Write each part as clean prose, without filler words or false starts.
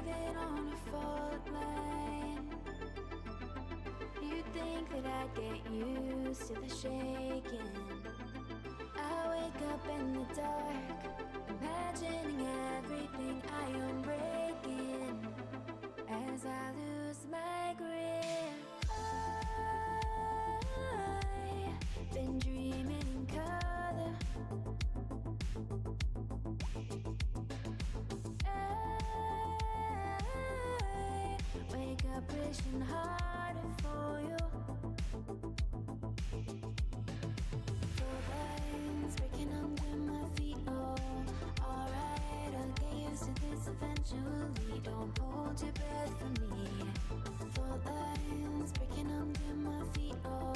living on a fault line. You think that I'd get used to the shaking. I wake up in the dark, imagining everything I am breaking. As I lose my grip, I've been dreaming in color. I wake up wishing harder for you. Four lines breaking under my feet. Oh, alright, I'll get used to this eventually. Don't hold your breath for me. Four lines breaking under my feet. Oh,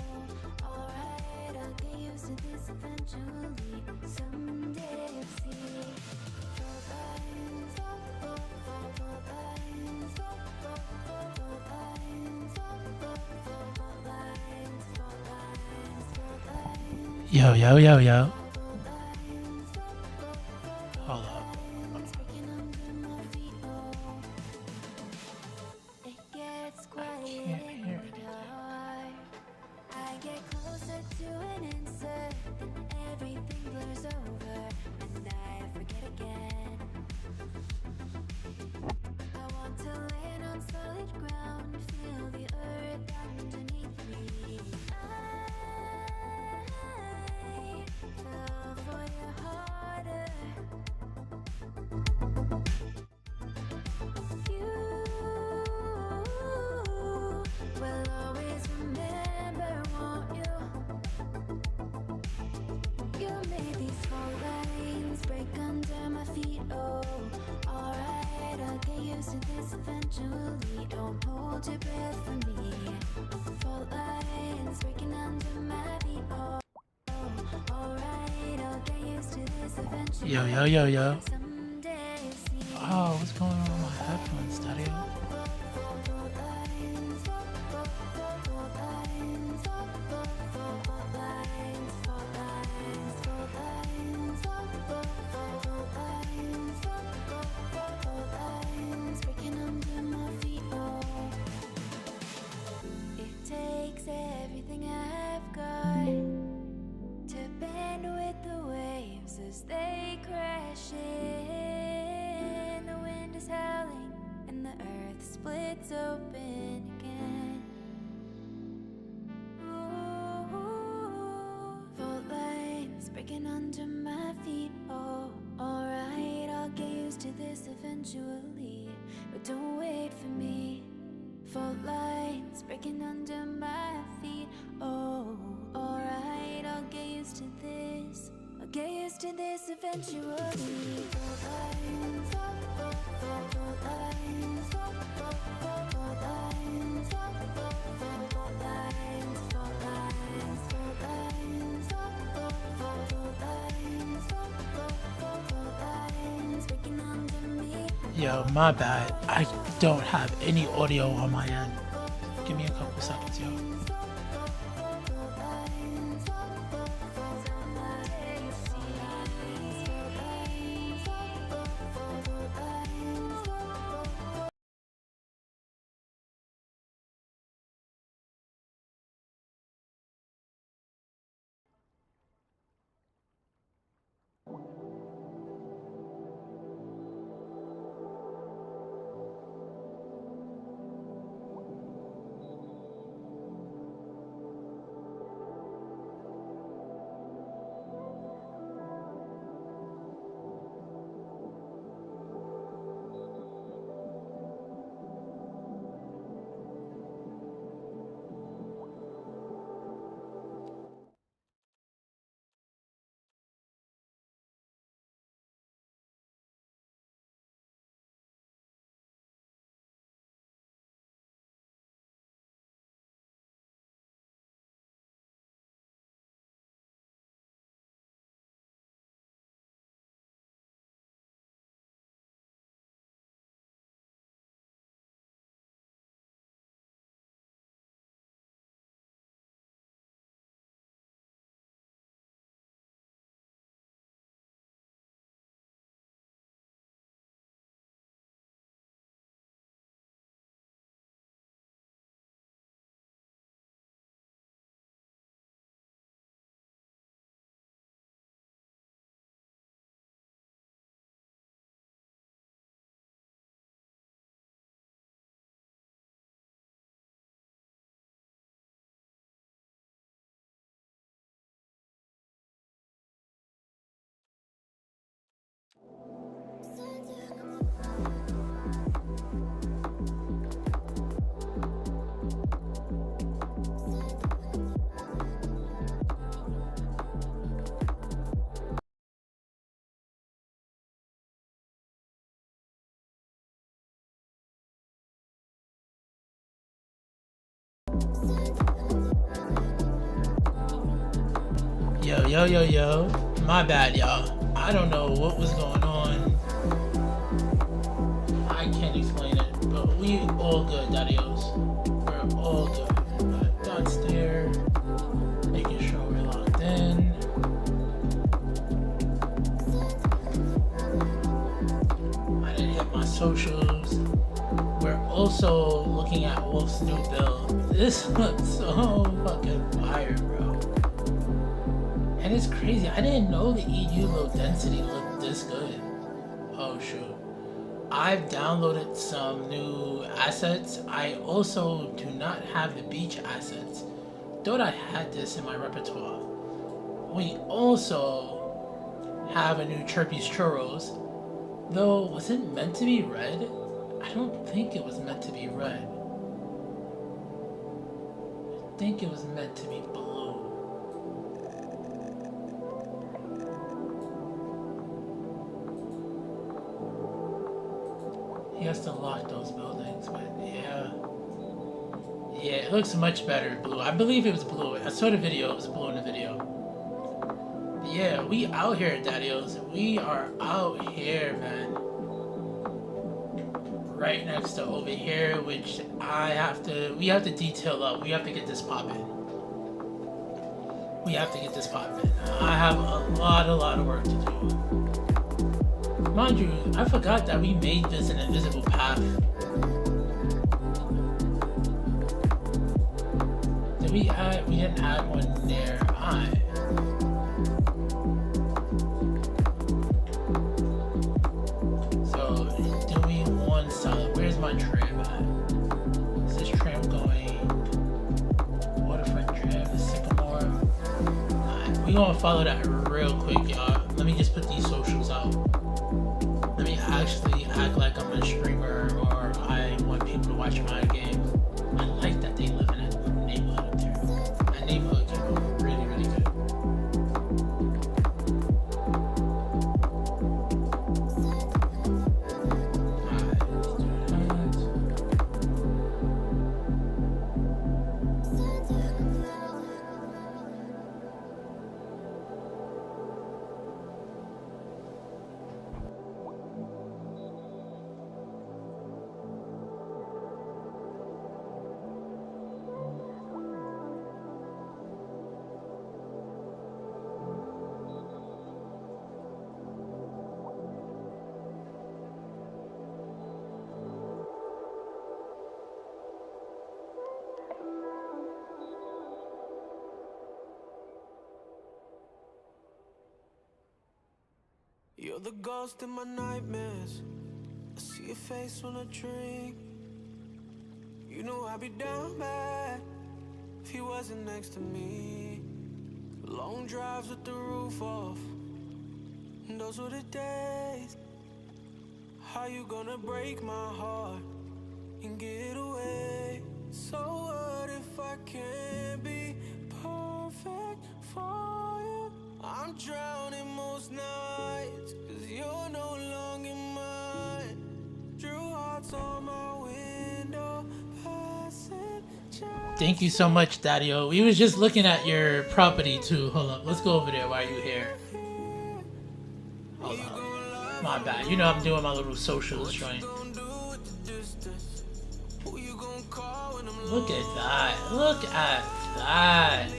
alright, I'll get used to this eventually. Someday I'll see. Four lines, four lines, four lines, four lines, Yo, yo, yo, yo. Hold up. it gets quiet Can't in hear the dark. I get closer to an answer, then everything blurs over, and I forget again. I want to land on solid ground, feel the earth underneath me. I fell for your harder. You will always remember, won't you? You made these fault lines break under my feet. Oh, alright, I'll get used to this eventually. Don't hold your breath for me. Fault lines breaking under my feet. Oh, alright, I'll get used to this eventually. Yo, yo, yo, yo. Someday you'll see. Oh, what's going on with my headphones, Daddy? It takes everything I've got to bend with the waves as they crash in. The wind is howling and the earth splits open again. Ooh, fault lines breaking under my feet. Oh, alright, I'll get used to this eventually, but don't wait for me. Fault lines breaking under my feet. Oh, alright, I'll get used to this. I'll get used to this eventually. Fault lines, fault lines, fault lines, fault lines, fault lines, fault lines, fault lines breaking under me. Yo, my bad. I don't have any audio on my end. Give me a couple seconds, yo. Yo. My bad, y'all. I don't know what was going on. I can't explain it, but we all good, Dadios. We're all good. Dots there. Making sure we're locked in. I didn't hit my socials. We're also looking at Wolf's new build. This looks so fucking fire, bro. And it's crazy. I didn't know the EU low density looked this good. Oh shoot. I've downloaded some new assets. I also do not have the beach assets. Thought I had this in my repertoire. We also have a new Chirpies Churros. Though, was it meant to be red? I don't think it was meant to be red. I think it was meant to be blue. He has to lock those buildings, but yeah. Yeah, it looks much better blue. I believe it was blue. I saw the video, it was blue in the video. But yeah, we out here, Daddios. We are out here, man. Right next to over here, which we have to detail up. We have to get this popping. I have a lot of work to do. Mind you, I forgot that we made this an invisible path. We didn't add one there. Alright. So, doing one solid. Where's my tram at? Is this tram going waterfront tram, the Sycamore? Alright, we gonna follow that real quick, y'all. Let me just put these socials out. Let me actually act like I'm a streamer or I want people to watch my games. I like that they live in a neighborhood up there. That neighborhood can go really, really good. Alright, let's do that. You're the ghost in my nightmares. I see your face when I drink. You know I'd be down bad if you wasn't next to me. Long drives with the roof off, and those were the days. How you gonna break my heart and get away? So what if I can't be perfect for you? I'm drowning most nights, 'cause you're no longer mine. Drew hearts on my window, passing. Thank you so much, Daddy-O. We was just looking at your property too. Hold up, let's go over there while you here. Hold on. My bad. You know I'm doing my little socials joint. Look at that. Look at that.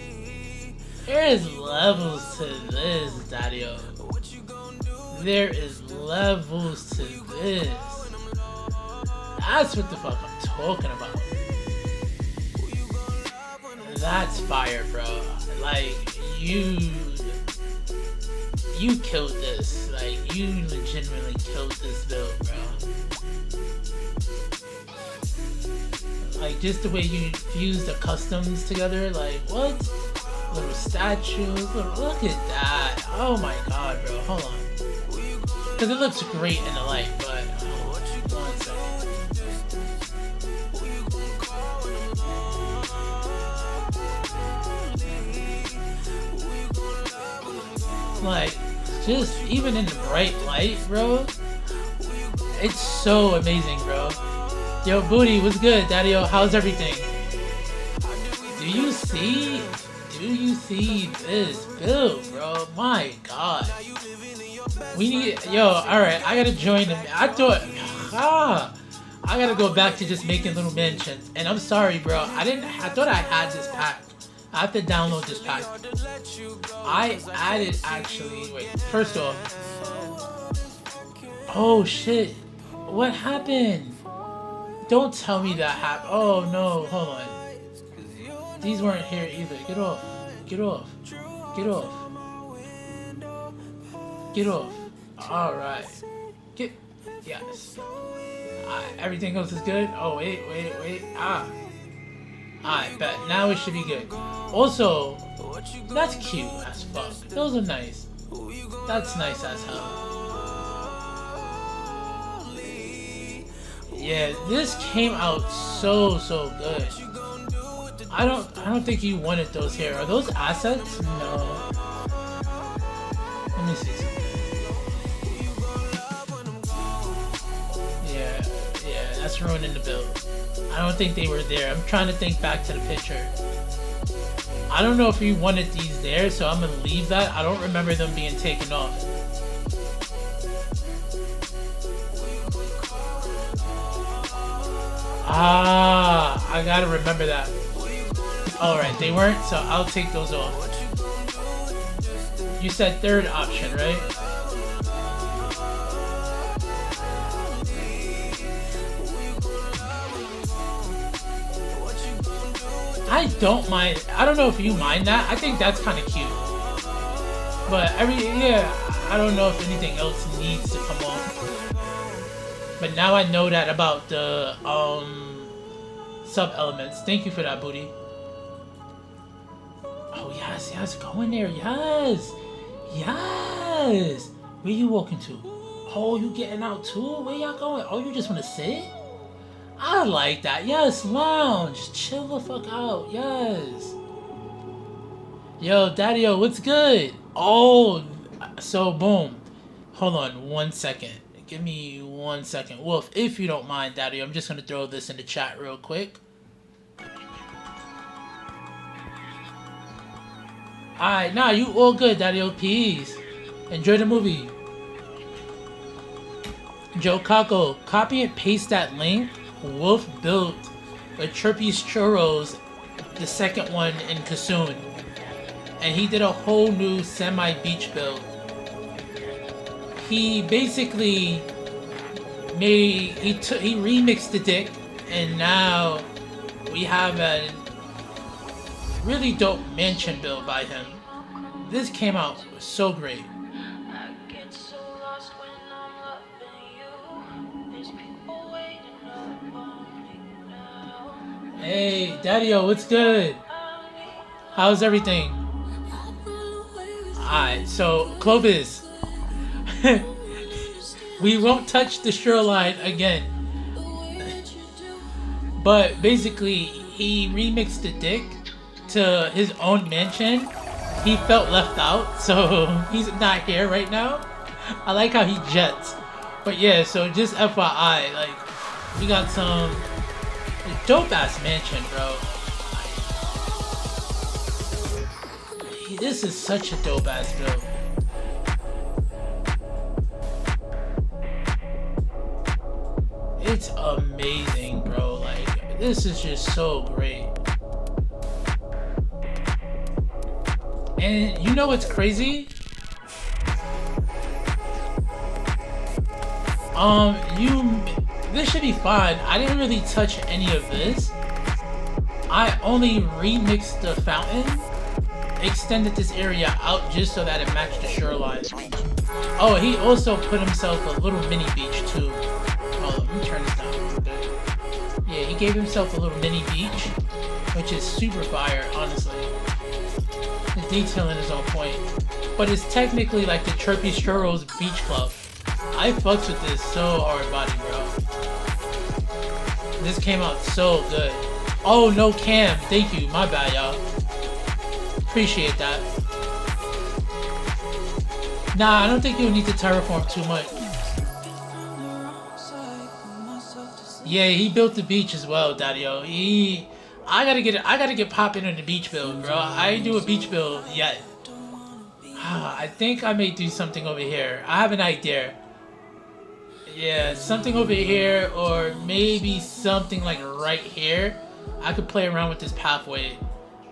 There is levels to this, Daddy-O. There is levels to this. That's what the fuck I'm talking about. That's fire, bro. Like, you killed this. Like, you legitimately killed this build, bro. Like, just the way you fuse the customs together, like, what? Little statues, look at that. Oh my god, bro, hold on. Because it looks great in the light, but, 1 second. Like, just even in the bright light, bro, it's so amazing, bro. Yo, Booty, what's good, Daddy-O? How's everything? Do you see this build, bro? My God. We need, yo, alright, I gotta join them. I gotta go back to just making little mentions. And I'm sorry, bro. I thought I had this pack. I have to download this pack. I added, actually, wait, first off. Oh, shit. What happened? Don't tell me that happened. Oh, no, hold on. These weren't here either. Get off. Get off. Get off. Get off. Alright. Get. Yes. Everything else is good? Oh, wait. Alright, bet. Now it should be good. Also, that's cute as fuck. Those are nice. That's nice as hell. Yeah, this came out so good. I don't think you wanted those here. Are those assets? No. Let me see something. Yeah, that's ruining the build. I don't think they were there. I'm trying to think back to the picture. I don't know if you wanted these there, so I'm gonna leave that. I don't remember them being taken off. I gotta remember that. Alright, they weren't, so I'll take those off. You said third option, right? I don't mind. I don't know if you mind that. I think that's kind of cute. But I don't know if anything else needs to come off. But now I know that about the sub-elements. Thank you for that, Booty. Oh, yes, go in there. Yes. Where you walking to? Oh, you getting out too? Where y'all going? Oh, you just want to sit? I like that. Yes, lounge. Chill the fuck out. Yes. Yo, Daddy-o, what's good? Oh, so boom. Hold on 1 second. Give me 1 second. Wolf, if you don't mind, Daddy, I'm just going to throw this in the chat real quick. Alright, nah, you all good, Daddy-o. Peace. Enjoy the movie. Joe Kako, copy and paste that link. Wolf built a Chirpies Churros, the second one in Kissoon. And he did a whole new semi-beach build. He basically he remixed the dick, and now we have a really dope mansion build by him. This came out so great. Hey, Daddy-o, what's good? How's everything? Alright, so Clovis. We won't touch the shoreline again. But basically, he remixed the dick to his own mansion. He felt left out, so he's not here right now. I like how he jets. But yeah, so just FYI, like, we got some dope ass mansion, bro. This is such a dope ass build. It's amazing, bro. Like, this is just so great. And you know what's crazy? This should be fine. I didn't really touch any of this. I only remixed the fountain, extended this area out just so that it matched the shoreline. Oh, he also put himself a little mini beach too. Oh, let me turn this down a little bit. Yeah, he gave himself a little mini beach, which is super fire, honestly. The detailing is on point. But it's technically like the Chirpies Churros Beach Club. I fucks with this so hard body, bro. This came out so good. Oh, no cam. Thank you. My bad, y'all. Appreciate that. Nah, I don't think you'll need to terraform too much. Yeah, he built the beach as well, Daddy-o. I gotta get popping on the beach build, bro. I ain't do a beach build yet. I think I may do something over here. I have an idea. Yeah, something over here, or maybe something like right here. I could play around with this pathway.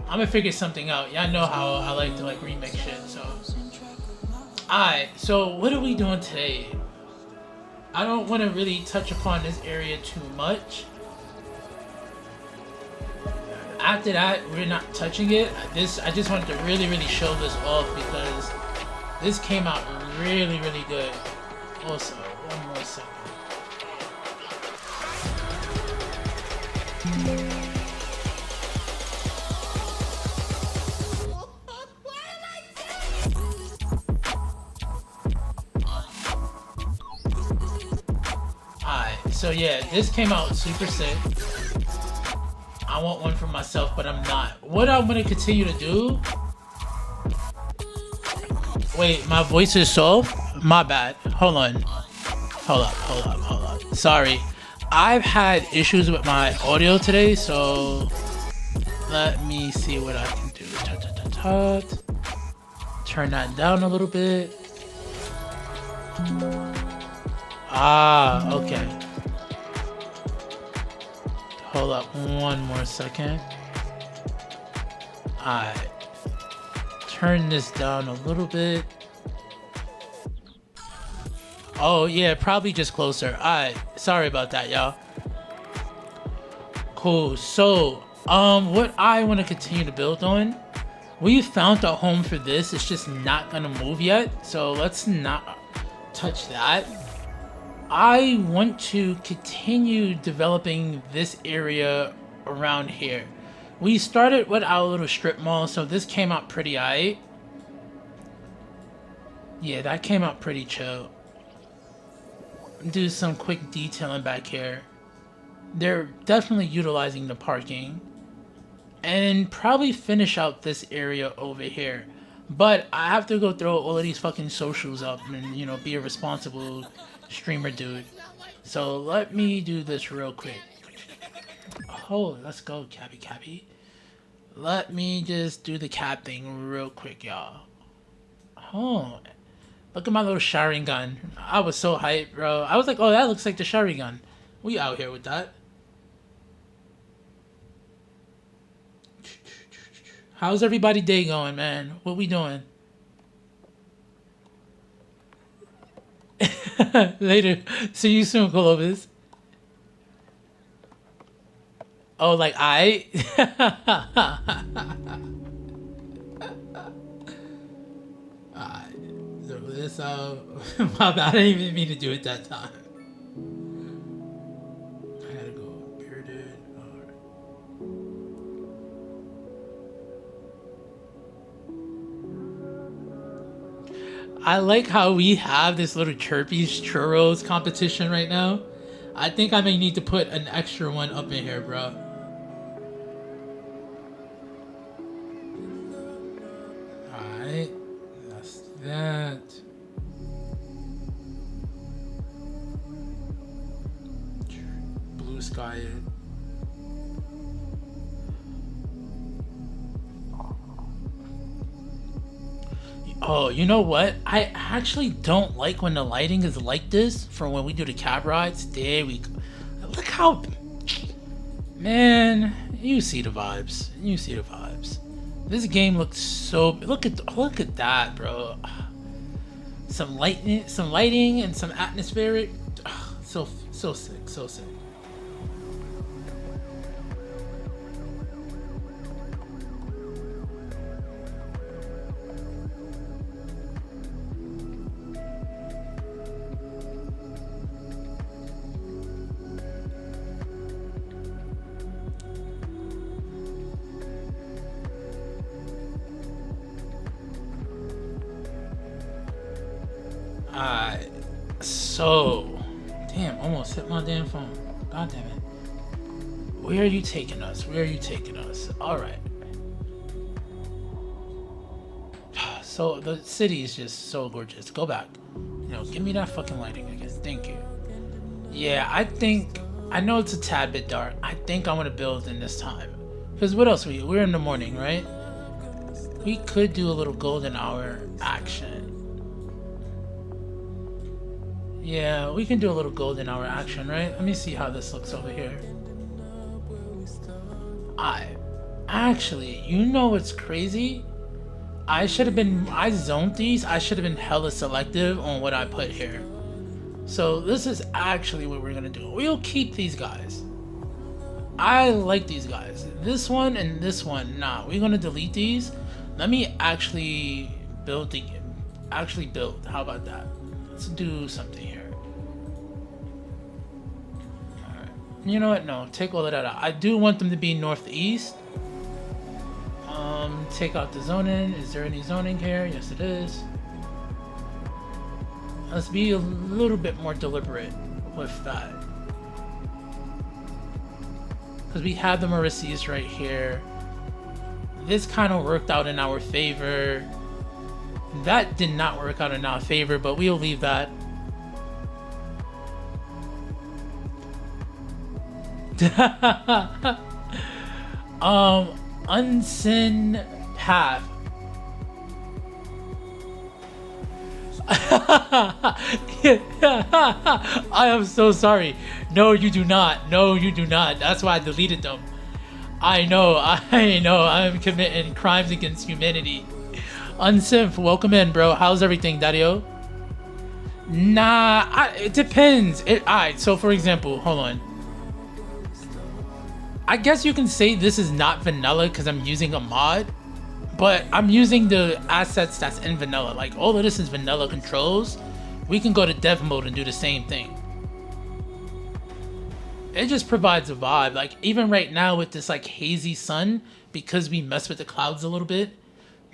I'm gonna figure something out. Y'all know how I like to like remix shit, so. Alright, so what are we doing today? I don't want to really touch upon this area too much. After that, we're not touching it. I just wanted to really show this off because this came out really good. Also, one more second. Alright, so yeah, this came out super sick. I want one for myself, but I'm not. What I'm gonna continue to do... Wait, my voice is soft? My bad. Hold on. Hold up. Sorry. I've had issues with my audio today, so... Let me see what I can do. Turn that down a little bit. Ah, okay. Hold up one more second. Alright. Turn this down a little bit. Oh yeah, probably just closer. Alright, sorry about that, y'all. Cool, so what I want to continue to build on, we found a home for this. It's just not gonna move yet, so let's not touch that. I want to continue developing this area around here. We started with our little strip mall, so this came out pretty aight. Yeah, that came out pretty chill. Do some quick detailing back here. They're definitely utilizing the parking. And probably finish out this area over here. But I have to go throw all of these fucking socials up and, you know, be a responsible streamer dude. So let me do this real quick. Oh, let's go, Cabby. Let me just do the cap thing real quick, y'all. Oh, look at my little Sharingan. I was so hyped, bro. I was like, oh, that looks like the Sharingan. We out here with that. How's everybody day going, man? What we doing? Later. See you soon, Clovis. Oh, like I? So this my bad, I didn't even mean to do it that time. I gotta go bearded. Alright. I like how we have this little Chirpies Churros competition right now. I think I may need to put an extra one up in here, bro. Alright. That's that. Blue sky. Oh, you know what? I actually don't like when the lighting is like this for when we do the cab rides. There we go. Look how... Man, you see the vibes. You see the vibes. This game looks so... Look at that, bro. Some lighting and some atmospheric. So sick, so sick. So, damn, almost hit my damn phone. God damn it. Where are you taking us? Where are you taking us? All right. So the city is just so gorgeous. Go back. You know, give me that fucking lighting again. Thank you. Yeah, I know it's a tad bit dark. I think I'm gonna build in this time. Because what else we're in the morning, right? We could do a little golden hour action. Yeah, we can do a little golden hour action, right? Let me see how this looks over here. Actually, you know what's crazy? I zoned these. I should have been hella selective on what I put here. So this is actually what we're gonna do. We'll keep these guys. I like these guys. This one and this one, nah, we're gonna delete these. Let me actually build how about that? Let's do something here. Alright. You know what? No, take all of that out. I do want them to be northeast. Take out the zoning. Is there any zoning here? Yes, it is. Let's be a little bit more deliberate with that. Because we have the Maurices right here. This kind of worked out in our favor. That did not work out in our favor, but we'll leave that. Unseen path. I am so sorry. No, you do not. No, you do not. That's why I deleted them. I know. I'm committing crimes against humanity. Unsimp, welcome in, bro. How's everything, Daddy-O? Nah, it depends. Alright, so for example, hold on. I guess you can say this is not vanilla because I'm using a mod, but I'm using the assets that's in vanilla. Like, all of this is vanilla controls. We can go to dev mode and do the same thing. It just provides a vibe. Like, even right now with this like hazy sun, because we mess with the clouds a little bit,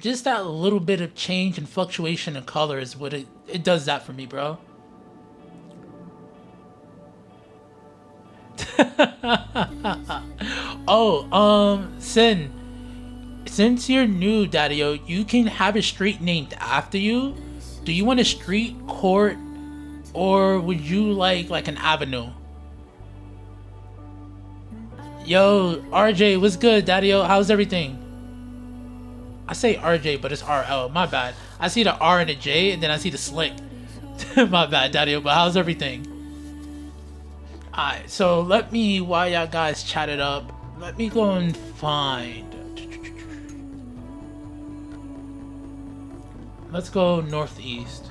just that little bit of change and fluctuation in color is what it does that for me, bro. Sin, since you're new, Daddy-O, you can have a street named after you. Do you want a street, court, or would you like an avenue? Yo, RJ, what's good, Daddy-O? How's everything? I say RJ, but it's RL. My bad. I see the R and the J, and then I see the slick. My bad, Daddy-O, but how's everything? Alright, so while y'all guys chat it up, let me go and find. Let's go northeast.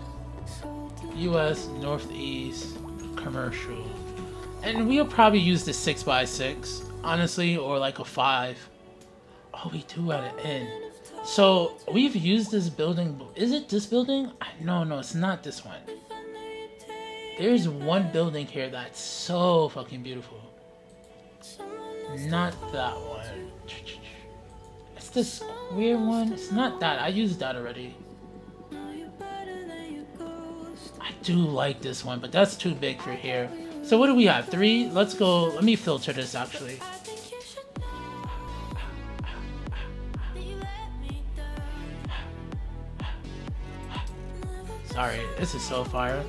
US Northeast commercial. And we'll probably use the 6x6, honestly, or like a 5. Oh, we do at an end. So we've used this building. Is it this building? No, it's not this one. There's one building here that's so fucking beautiful. Not that one. It's the square one. It's not that. I used that already. I do like this one, but that's too big for here. So what do we have? 3? Let's go. Let me filter this actually. Sorry, this is so fire.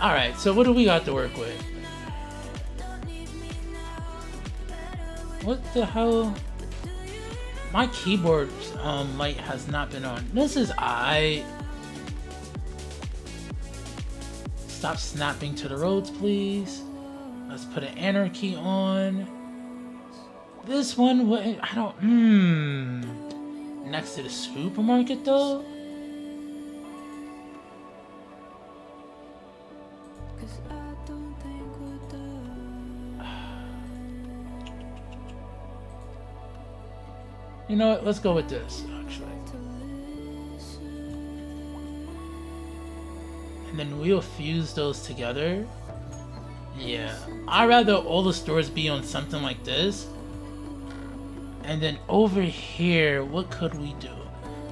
Alright, so what do we got to work with? What the hell? My keyboard light has not been on. This is Stop snapping to the roads, please. Let's put an anarchy on. This one, I don't, next to the supermarket though? You know what, let's go with this, actually. And then we'll fuse those together. Yeah, I'd rather all the stores be on something like this. And then over here, what could we do?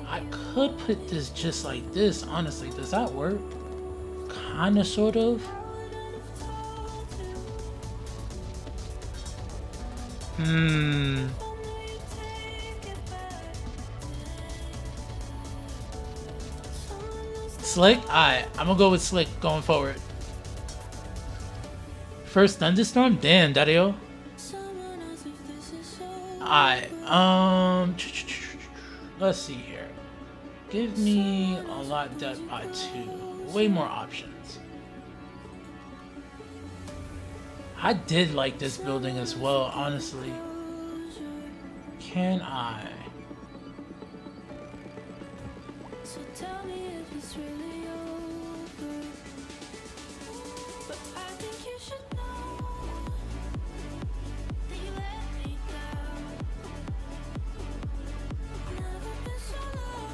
I could put this just like this, honestly. Does that work? Kinda, sort of. Slick? Alright, I'm gonna go with slick going forward. First thunderstorm? Damn, Dario. Alright, let's see here. Give me a lot depth by 2. Way more options. I did like this building as well, honestly. Can I? So tell me if it's really over. But I think you should know that you let me down. Never been so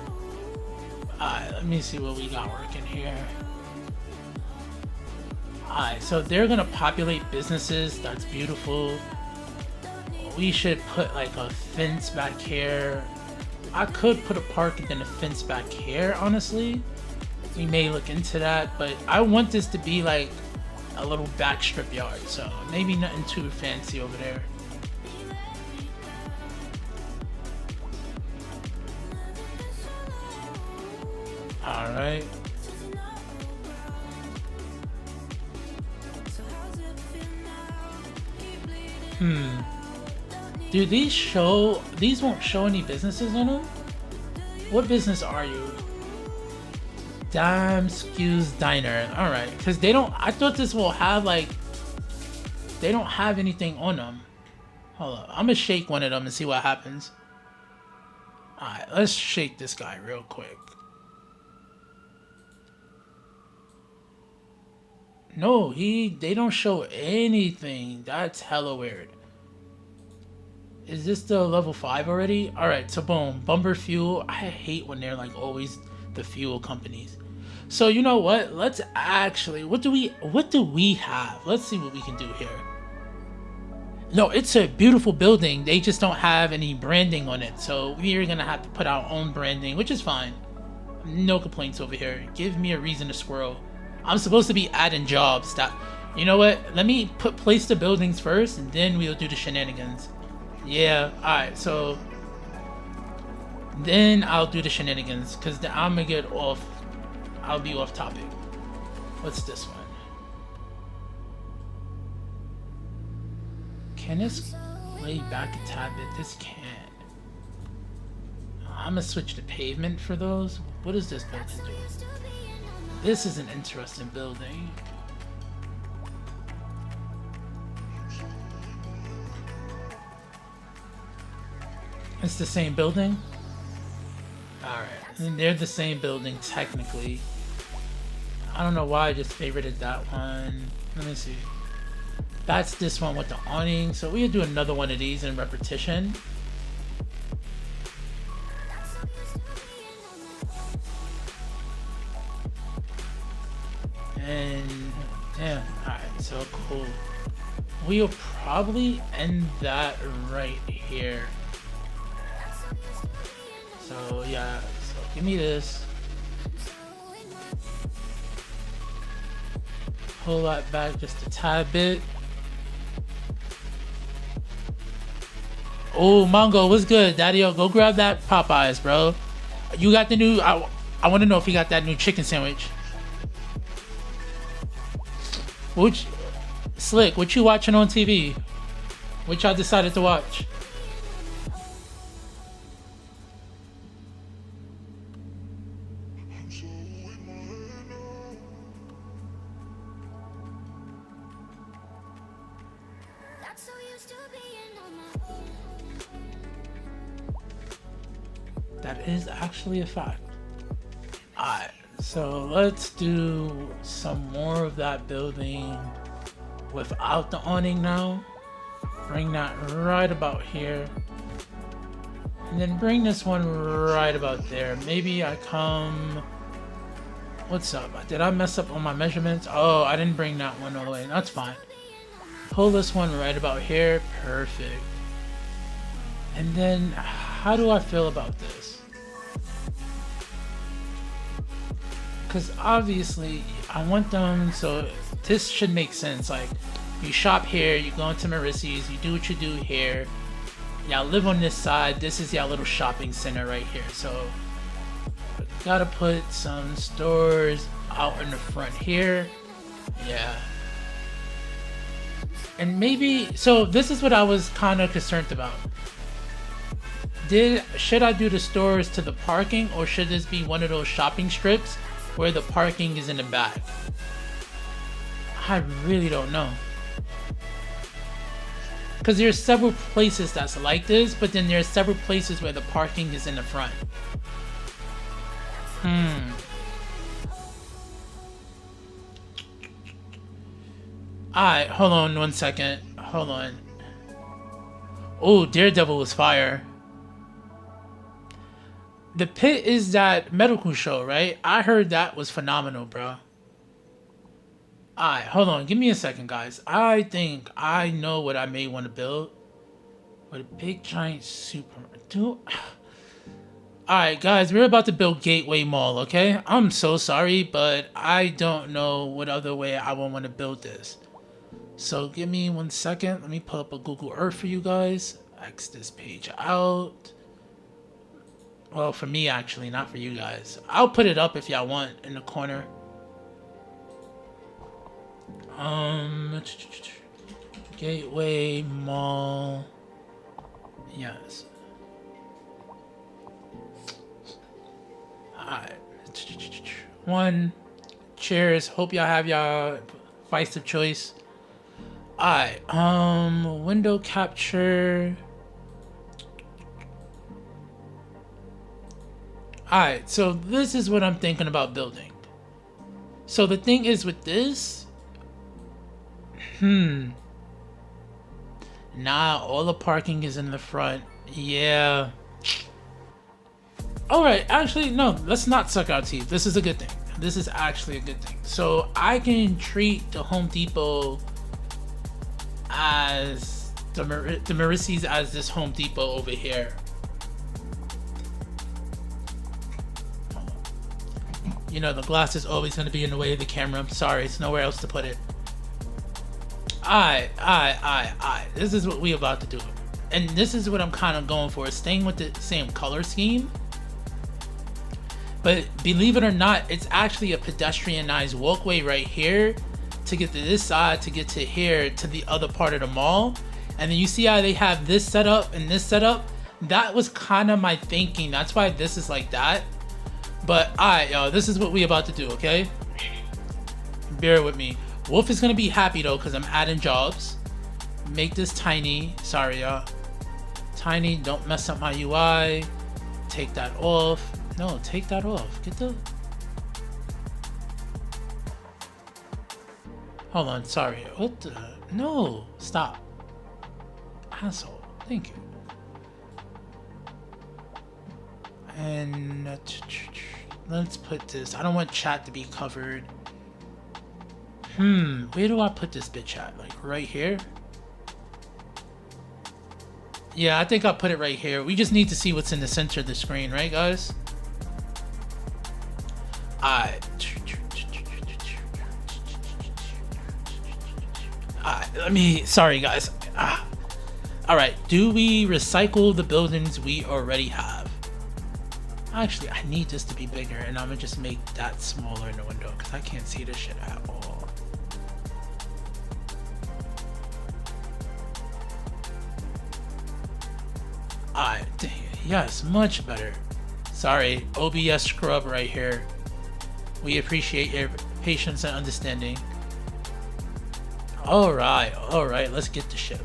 low. Alright, let me see what we got working here. Alright, so they're gonna populate businesses. That's beautiful. We should put like a fence back here. I could put a park and then a fence back here, honestly. We may look into that, but I want this to be like a little back strip yard, so maybe nothing too fancy over there. Alright. Do these won't show any businesses on them? What business are you? Dime Skews Diner. Alright, because they don't, I thought this will have like, they don't have anything on them. Hold up, I'm gonna shake one of them and see what happens. Alright, let's shake this guy real quick. No, they don't show anything. That's hella weird. Is this the level 5 already? Alright, so boom. Bumper Fuel. I hate when they're like always the fuel companies. So you know what? Let's actually, what do we have? Let's see what we can do here. No, it's a beautiful building. They just don't have any branding on it. So we're gonna have to put our own branding, which is fine. No complaints over here. Give me a reason to squirrel. I'm supposed to be adding jobs. That, you know what? Let me place the buildings first, and then we'll do the shenanigans. Yeah, alright, so then I'll do the shenanigans, because I'm gonna get off, I'll be off topic. What's this one? Can this lay back a tad bit? This can. I'm gonna switch to pavement for those. What does this building do? This is an interesting building. It's the same building? Alright, and they're the same building technically. I don't know why I just favorited that one. Let me see. That's this one with the awning. So we'll do another one of these in repetition. And damn, alright, so cool. We'll probably end that right here. So yeah, so give me this. Pull that back just a tad bit. Oh, Mongo, what's good? Daddy-o, go grab that Popeyes, bro. You got the new, I want to know if you got that new chicken sandwich. Which, Slick, what you watching on TV? Which y'all decided to watch? That is actually a fact. Alright, so let's do some more of that building without the awning now. Bring that right about here. And then bring this one right about there. Maybe I come... What's up? Did I mess up on my measurements? Oh, I didn't bring that one all the way. That's fine. Pull this one right about here. Perfect. And then, how do I feel about this? Because obviously, I want them, so this should make sense. Like, you shop here, you go into Mauritius, you do what you do here. Y'all live on this side. This is y'all little shopping center right here. So, gotta put some stores out in the front here. Yeah. And maybe, so this is what I was kind of concerned about. Should I do the stores to the parking, or should this be one of those shopping strips where the parking is in the back? I really don't know. Because there's several places that's like this, but then there's several places where the parking is in the front. Alright, hold on 1 second. Hold on. Oh, Daredevil was fire. The Pit is that medical show, right? I heard that was phenomenal, bro. Alright, hold on. Give me a second, guys. I think I know what I may want to build. With a big giant super... Dude. Alright, guys. We're about to build Gateway Mall, okay? I'm so sorry, but I don't know what other way I would want to build this. So give me 1 second. Let me pull up a Google Earth for you guys. X this page out. Well, for me, actually, not for you guys. I'll put it up if y'all want in the corner. Gateway Mall. Yes. Alright. 1. Cheers. Hope y'all have y'all vice of choice. Alright. Window capture. Alright, so this is what I'm thinking about building. So the thing is with this, nah, all the parking is in the front. Yeah. Alright, actually, no, let's not suck our teeth. This is a good thing. This is actually a good thing. So I can treat the Home Depot as the Maurices as this Home Depot over here. You know, the glass is always going to be in the way of the camera. I'm sorry, it's nowhere else to put it. Alright. This is what we about to do. And this is what I'm kind of going for. Staying with the same color scheme. But believe it or not, it's actually a pedestrianized walkway right here to get to this side, to get to here, to the other part of the mall. And then you see how they have this set up and this set up? That was kind of my thinking. That's why this is like that. But alright, y'all, this is what we about to do, okay? Bear with me. Wolf is gonna be happy though, because I'm adding jobs. Make this tiny. Sorry, y'all. Tiny, don't mess up my UI. Take that off. No, take that off. Get the... Hold on, sorry. What the... No, stop. Asshole. Thank you. And let's put this. I don't want chat to be covered. Where do I put this bitch at? Like right here? Yeah, I think I'll put it right here. We just need to see what's in the center of the screen, right, guys? Sorry, guys. Alright, do we recycle the buildings we already have? Actually, I need this to be bigger, and I'm gonna just make that smaller in the window because I can't see this shit at all. Alright, yes, much better. Sorry, OBS scrub right here. We appreciate your patience and understanding. Alright, let's get the shit.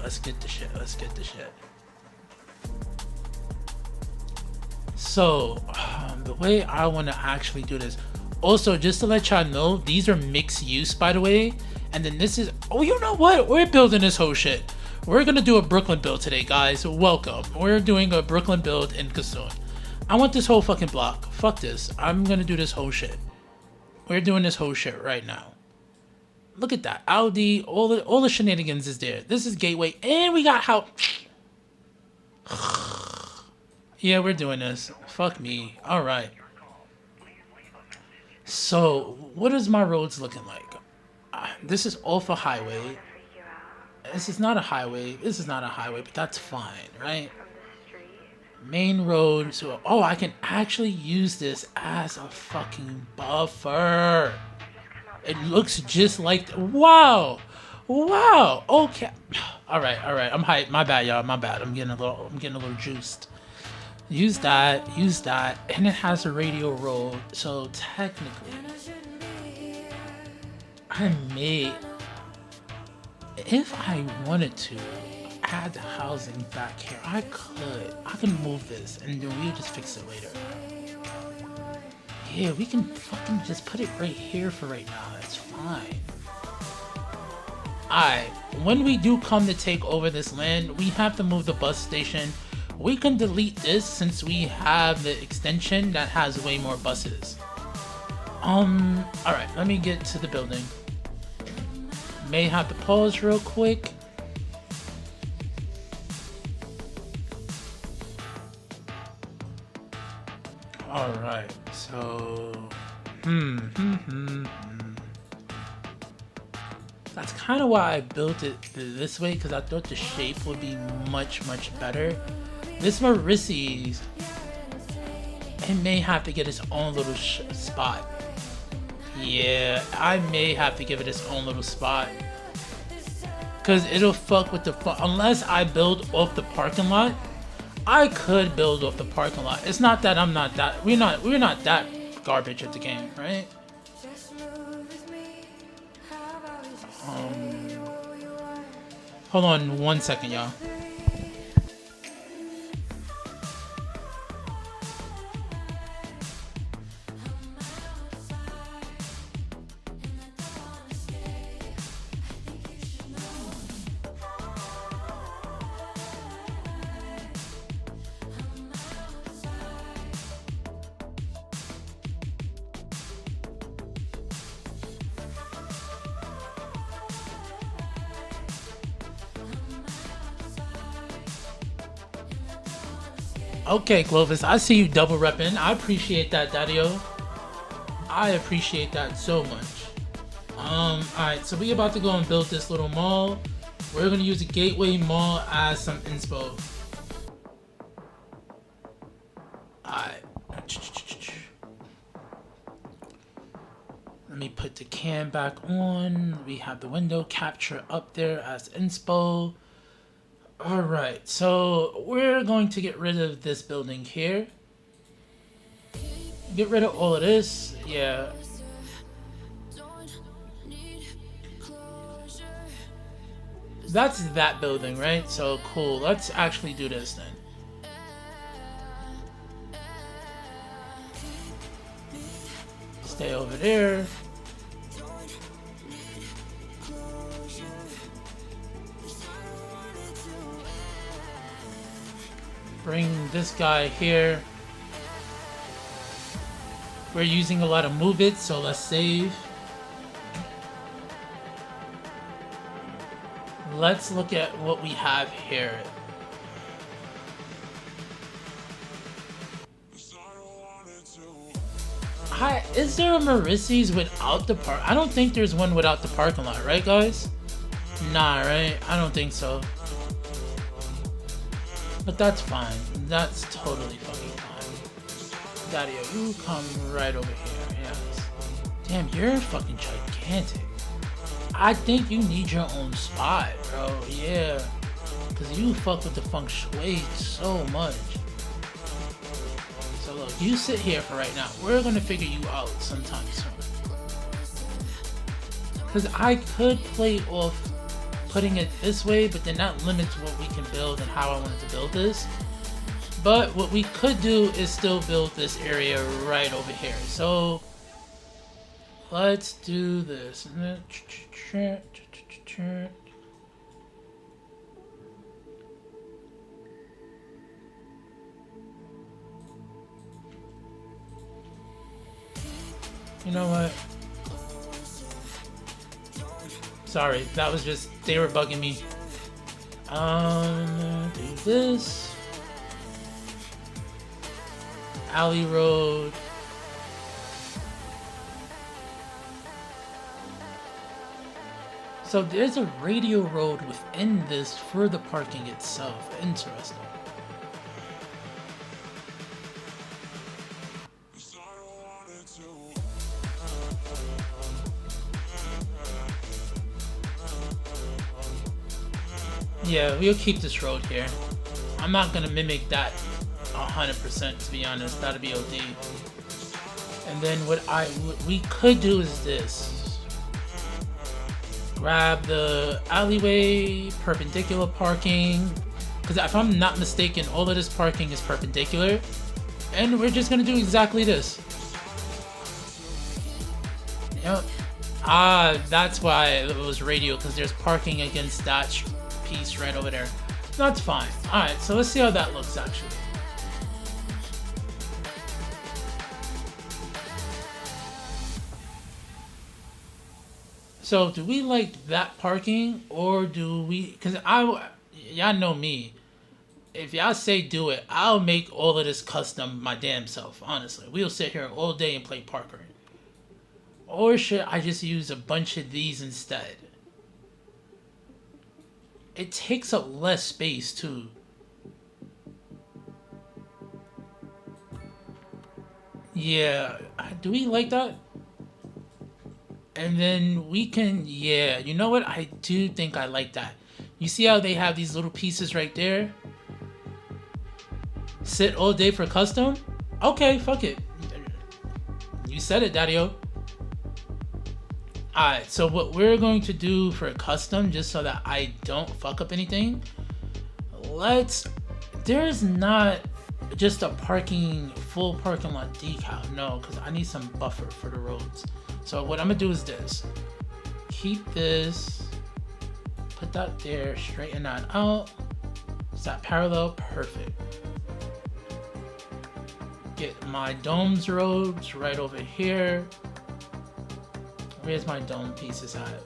So, the way I want to actually do this. Also, just to let y'all know, these are mixed use, by the way. And then this is... Oh, you know what? We're building this whole shit. We're going to do a Brooklyn build today, guys. Welcome. We're doing a Brooklyn build in Kissoon. I want this whole fucking block. Fuck this. I'm going to do this whole shit. We're doing this whole shit right now. Look at that. Audi, all the shenanigans is there. This is Gateway. And we got how... Yeah, we're doing this. Fuck me. Alright. So, what is my roads looking like? This is off a highway. This is not a highway. This is not a highway, but that's fine, right? Main road. So, oh, I can actually use this as a fucking buffer. It looks just like... Wow! Wow. Okay. All right. I'm hyped. My bad, y'all. My bad. I'm getting a little juiced. Use that, and it has a radio road. So technically, I may, if I wanted to, add the housing back here. I can move this, and then we'll just fix it later. Yeah, we can fucking just put it right here for right now. That's fine. Alright, when we do come to take over this land, we have to move the bus station. We can delete this since we have the extension that has way more buses. Alright, let me get to the building. May have to pause real quick. Alright, so... That's kind of why I built it this way, because I thought the shape would be much better. This Maurices, it may have to get its own little spot. Yeah, I may have to give it its own little spot, because it'll fuck with the unless I build off the parking lot. I could build off the parking lot. It's not that I'm not that we're not that garbage at the game, right? Hold on 1 second, y'all. Okay, Clovis, I see you double repping. I appreciate that, Daddy-O. I appreciate that so much. Alright, so we about to go and build this little mall. We're gonna use a gateway mall as some inspo. Alright. Let me put the cam back on. We have the window capture up there as inspo. Alright, so we're going to get rid of this building here. Get rid of all of this. Yeah. That's that building, right? So cool. Let's actually do this then. Stay over there. Bring this guy here. We're using a lot of move it, so let's save. Let's look at what we have here. Hi, is there a Maurices without the park? I don't think there's one without the parking lot, right, guys? Nah, right? I don't think so. But that's fine. That's totally fucking fine. Daddy-O, you come right over here. Yes. Damn, you're fucking gigantic. I think you need your own spot, bro. Yeah. Because you fuck with the feng shui so much. So look, you sit here for right now. We're going to figure you out sometime soon. Because I could play off putting it this way, but then that limits what we can build and how I wanted to build this. But what we could do is still build this area right over here. So let's do this. You know what? Sorry, that was just, they were bugging me. Do this. Alley road. So there's a radio road within this for the parking itself. Interesting. Yeah, we'll keep this road here. I'm not gonna mimic that 100%, to be honest. That'll be OD. And then what we could do is this. Grab the alleyway, perpendicular parking. Because if I'm not mistaken, all of this parking is perpendicular. And we're just gonna do exactly this. Yep. That's why it was radial, because there's parking against that piece right over there. That's fine. Alright, so let's see how that looks actually. So do we like that parking, or do we, because y'all know me. If y'all say do it, I'll make all of this custom my damn self, honestly. We'll sit here all day and play Parker. Or should I just use a bunch of these instead? It takes up less space too. Yeah, do we like that? And then we can, yeah, you know what? I do think I like that. You see how they have these little pieces right there? Sit all day for custom? Okay, fuck it. You said it, Daddy-o. Alright, so what we're going to do for a custom, just so that I don't fuck up anything, there's not just a full parking lot decal, no, because I need some buffer for the roads. So what I'm gonna do is this. Keep this, put that there, straighten that out. Is that parallel? Perfect. Get my domes roads right over here. Where's my dome pieces at?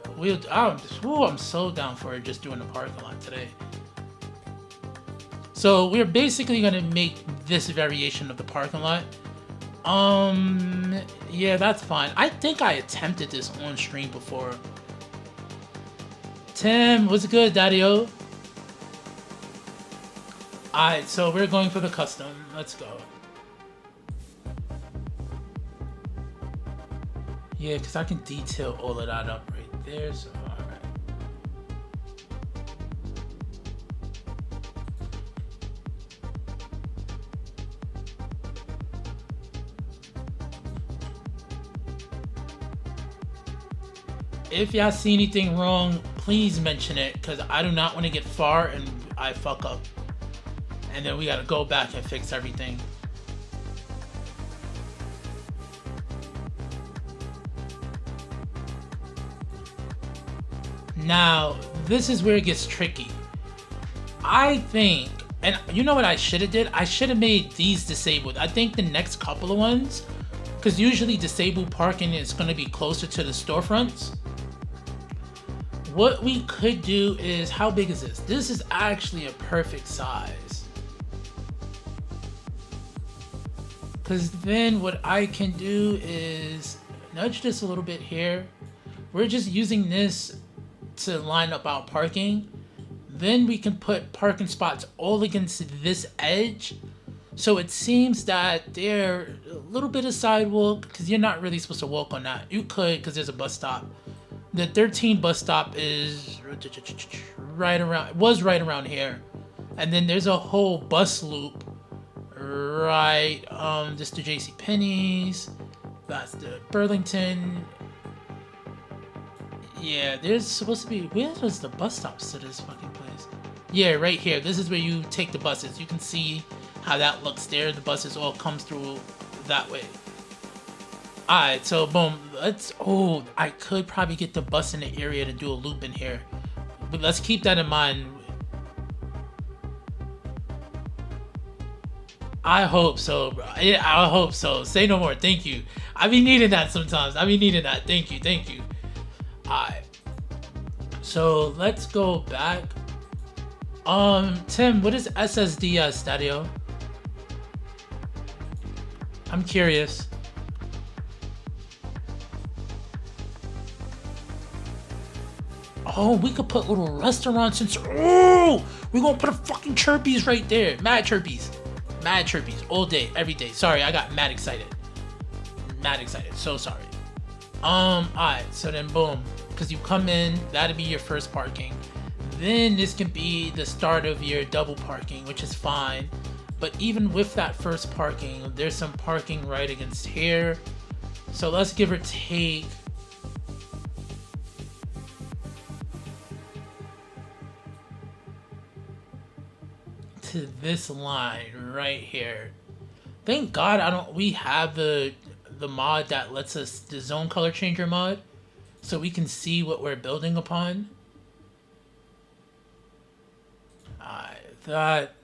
I'm so down for just doing the parking lot today. So we're basically gonna make this variation of the parking lot. Yeah, that's fine. I think I attempted this on stream before. Tim, what's good, Daddy-o? Alright, so we're going for the custom. Let's go. Yeah, because I can detail all of that up right there, so alright. If y'all see anything wrong, please mention it, because I do not want to get far and I fuck up. And then we gotta go back and fix everything. Now, this is where it gets tricky. I think, and you know what I should have did? I should have made these disabled. I think the next couple of ones, because usually disabled parking is going to be closer to the storefronts. What we could do is, how big is this? This is actually a perfect size. Because then what I can do is nudge this a little bit here. We're just using this to line up our parking. Then we can put parking spots all against this edge, so it seems that they're a little bit of sidewalk, because you're not really supposed to walk on that. You could, because there's a bus stop. The 13 bus stop is right around here, and then there's a whole bus loop right this the JCPenney's, that's the Burlington. Yeah, there's supposed to be, where was the bus stops to this fucking place? Yeah, right here. This is where you take the buses. You can see how that looks there. The buses all come through that way. Alright, so boom. I could probably get the bus in the area to do a loop in here. But let's keep that in mind. I hope so, bro. Yeah, I hope so. Say no more. Thank you. I be needing that sometimes. Thank you. Alright, so let's go back. Tim, what is SSDS, Daddy-o? I'm curious. Oh, we could put little restaurants in. Oh, we're gonna put a fucking Chirpies right there. Mad Chirpies, all day, every day. Sorry, I got mad excited. So sorry. Alright, so then boom. Because you come in, that'll be your first parking. then this can be the start of your double parking, which is fine. But even with that first parking, there's some parking right against here. So let's give or take to this line right here. Thank God we have the mod that lets us, the zone color changer mod, so we can see what we're building upon.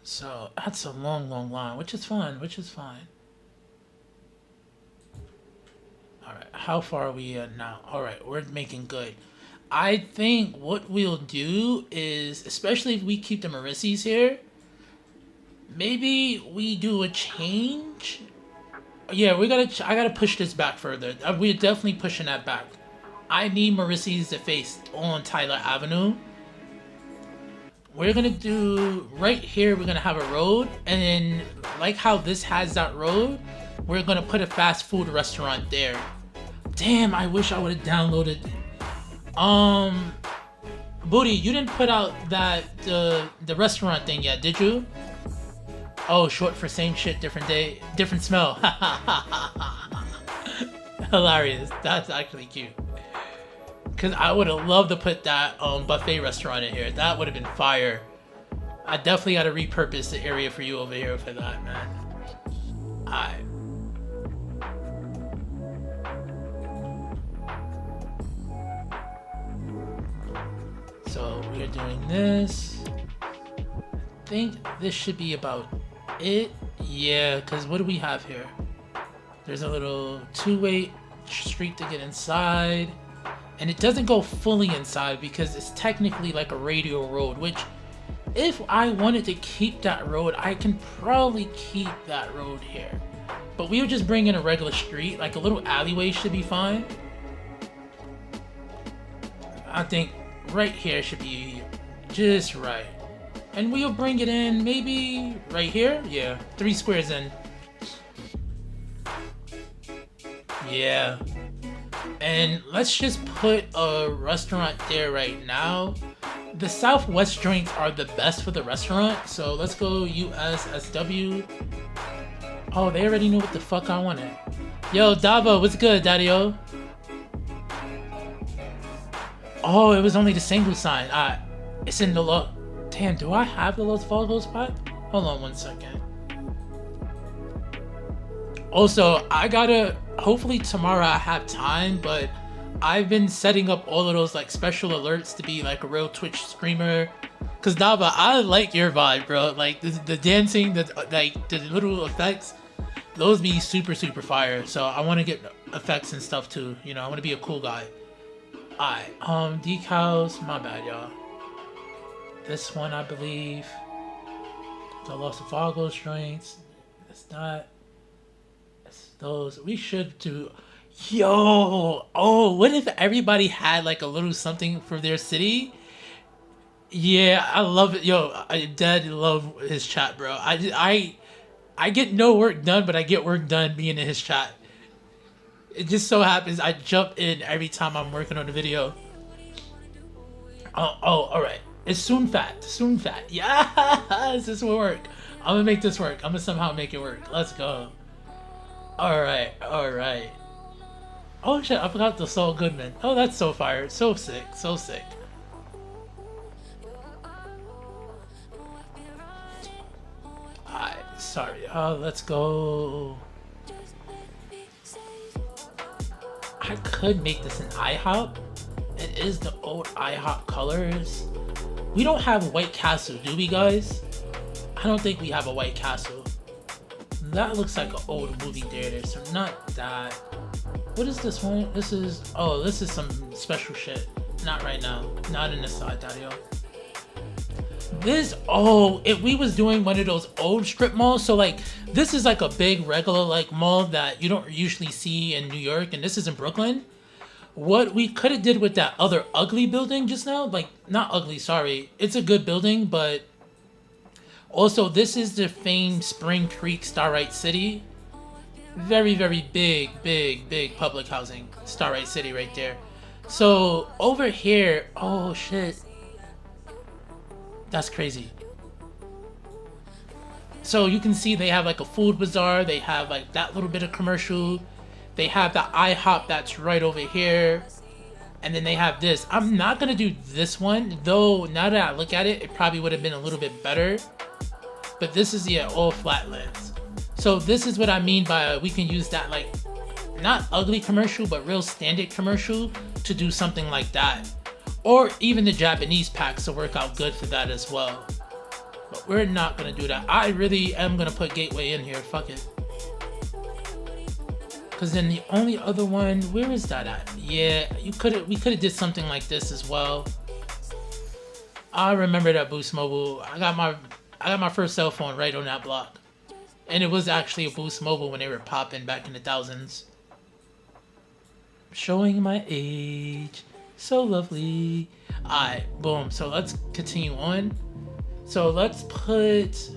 So that's a long line, which is fine, Alright, how far are we at now? Alright, we're making good. I think what we'll do is, especially if we keep the Maurices here, maybe we do a change. Yeah, I gotta push this back further. We're definitely pushing that back. I need Maurices to face on Tyler Avenue. We're gonna do right here, we're gonna have a road, and then like how this has that road, we're gonna put a fast food restaurant there. Damn, I wish I would have downloaded. Booty, you didn't put out that the restaurant thing yet, did you? Oh, short for same shit, different day, different smell. Hilarious. That's actually cute. Because I would have loved to put that buffet restaurant in here. That would have been fire. I definitely got to repurpose the area for you over here for that, man. Alright. So we're doing this. I think this should be about it. Yeah, because what do we have here? There's a little two-way street to get inside. And it doesn't go fully inside because it's technically like a radial road, which if I wanted to keep that road, I can probably keep that road here. But we'll just bring in a regular street, like a little alleyway should be fine. I think right here should be just right. And we'll bring it in maybe right here. Yeah, 3 squares in. Yeah. And let's just put a restaurant there right now. The Southwest joints are the best for the restaurant. So let's go USSW. Oh, they already knew what the fuck I wanted. Yo, Dava, what's good, Daddy-O? Oh, it was only the single sign. It's in the law. Damn, do I have the Los Vagos spot? Hold on 1 second. Also, I gotta, hopefully tomorrow I have time, but I've been setting up all of those like special alerts to be like a real Twitch streamer. Cause Dava, I like your vibe, bro. Like the dancing, the little effects, those be super fire. So I want to get effects and stuff too. You know, I want to be a cool guy. Alright, decals, my bad, y'all. This one, I believe. The Los Vagos joints. That's not. That's those. We should do. Yo! Oh, what if everybody had like a little something for their city? Yeah, I love it. Yo, I dead love his chat, bro. I get no work done, but I get work done being in his chat. It just so happens I jump in every time I'm working on a video. Oh, alright. It's soon fat. Yes, this will work. I'm gonna make this work. I'm gonna somehow make it work. Let's go. Alright. Oh shit, I forgot the Saul Goodman. Oh, that's so fire. So sick. Alright, sorry. Let's go. I could make this an IHOP. It is the old IHOP colors. We don't have White Castle, do we, guys? I don't think we have a White Castle. That looks like an old movie theater, so not that. What is this one? This is some special shit. Not right now. Not in this side, Daddy-O. If we was doing one of those old strip malls, so like, this is like a big regular like mall that you don't usually see in New York, and this is in Brooklyn. What we could have did with that other ugly building just now, like, not ugly, sorry. It's a good building, but also this is the famed Spring Creek Starlight City. Very big public housing. Starlight City right there. So over here, oh shit. That's crazy. So you can see they have like a food bazaar. They have like that little bit of commercial. They have the IHOP that's right over here. And then they have this. I'm not going to do this one, though now that I look at it, it probably would have been a little bit better. But this is, yeah, all flatlands. So this is what I mean by we can use that, like, not ugly commercial, but real standard commercial to do something like that. Or even the Japanese packs will work out good for that as well. But we're not going to do that. I really am going to put Gateway in here. Fuck it. Because then the only other one, where is that at? Yeah, we could have did something like this as well. I remember that Boost Mobile. I got my first cell phone right on that block. And it was actually a Boost Mobile when they were popping back in the thousands. Showing my age. So lovely. Alright, boom. So let's continue on. So let's put,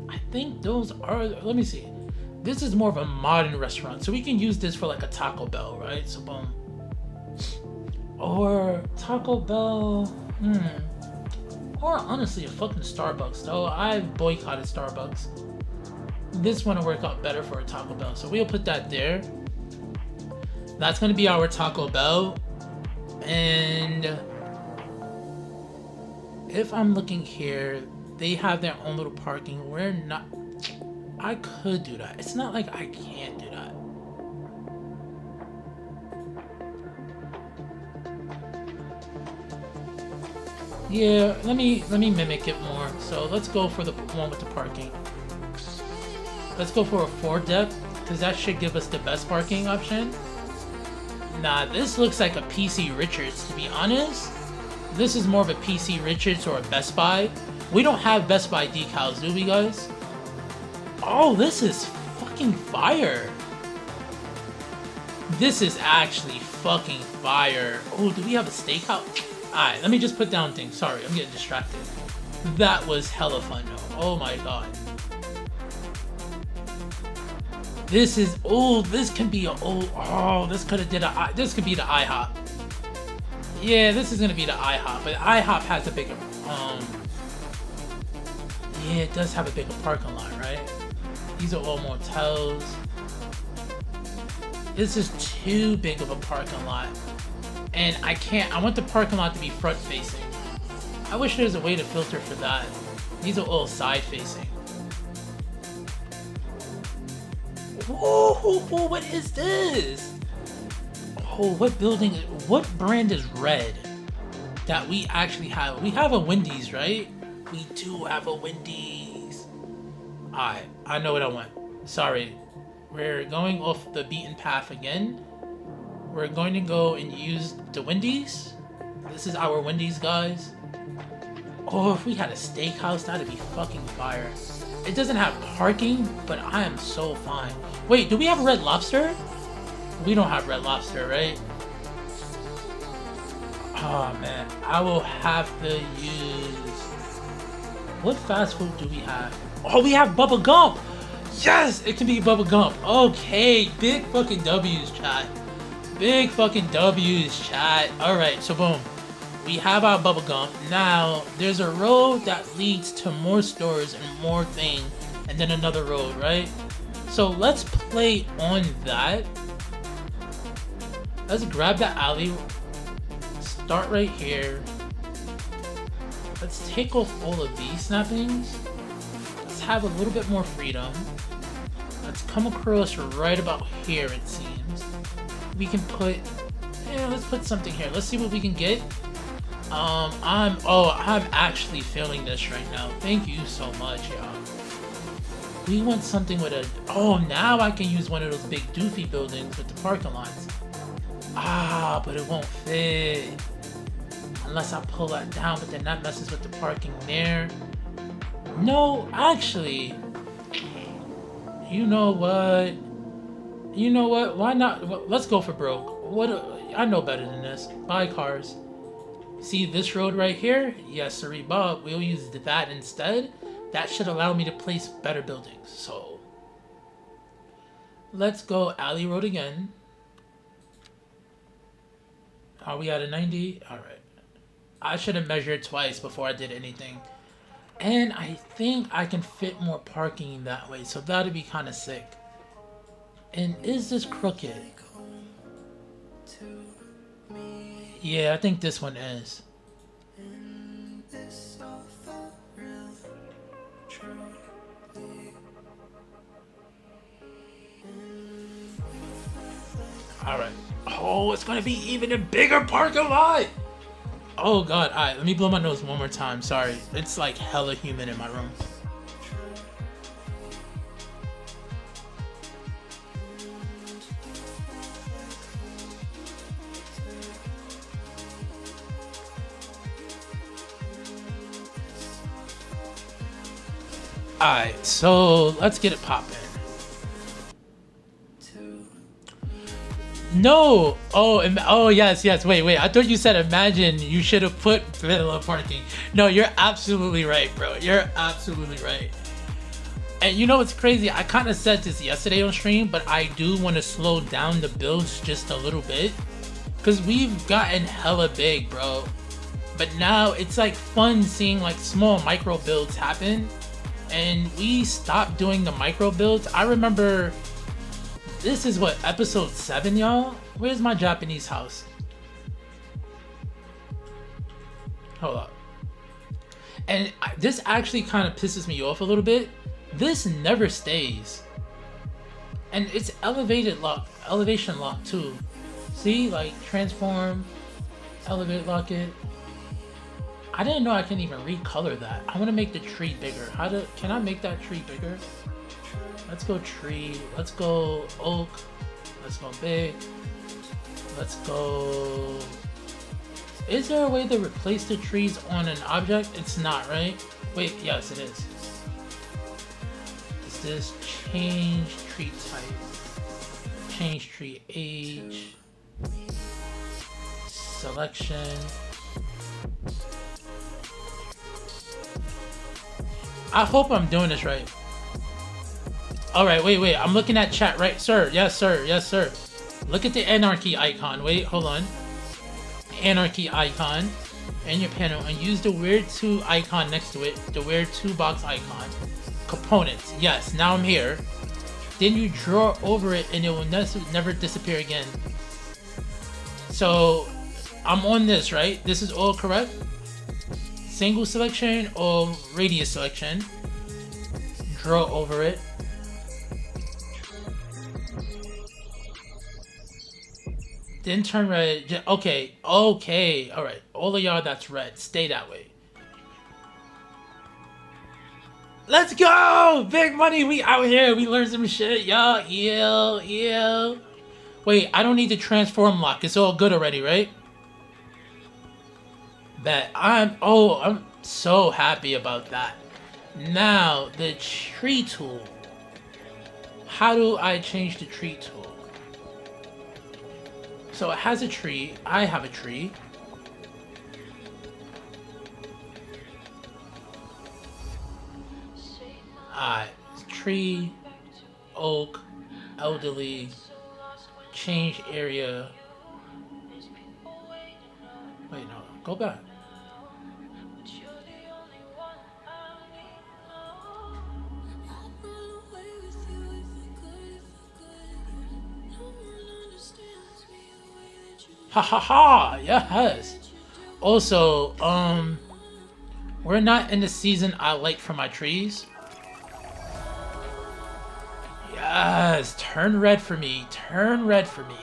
I think those are, let me see. This is more of a modern restaurant. So we can use this for like a Taco Bell, right? So boom. Or Taco Bell. Or honestly, a fucking Starbucks. Though I've boycotted Starbucks. This one will work out better for a Taco Bell. So we'll put that there. That's going to be our Taco Bell. And if I'm looking here, they have their own little parking. We're not... I could do that. It's not like I can't do that. Yeah, let me mimic it more. So let's go for the one with the parking. Let's go for a 4 depth, because that should give us the best parking option. Nah, this looks like a PC Richards, to be honest. This is more of a PC Richards or a Best Buy. We don't have Best Buy decals, do we, guys? Oh, this is fucking fire. This is actually fucking fire. Oh, do we have a steakhouse? Alright, let me just put down things. Sorry, I'm getting distracted. That was hella fun, though. Oh my god. This is, oh, this can be a, oh, this could have did a, this could be the IHOP. Yeah, this is gonna be the IHOP, but IHOP has a bigger, yeah, it does have a bigger parking lot, right? These are all motels. This is too big of a parking lot. And I can't, I want the parking lot to be front facing. I wish there was a way to filter for that. These are all side facing. Whoa, what is this? Oh, what building, what brand is red that we actually have? We have a Wendy's, right? We do have a Wendy's. Alright, I know what I want. Sorry. We're going off the beaten path again. We're going to go and use the Wendy's. This is our Wendy's, guys. Oh, if we had a steakhouse, that'd be fucking fire. It doesn't have parking, but I am so fine. Wait, do we have Red Lobster? We don't have Red Lobster, right? Oh man, I will have to use... What fast food do we have? Oh, we have Bubba Gump! Yes, it can be Bubba Gump. Okay, big fucking W's, chat. Big fucking W's, chat. Alright, so boom. We have our Bubba Gump. Now, there's a road that leads to more stores and more thing, and then another road, right? So let's play on that. Let's grab the alley. Start right here. Let's take off all of these snappings. Let's have a little bit more freedom. Let's come across right about here, it seems. We can put, yeah, let's put something here. Let's see what we can get. I'm actually feeling this right now. Thank you so much, y'all. We want something with a, oh, now I can use one of those big doofy buildings with the parking lots. Ah, but it won't fit. Unless I pull that down, but then that messes with the parking there. No, actually, you know what? You know what? Why not? Let's go for broke. I know better than this. Buy cars. See this road right here? Yes, sirree, Bob. We'll use that instead. That should allow me to place better buildings. So, let's go alley road again. Are we at a 90? All right. I should have measured twice before I did anything. And I think I can fit more parking that way, so that'd be kind of sick. And is this crooked? Yeah, I think this one is. Alright. Oh, it's gonna be even a bigger parking lot! Oh god, alright, let me blow my nose one more time. Sorry. It's like hella humid in my room. Alright, so let's get it poppin'. No! Oh, yes. Wait. I thought you said imagine. You should have put vanilla parking. No, you're absolutely right, bro. You're absolutely right. And you know what's crazy? I kind of said this yesterday on stream, but I do want to slow down the builds just a little bit. Because we've gotten hella big, bro. But now it's like fun seeing like small micro builds happen. And we stopped doing the micro builds. I remember... This is what, episode 7, y'all? Where's my Japanese house? Hold up. And this actually kind of pisses me off a little bit. This never stays. And it's elevation lock too. See, like transform, elevate lock it. I didn't know I can even recolor that. I want to make the tree bigger. Can I make that tree bigger? Let's go tree. Let's go oak. Let's go big. Let's go... Is there a way to replace the trees on an object? It's not, right? Wait, yes, it is. Is this change tree type? Change tree age. Selection. I hope I'm doing this right. Alright, wait. I'm looking at chat, right? Sir, yes, sir. Look at the anarchy icon. Wait, hold on. Anarchy icon in your panel and use the weird 2 icon next to it. The weird 2 box icon. Components. Yes, now I'm here. Then you draw over it and it will never disappear again. So, I'm on this, right? This is all correct? Single selection or radius selection. Draw over it. Then turn red. Okay. Alright. All of y'all that's red. Stay that way. Let's go! Big money. We out here. We learned some shit. Y'all. Yeah. Wait. I don't need to transform lock. It's all good already, right? Bet. I'm so happy about that. Now, the tree tool. How do I change the tree tool? So it has a tree. I have a tree. Tree, oak, elderly, change area. Wait, no, go back. Ha, yes. Also, we're not in the season I like for my trees. Yes, turn red for me.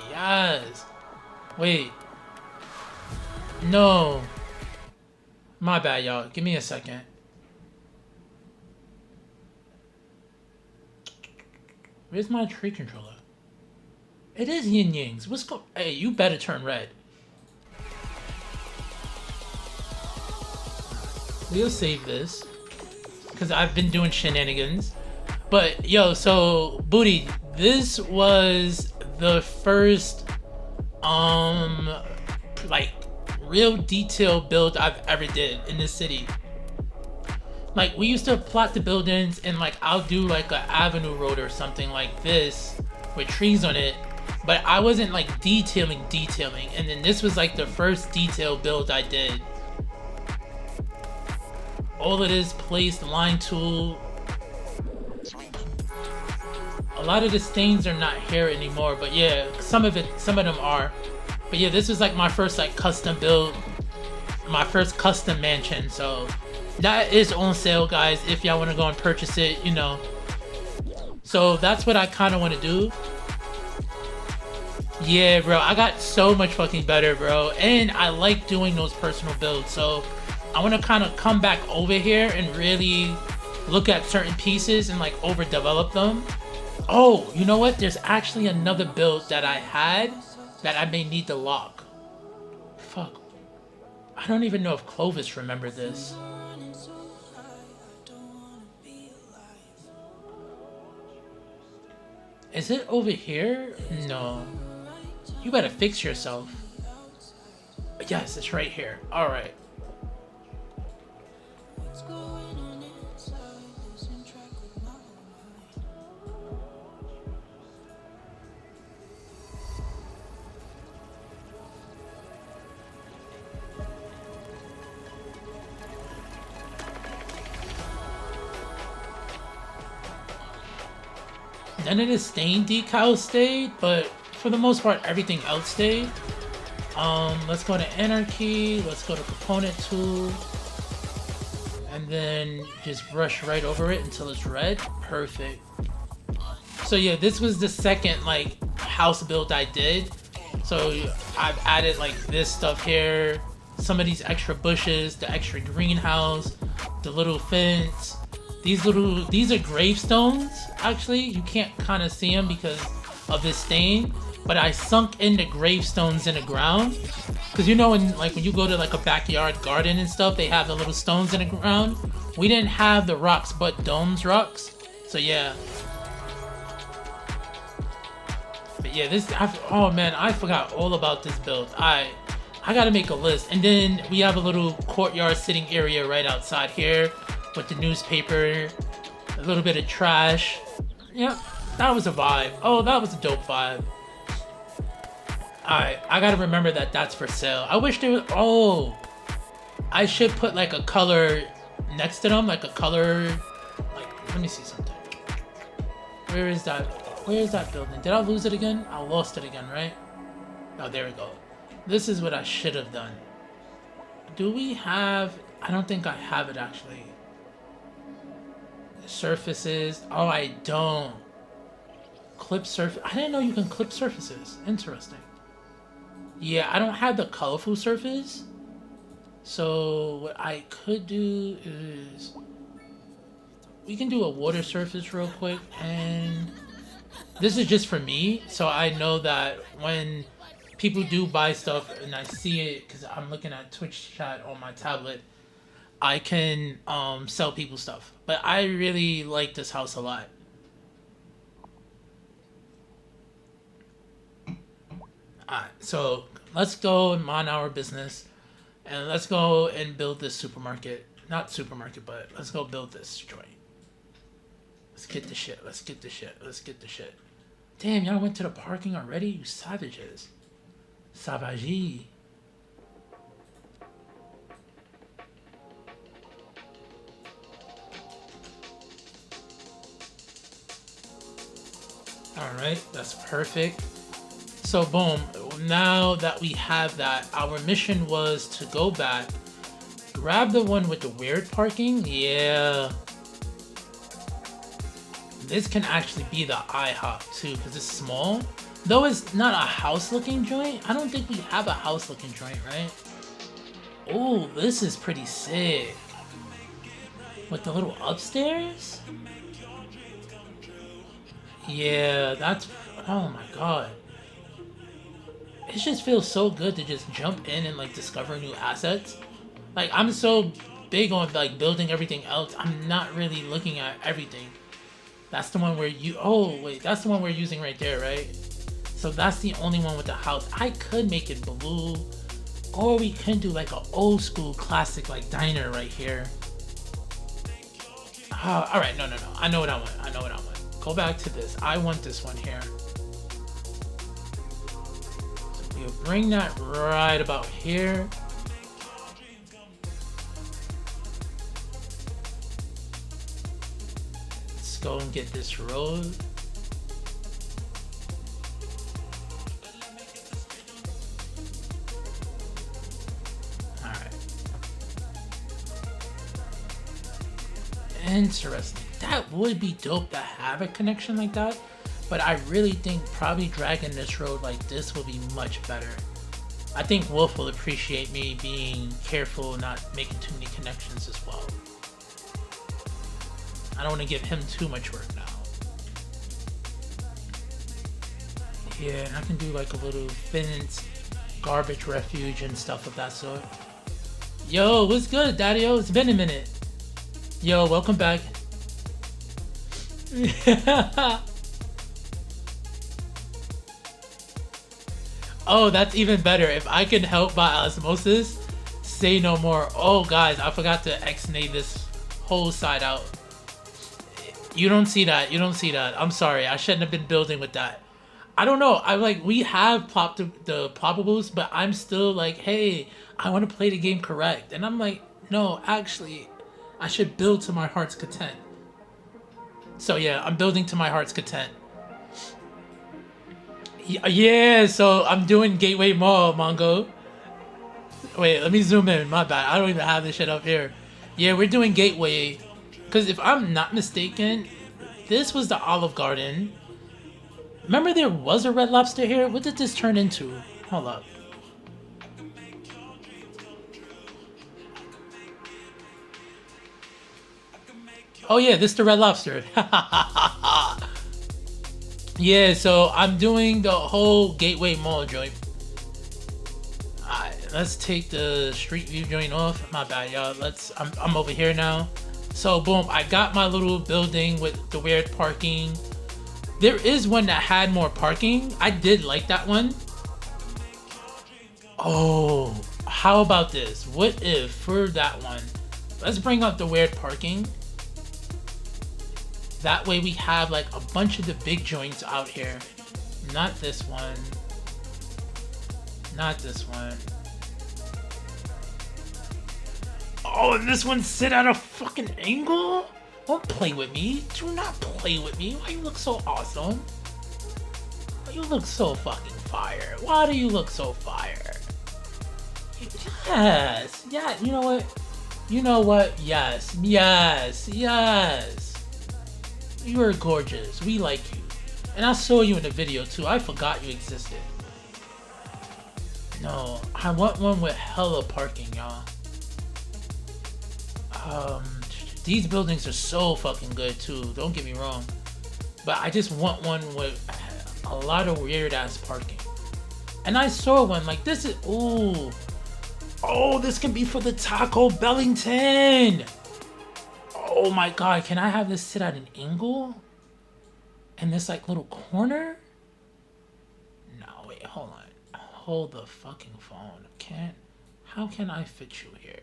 Yes. Wait. No. My bad, y'all. Give me a second. Where's my tree controller? It is yin yangs. What's go? Hey, you better turn red. We'll save this because I've been doing shenanigans. But yo, so Booty, this was the first like real detail build I've ever did in this city. Like we used to plot the buildings and like I'll do like an avenue road or something like this with trees on it. But I wasn't like detailing, and then this was like the first detail build I did. all it is, place, the line tool. A lot of the stains are not here anymore, but yeah, some of them are. But yeah, this was like my first like custom build, my first custom mansion. So that is on sale, guys, if y'all want to go and purchase it, you know. So that's what I kind of want to do. Yeah, bro, I got so much fucking better, bro. And I like doing those personal builds. So I want to kind of come back over here and really look at certain pieces and like overdevelop them. Oh, you know what? There's actually another build that I had that I may need to lock. Fuck. I don't even know if Clovis remembered this. Is it over here? No. You better fix yourself. Yes, it's right here. Alright. None of the stain decals stayed, but for the most part, everything else stayed. Let's go to Anarchy. Let's go to Component Tool. And then just brush right over it until it's red. Perfect. So yeah, this was the second like house build I did. So I've added like this stuff here, some of these extra bushes, the extra greenhouse, the little fence. These are gravestones. Actually, you can't kind of see them because of this stain, but I sunk in the gravestones in the ground. Because you know, when you go to like a backyard garden and stuff, they have the little stones in the ground. We didn't have the rocks, but domes rocks. So yeah. But yeah, oh man, I forgot all about this build. I gotta make a list. And then we have a little courtyard sitting area right outside here with the newspaper, a little bit of trash. Yep, that was a vibe. Oh, that was a dope vibe. Alright, I gotta remember that that's for sale. I wish there was, oh, I should put like a color next to them, like a color, like, let me see something. Where is that building? Did I lose it again? I lost it again, right? Oh, there we go. This is what I should have done. Do we have, I don't think I have it actually. Surfaces, oh, I don't. Clip surface, I didn't know you can clip surfaces. Interesting. Yeah, I don't have the colorful surface. So what I could do is we can do a water surface real quick, and this is just for me, so I know that when people do buy stuff and I see it, because I'm looking at Twitch chat on my tablet, I can sell people stuff. But I really like this house a lot. Alright, so let's go and mind our business. And let's go and build this supermarket. Not supermarket, but let's go build this joint. Let's get the shit. Let's get the shit. Let's get the shit. Damn, y'all went to the parking already? You savages. Savagie. Alright, that's perfect. So boom, now that we have that, our mission was to go back, grab the one with the weird parking. Yeah. This can actually be the IHOP too, because it's small. Though it's not a house looking joint. I don't think we have a house looking joint, right? Oh, this is pretty sick. With the little upstairs? Yeah, that's, oh my god. It just feels so good to just jump in and like discover new assets. Like, I'm so big on like building everything else, I'm not really looking at everything. That's the one where you, oh wait, that's the one we're using right there, right? So that's the only one with the house. I could make it blue, or we can do like an old school classic like diner right here. All right, no. I know what I want. Go back to this. I want this one here. So we'll bring that right about here. go and get this road. Alright. Interesting. That would be dope to have a connection like that. But I really think probably dragging this road like this will be much better. I think Wolf will appreciate me being careful, not making too many connections as well. I don't want to give him too much work now. Yeah, and I can do like a little fenced garbage refuge and stuff of that sort. Yo, what's good, Daddy-O? It's been a minute. Yo, welcome back. Oh, that's even better. If I can help by osmosis, say no more. Oh, guys, I forgot to X-nay this whole side out. You don't see that. You don't see that. I'm sorry. I shouldn't have been building with that. I don't know. I like, we have plopped the ploppables, but I'm still like, hey, I want to play the game correct. And I'm like, no, actually, I should build to my heart's content. So yeah, I'm building to my heart's content. Yeah, so I'm doing Gateway Mall, Mongo. Wait, let me zoom in. My bad. I don't even have this shit up here. Yeah, we're doing Gateway. Because if I'm not mistaken, this was the Olive Garden. Remember there was a Red Lobster here? What did this turn into? Hold up. Oh yeah, this is the Red Lobster. Yeah, so I'm doing the whole Gateway Mall joint. Alright, let's take the Street View joint off. My bad, y'all. I'm over here now. So boom, I got my little building with the weird parking. There is one that had more parking. I did like that one. Oh, how about this? What if for that one, let's bring up the weird parking. That way we have like a bunch of the big joints out here. Not this one. Not this one. Oh, and this one sit at a fucking angle? Don't play with me. Do not play with me. Why you look so awesome? Why you look so fucking fire? Why do you look so fire? Yes. Yeah, you know what? You know what? Yes. Yes. Yes. You are gorgeous. We like you. And I saw you in the video too. I forgot you existed. No, I want one with hella parking, y'all. These buildings are so fucking good too. Don't get me wrong. But I just want one with a lot of weird ass parking. And I saw one like this is, ooh. Oh, this can be for the Taco Bellington. Oh my god, can I have this sit at an angle? And this like little corner? No, wait, hold on. Hold the fucking phone. How can I fit you here?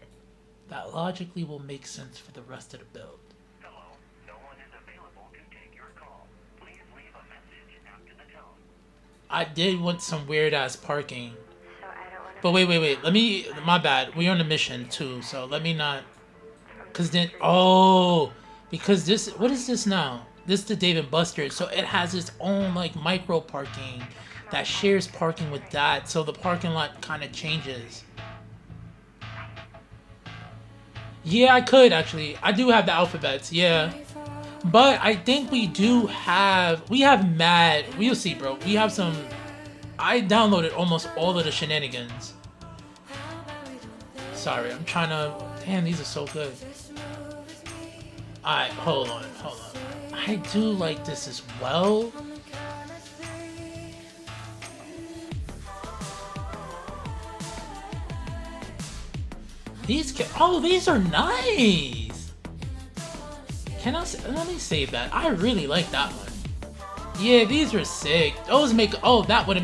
That logically will make sense for the rest of the build. Hello, no one is available to take your call. Please leave a message after the tone. I did want some weird ass parking. So I don't want to. But wait. Let me, my bad. We're on a mission too, so let me not. Cause then, oh, because this, what is this now? This is the Dave & Buster's, so it has its own like micro parking that shares parking with that, so the parking lot kind of changes. Yeah, I could actually. I do have the alphabets, yeah. But I think we have mad, we'll see, bro. We have some, I downloaded almost all of the shenanigans. Sorry, I'm trying to, damn, these are so good. Alright, hold on. I do like this as well. These are nice. Let me save that. I really like that one. Yeah, these are sick. Those make, that would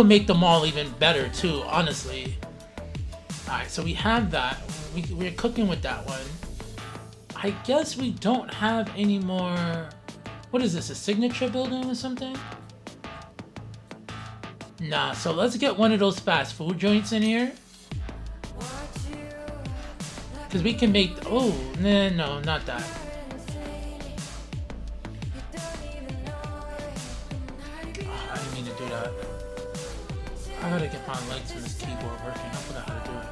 make the mall even better too, honestly. Alright, so we have that. We're cooking with that one. I guess we don't have any more. What is this, a signature building or something? Nah, so let's get one of those fast food joints in here. Because we can make, no, not that. I gotta get my legs from this keyboard working. I forgot how to do it.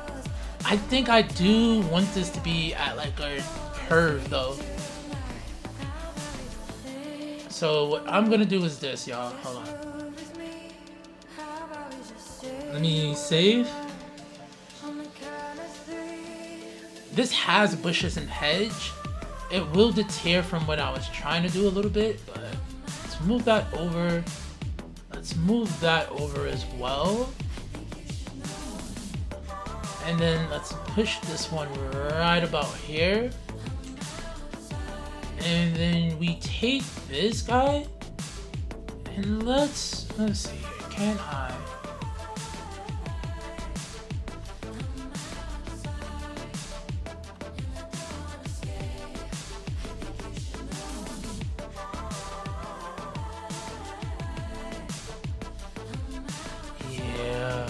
I think I do want this to be at like a curve though. So what I'm gonna do is this, y'all. Hold on. Let me save. This has bushes and hedge. It will deter from what I was trying to do a little bit, but let's move that over. Let's move that over as well. And then let's push this one right about here. And then we take this guy and let's see here. Can I? Yeah.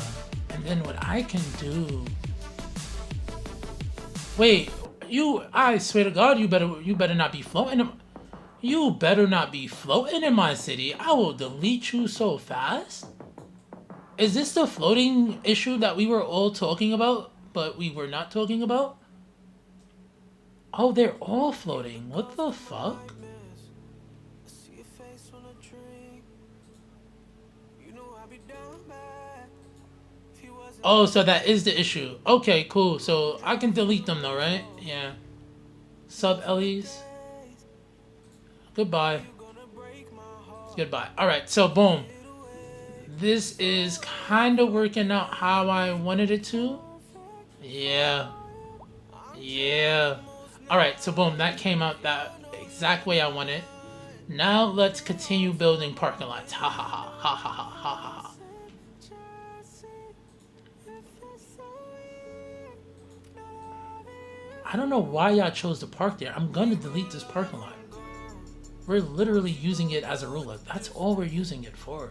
And then what I can do. Wait. I swear to God, you better not be floating. You better not be floating in my city. I will delete you so fast. Is this the floating issue that we were all talking about, but we were not talking about? Oh, they're all floating. What the fuck? Oh, so that is the issue. Okay, cool. So I can delete them though, right? Yeah. Sub Ellies. Goodbye. Goodbye. Alright, so boom. This is kind of working out how I wanted it to. Yeah. Yeah. Alright, so boom. That came out that exact way I wanted. Now let's continue building parking lots. Ha ha ha. Ha ha ha ha ha. I don't know why y'all chose to park there. I'm gonna delete this parking lot. We're literally using it as a ruler. That's all we're using it for.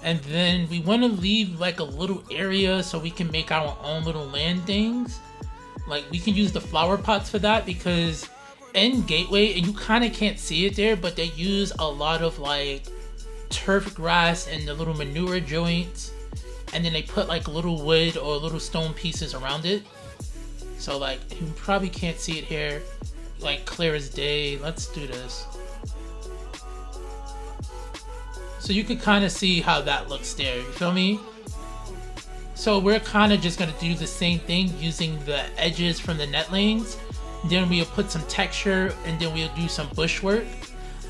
And then we want to leave like a little area so we can make our own little land things. Like we can use the flower pots for that because in Gateway, and you kind of can't see it there, but they use a lot of like turf grass and the little manure joints, and then they put like little wood or little stone pieces around it. So like you probably can't see it here like clear as day. Let's do this so you can kind of see how that looks there. You feel me? So we're kind of just gonna do the same thing using the edges from the netlings. Then we'll put some texture and then we'll do some bush work.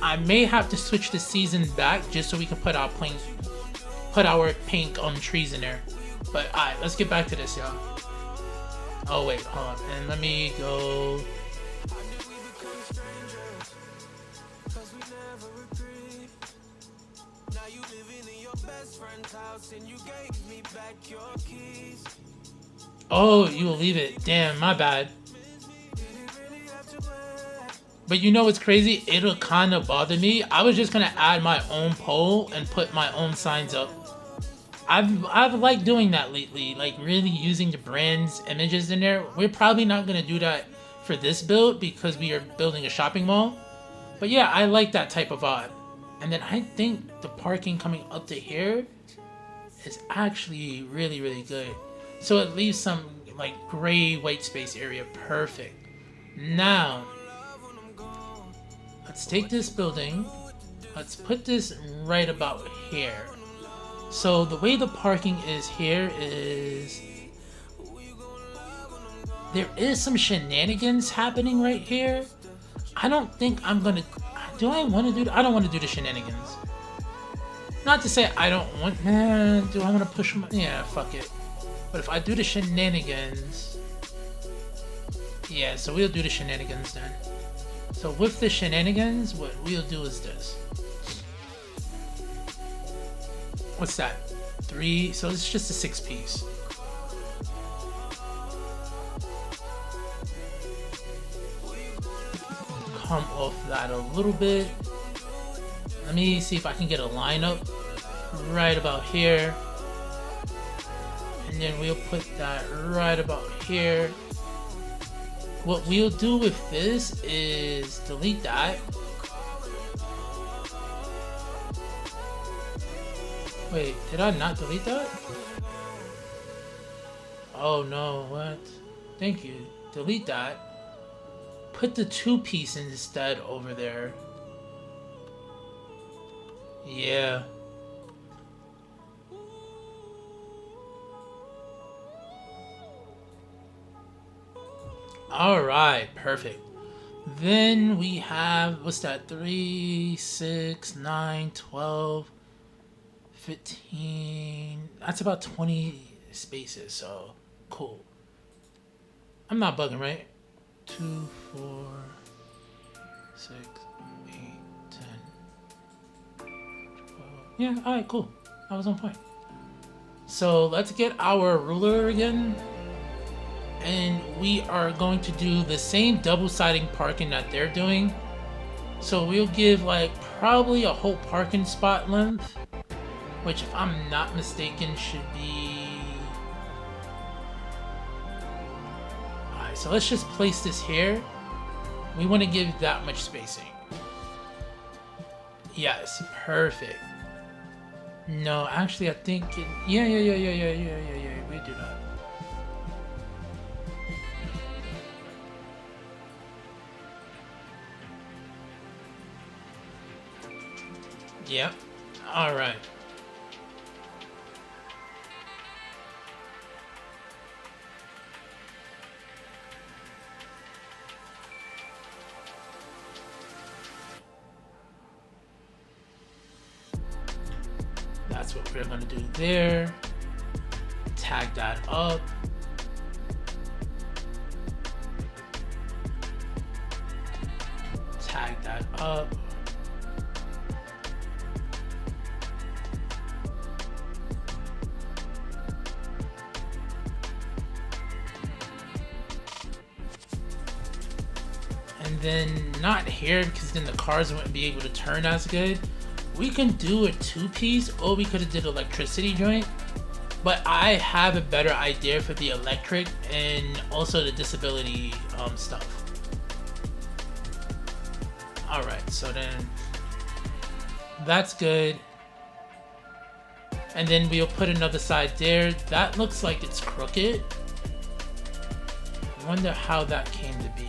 I may have to switch the season back just so we can put our pink trees in there. But alright, let's get back to this, y'all. Oh wait, hold on. And let me go. Oh, you will leave it. Damn, my bad. But you know what's crazy? It'll kind of bother me. I was just gonna add my own pole and put my own signs up. I've liked doing that lately, like really using the brand's images in there. We're probably not gonna do that for this build because we are building a shopping mall. But yeah, I like that type of vibe. And then I think the parking coming up to here is actually really, really good. So it leaves some like gray white space area. Perfect. Now, let's take this building. Let's put this right about here. So the way the parking is here is there is some shenanigans happening right here. I don't think I'm gonna. Do I want to do? I don't want to do the shenanigans. Not to say I don't want. Man, do I want to push my? Yeah, fuck it. But if I do the shenanigans, yeah. So we'll do the shenanigans then. So with the shenanigans, what we'll do is this. What's that? 3. So it's just a 6-piece. Come off that a little bit. Let me see if I can get a lineup right about here. And then we'll put that right about here. what we'll do with this is delete that. Wait, did I not delete that? Oh no, what? Thank you. Delete that. Put the 2-piece instead over there. Yeah. Alright, perfect. Then we have, what's that? 3, 6, 9, 12, 15. That's about 20 spaces, so cool. I'm not bugging, right? 2, 4, 6, 8, 10, 12. Yeah, alright, cool. I was on point. So let's get our ruler again. And we are going to do the same double-siding parking that they're doing. So we'll give like probably a whole parking spot length, which if I'm not mistaken should be... Alright, so let's just place this here. We want to give that much spacing. Yes, perfect. No, actually I think it... Yeah, we do that. Yep. All right. That's what we're going to do there. Tag that up. Tag that up. And then not here, because then the cars wouldn't be able to turn as good. We can do a 2-piece, or we could have did electricity joint, but I have a better idea for the electric and also the disability stuff. All right, so then that's good. And then we'll put another side there. That looks like it's crooked. I wonder how that came to be.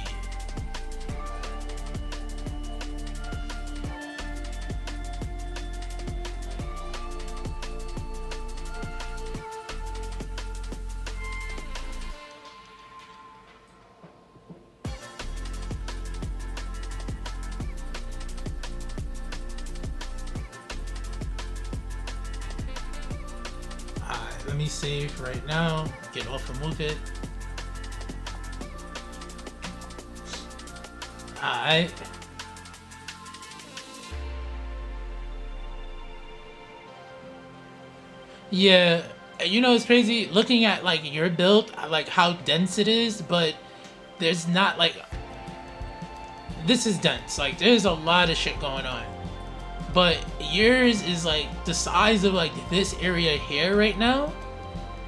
Let me save right now, get off and move it. Alright. Yeah, you know, it's crazy looking at like your build, like how dense it is, but there's not like, this is dense, like there's a lot of shit going on. But yours is like the size of like this area here right now,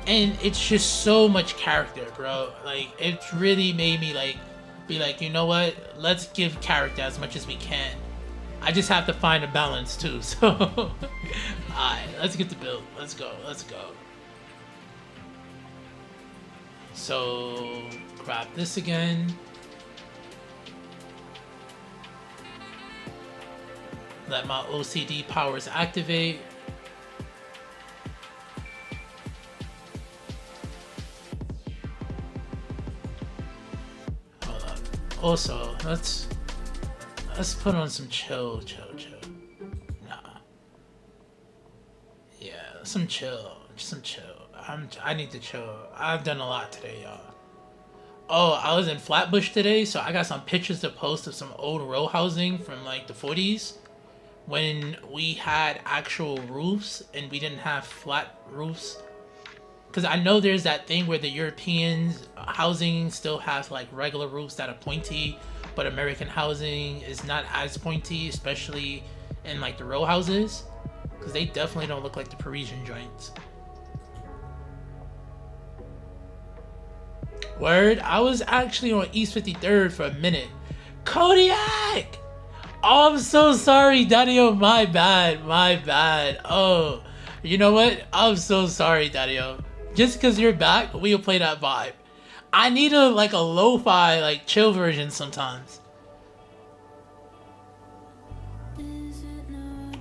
and it's just so much character, bro. Like it's really made me like be like, you know what, let's give character as much as we can. I just have to find a balance too. So alright, let's get the build. Let's go. So grab this again. Let my OCD powers activate. Hold up. Also, let's put on some chill. Nah. Yeah, some chill. I need to chill. I've done a lot today, y'all. Oh, I was in Flatbush today, so I got some pictures to post of some old row housing from like the 40s. When we had actual roofs and we didn't have flat roofs. Because I know there's that thing where the Europeans housing still has like regular roofs that are pointy, but American housing is not as pointy, especially in like the row houses, because they definitely don't look like the Parisian joints. Word, I was actually on East 53rd for a minute. Kodiak! Oh, I'm so sorry, Daddy-o. My bad. Oh, you know what? I'm so sorry, Daddy-o. Just because you're back, we'll play that vibe. I need a lo-fi, like, chill version sometimes.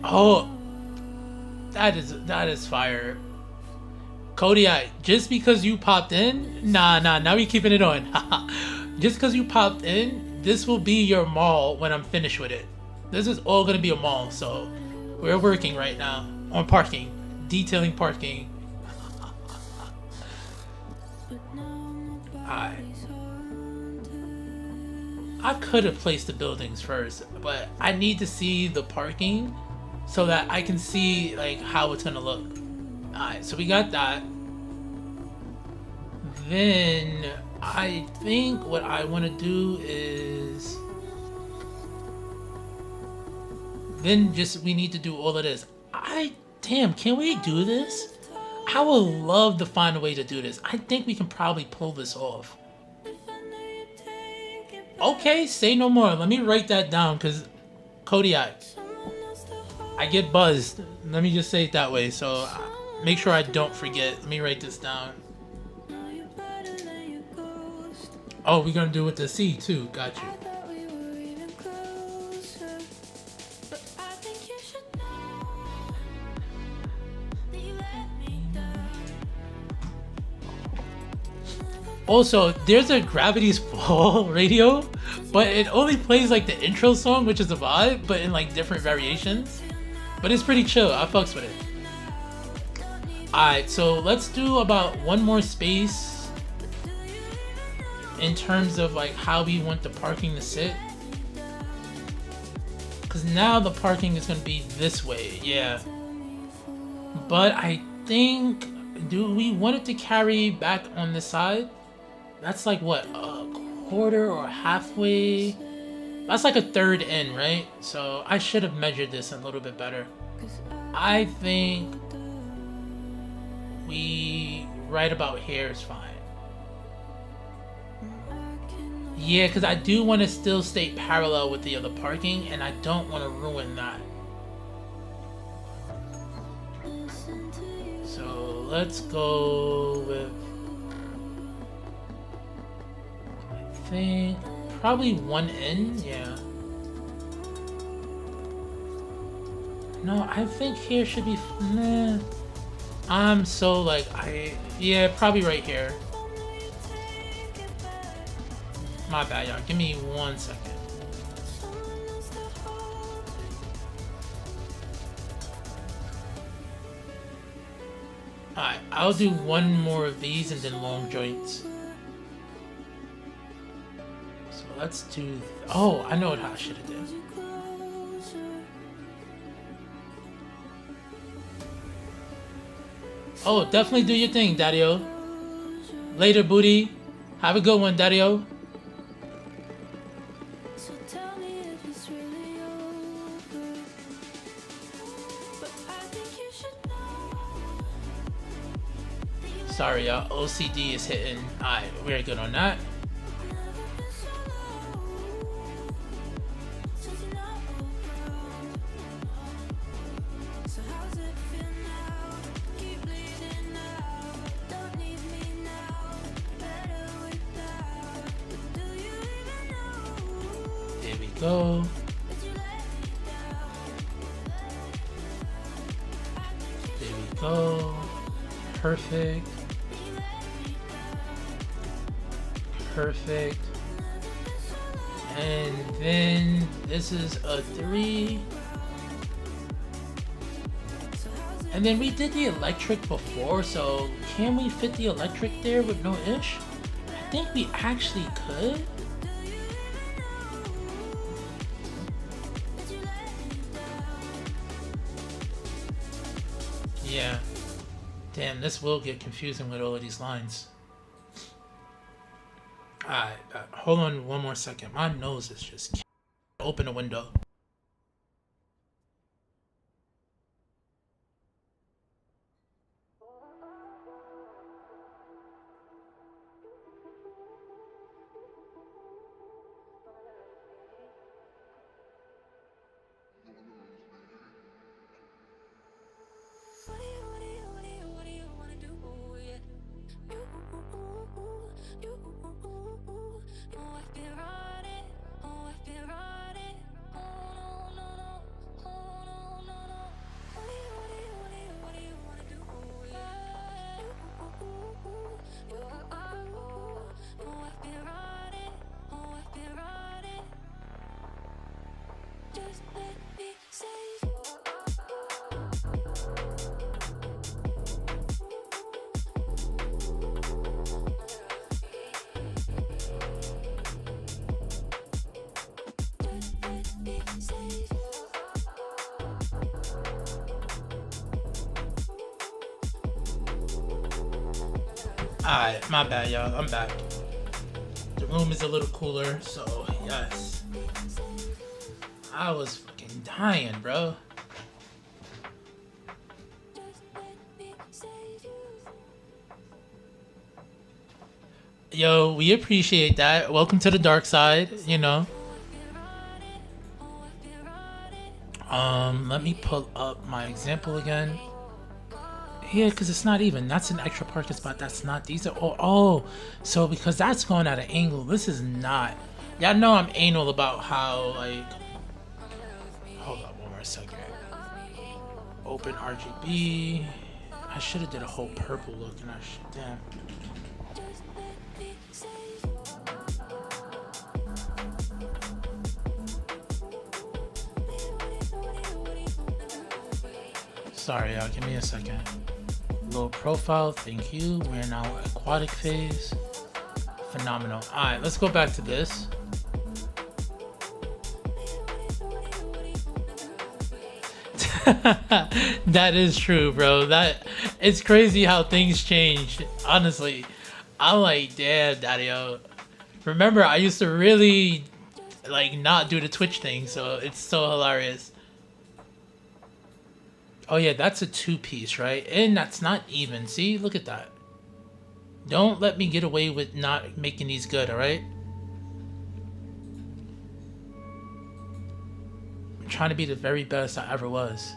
Oh, that is fire. Kodiak, just because you popped in, nah, now we keeping it on. Just because you popped in, this will be your mall when I'm finished with it. This is all gonna be a mall, so we're working right now on parking, detailing parking. I could have placed the buildings first, but I need to see the parking so that I can see like how it's gonna look. Alright, so we got that. Then I think what I want to do is we need to do all of this. Damn, can we do this? I would love to find a way to do this. I think we can probably pull this off. Okay, say no more. Let me write that down, because Kodiak, I get buzzed. Let me just say it that way, so make sure I don't forget. Let me write this down. Oh, we're gonna do it with the C too. Got you. Also, there's a Gravity's Fall radio, but it only plays like the intro song, which is a vibe, but in like different variations. But it's pretty chill. I fucks with it. Alright, so let's do about one more space in terms of like how we want the parking to sit. Because now the parking is going to be this way, yeah. But I think, do we want it to carry back on this side? That's like what, a quarter or halfway? That's like a third in, right? So I should have measured this a little bit better. I think we right about here is fine. Yeah, because I do want to still stay parallel with the other parking, and I don't want to ruin that. So let's go with, I think, probably one in, yeah. No, I think here should be, nah. I'm so like, yeah, probably right here. My bad, y'all. Give me 1 second. Alright, I'll do one more of these and then long joints. So let's do... Oh, I know what I should have done. Oh, definitely do your thing, Daddy-o. Later, booty. Have a good one, Daddy-o. Sorry, y'all. OCD is hitting. Alright, we're good on that. There we go. There we go. Perfect. Perfect. And then this is a 3. And then we did the electric before, so can we fit the electric there with no ish? I think we actually could. Yeah. Damn, this will get confusing with all of these lines. Alright, hold on one more second. My nose is just... Open a window. Alright, my bad, y'all. I'm back. The room is a little cooler, so yes. I was fucking dying, bro. Yo, we appreciate that. Welcome to the dark side, you know. Let me pull up my example again. Yeah, because it's not even. That's an extra parking spot. That's not. These are oh. So because that's going at an angle, this is not. Y'all know I'm anal about how, like. Hold on one more second. Open RGB. I should have did a whole purple look, and damn. Sorry, y'all. Give me a second. Low profile. Thank you. We're in our aquatic phase. Phenomenal. All right, let's go back to this. That is true, bro. That it's crazy how things change. Honestly, I'm like, damn, daddy-o. Remember, I used to really like not do the Twitch thing, so it's so hilarious. Oh yeah, that's a 2-piece, right? And that's not even. See, look at that. Don't let me get away with not making these good, all right? I'm trying to be the very best I ever was.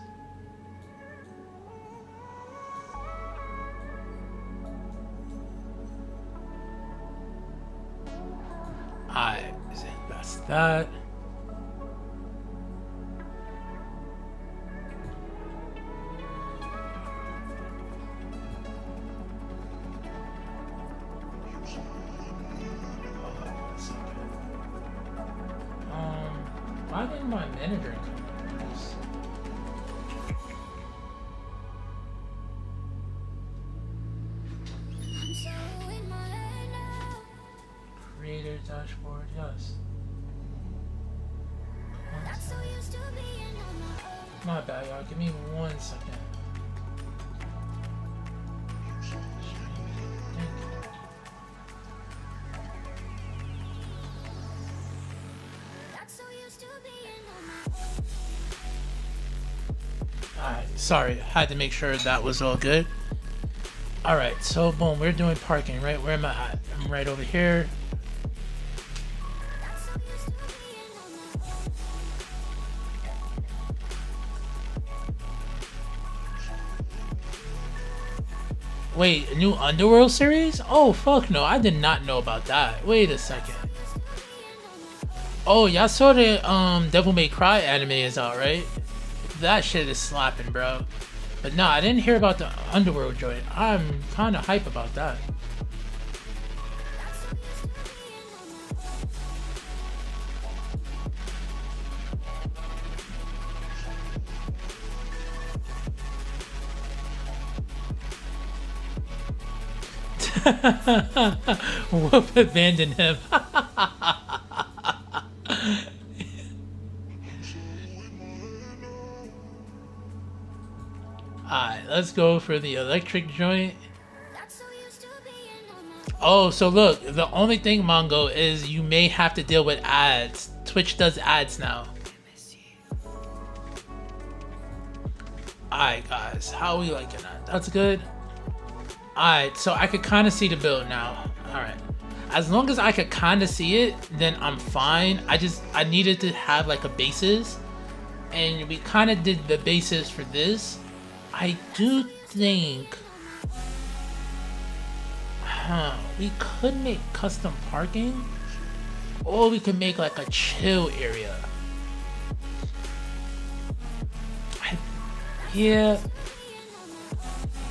Alright, that's that. Why didn't my manager come up? Creator dashboard, yes. My bad, y'all. Give me 1 second. Alright, sorry, had to make sure that was all good. Alright, so boom, we're doing parking, right? Where am I at? I'm right over here. Wait, a new Underworld series? Oh, fuck no, I did not know about that. Wait a second. Oh, y'all saw the Devil May Cry anime is out, right? That shit is slapping, bro. But no, I didn't hear about the Underworld joint. I'm kind of hype about that. Whoop abandoned him. Alright, let's go for the electric joint. Oh, so look, the only thing, Mongo, is you may have to deal with ads. Twitch does ads now. Alright, guys, how are we liking that? That's good. Alright, so I could kind of see the build now. Alright. As long as I could kind of see it, then I'm fine. I needed to have like a basis. And we kind of did the basis for this. I do think... we could make custom parking. Or we could make like a chill area. Yeah,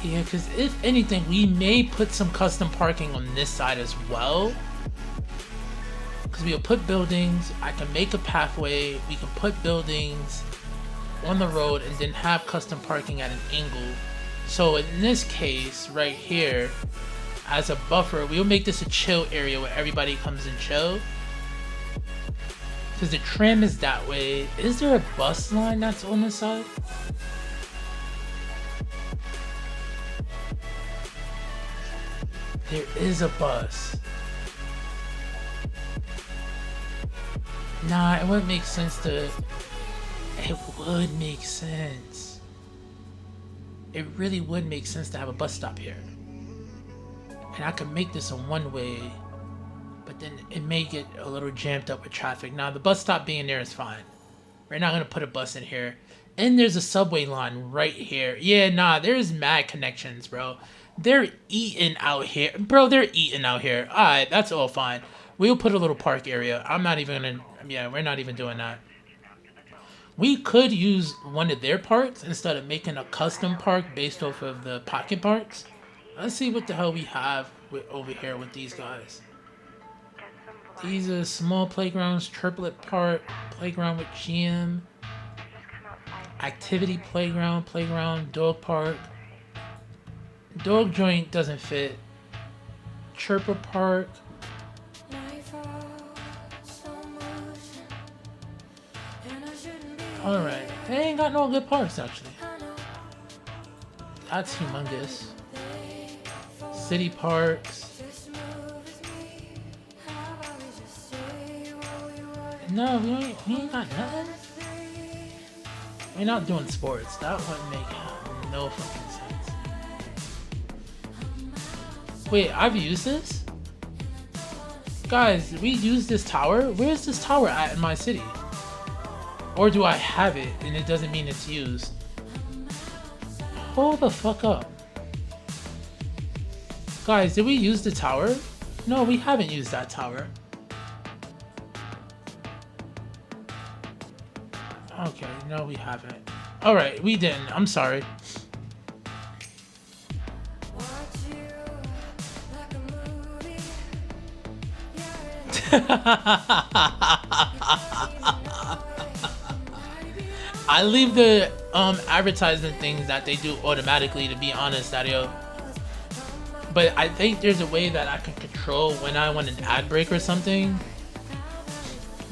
because if anything, we may put some custom parking on this side as well. Because we'll put buildings, I can make a pathway, we can put buildings on the road and then have custom parking at an angle. So in this case, right here, as a buffer, we'll make this a chill area where everybody comes and chill. Because the tram is that way. Is there a bus line that's on this side? There is a bus. Nah, it wouldn't make sense to... It would make sense. It really would make sense to have a bus stop here. And I could make this a one-way, but then it may get a little jammed up with traffic. Now, the bus stop being there is fine. We're not gonna put a bus in here. And there's a subway line right here. Yeah, nah, there's mad connections, bro. They're eating out here. Bro, they're eating out here. Alright, that's all fine. We'll put a little park area. I'm not even gonna... Yeah, we're not even doing that. We could use one of their parks instead of making a custom park based off of the pocket parks. Let's see what the hell we have over here with these guys. These are small playgrounds, Triplet Park, playground with GM, activity playground, dog park. Dog joint doesn't fit. Chirper Park. Alright, they ain't got no good parks actually. That's humongous. City parks. No, we ain't got nothing. We're not doing sports. That wouldn't make no fucking sense. Wait, I've used this? Guys, we used this tower? Where's this tower at in my city? Or do I have it and it doesn't mean it's used? Hold the fuck up. Guys, did we use the tower? No, we haven't used that tower. Okay, no, we haven't. Alright, we didn't. I'm sorry. I leave the advertisement things that they do automatically, to be honest, Dario. But I think there's a way that I can control when I want an ad break or something.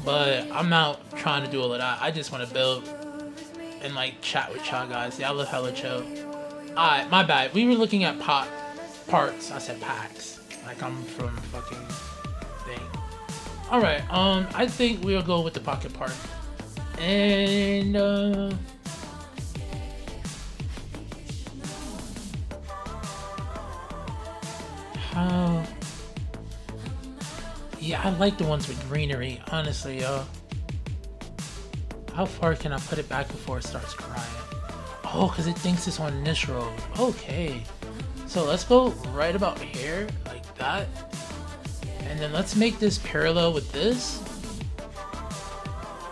But I'm not trying to do all of that. I just want to build and like chat with y'all guys. Y'all look hella chill. Alright, my bad. We were looking at parts. I said packs. Like I'm from fucking thing. Alright, I think we'll go with the pocket park. And how... Yeah, I like the ones with greenery, honestly, yo. How far can I put it back before it starts crying? Oh, because it thinks it's on this road. Okay. So let's go right about here, like that. And then let's make this parallel with this.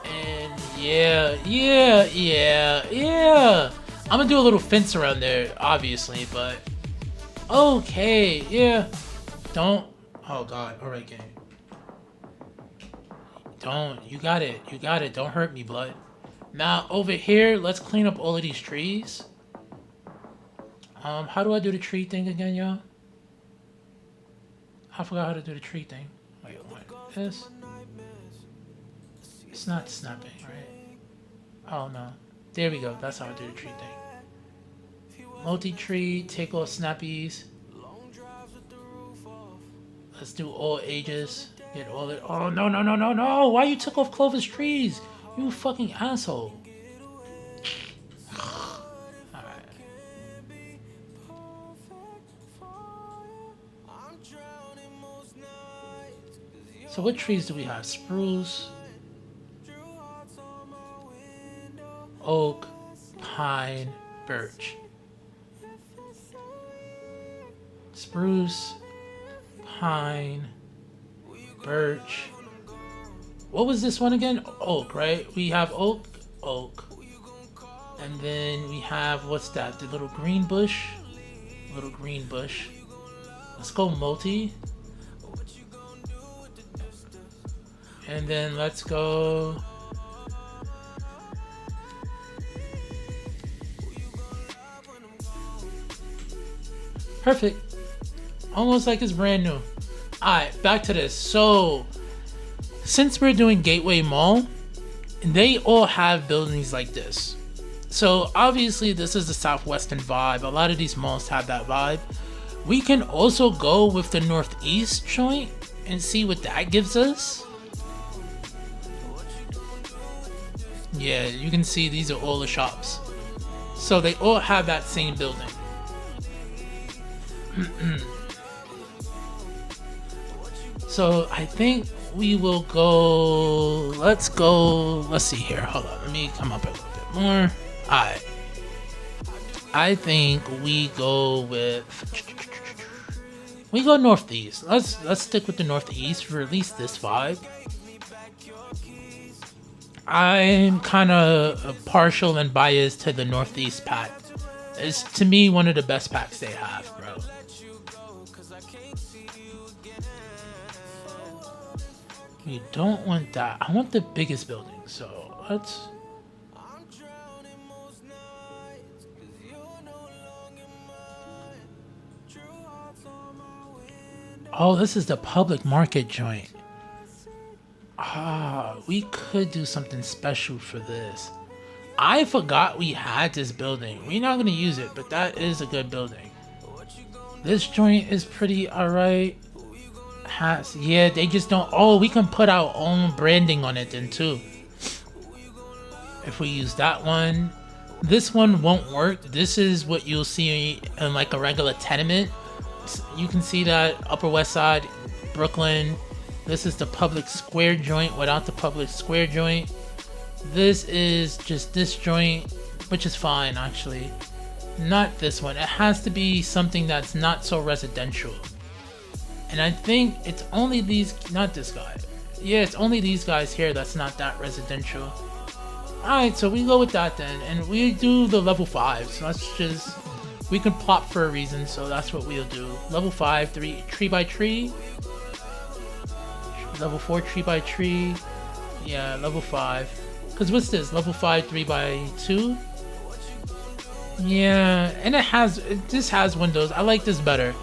And yeah. I'm gonna do a little fence around there, obviously, but... Okay, yeah. Don't... Oh, God. Alright, game. Don't. You got it. You got it. Don't hurt me, blood. Now, over here, let's clean up all of these trees. How do I do the tree thing again, y'all? I forgot how to do the tree thing. Wait, what? This? It's not snapping, right? Oh, no. There we go. That's how I do the tree thing. Multi-tree, take all snappies. Let's do all ages. Get all it. Oh, no. Why you took off Clover's trees? You fucking asshole. Alright. So what trees do we have? Spruce, oak, pine, birch. Spruce, pine, birch. What was this one again? Oak, right? We have oak. And then we have, what's that? The little green bush. Let's go multi. And then let's go... Perfect. Almost like it's brand new. Alright, back to this. So, since we're doing Gateway Mall, they all have buildings like this. So, obviously, this is the Southwestern vibe. A lot of these malls have that vibe. We can also go with the northeast joint and see what that gives us. Yeah, you can see these are all the shops. So they all have that same building. So I think we will go, let's see here, hold on, let me come up a little bit more. Alright. I think we go northeast. Let's stick with the northeast for at least this vibe. I'm kind of partial and biased to the northeast pack. It's to me one of the best packs they have, bro. You don't want that. I want the biggest building, so let's... Oh, this is the public market joint. We could do something special for this. I forgot we had this building. We're not gonna use it, but that is a good building. This joint is pretty alright. Yeah, they just don't... Oh, we can put our own branding on it then too. If we use that one. This one won't work. This is what you'll see in like a regular tenement. You can see that Upper West Side, Brooklyn. This is the public square joint without the public square joint. This is just this joint, which is fine actually. Not this one. It has to be something that's not so residential. And I think it's only these, not this guy. Yeah, it's only these guys here that's not that residential. Alright, so we go with that then. And we do the level 5. So let's just, we can plot for a reason. So that's what we'll do. Level 5, tree by tree. Level 4, tree by tree. Yeah, level 5. Because what's this? Level 5, 3 by 2? Yeah, and this has windows. I like this better.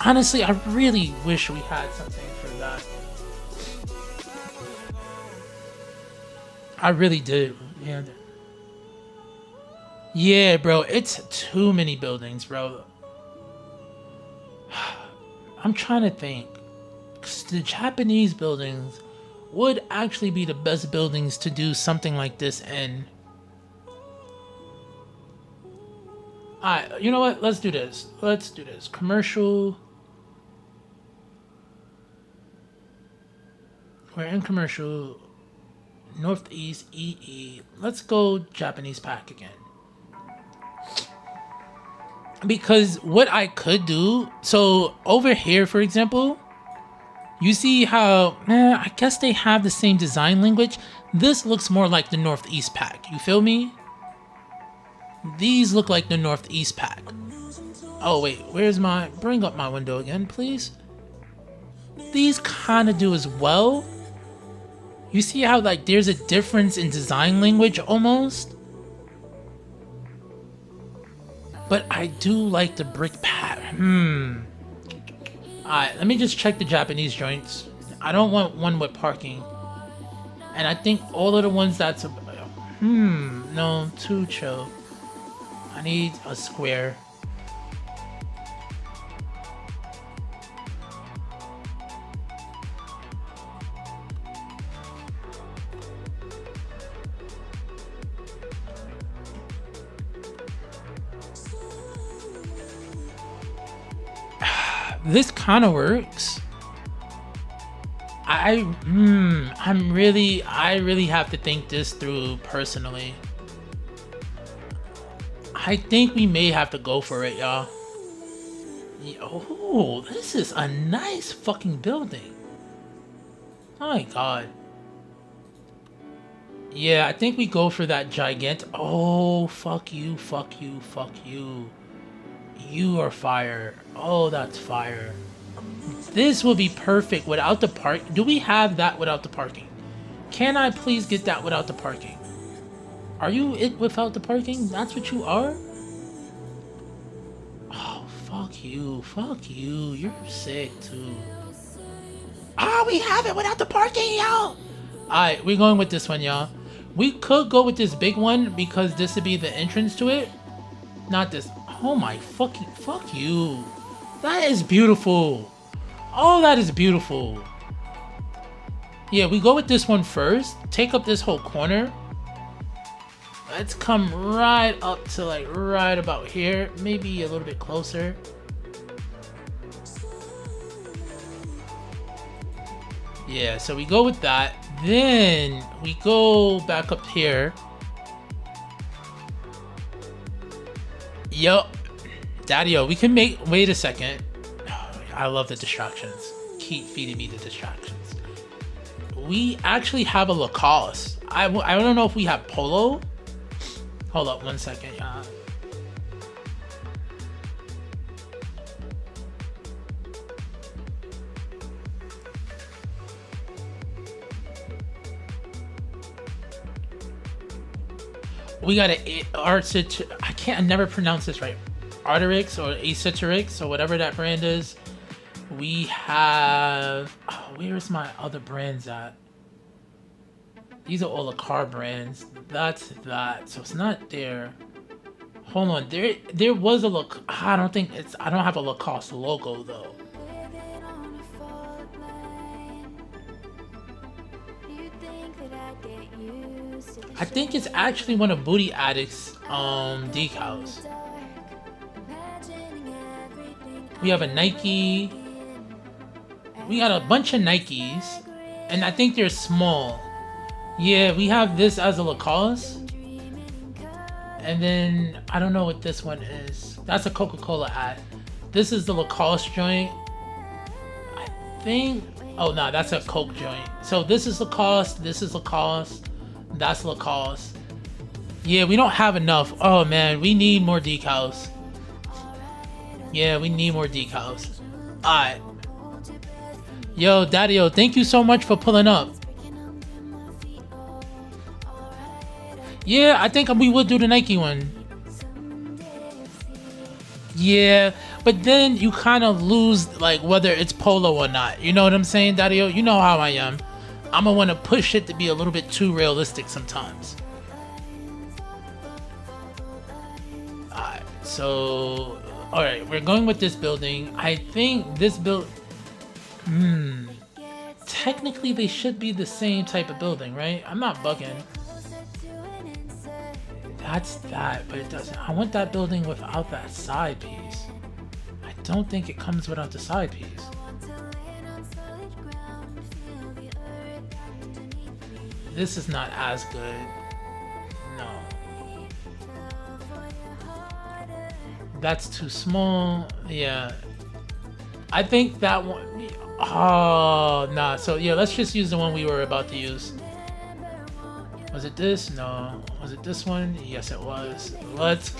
Honestly, I really wish we had something for that. I really do. Yeah. Yeah, bro. It's too many buildings, bro. I'm trying to think. 'Cause the Japanese buildings would actually be the best buildings to do something like this in. Alright, you know what? Let's do this. Let's do this. Commercial. We're in commercial. Northeast EE. Let's go Japanese pack again. Because what I could do, so over here, for example, you see how, I guess they have the same design language. This looks more like the Northeast pack. You feel me? These look like the Northeast pack. Oh wait, where's my, bring up my window again, please. These kind of do as well. You see how like there's a difference in design language almost? But I do like the brick pack. Alright, let me just check the Japanese joints. I don't want one with parking. And I think all of the ones that's no, too chill. I need a square. This kind of works. I really have to think this through personally. I think we may have to go for it, y'all. Oh, this is a nice fucking building. Oh my god. Yeah, I think we go for that gigantic. Oh, fuck you, fuck you, fuck you. You are fire. Oh, that's fire. This will be perfect without the park. Do we have that without the parking? Can I please get that without the parking? Are you it without the parking? That's what you are? Oh, fuck you. Fuck you. You're sick too. Oh, we have it without the parking, y'all. Alright, we're going with this one, y'all. We could go with this big one because this would be the entrance to it. Not this. Oh my fucking, fuck you. That is beautiful. Oh, that is beautiful. Yeah, we go with this one first. Take up this whole corner. Let's come right up to like right about here. Maybe a little bit closer. Yeah, so we go with that. Then we go back up here. Yo, Daddy-o, we can make, wait a second. I love the distractions. Keep feeding me the distractions. We actually have a Lacoste. I don't know if we have Polo. Hold up 1 second, yeah. We got a I never pronounce this right. Arterix or Acitrix or whatever that brand is. We have, oh, where's my other brands at? These are all the car brands. That's that. So it's not there. Hold on. There was a look. I don't have a Lacoste logo though. I think it's actually one of Booty Addict's decals. We have a Nike. We got a bunch of Nikes, and I think they're small. Yeah, we have this as a Lacoste. And then I don't know what this one is. That's a Coca-Cola ad. This is the Lacoste joint. I think. Oh no, that's a Coke joint. So this is Lacoste. This is Lacoste. That's Lacoste. Yeah, we don't have enough. Oh man, we need more decals. Yeah, we need more decals. Alright. Yo, Daddy-o, thank you so much for pulling up. Yeah, I think we will do the Nike one. Yeah, but then you kind of lose like whether it's Polo or not. You know what I'm saying, Daddy-o? You know how I am. I'm gonna want to push it to be a little bit too realistic sometimes. Alright, so alright, we're going with this building. I think this technically they should be the same type of building, right? I'm not bugging. That's that, but it doesn't. I want that building without that side piece. I don't think it comes without the side piece. This is not as good. No. That's too small. Yeah. I think that one. Oh, nah. So yeah, let's just use the one we were about to use. Was it this? No. Was it this one? Yes, it was.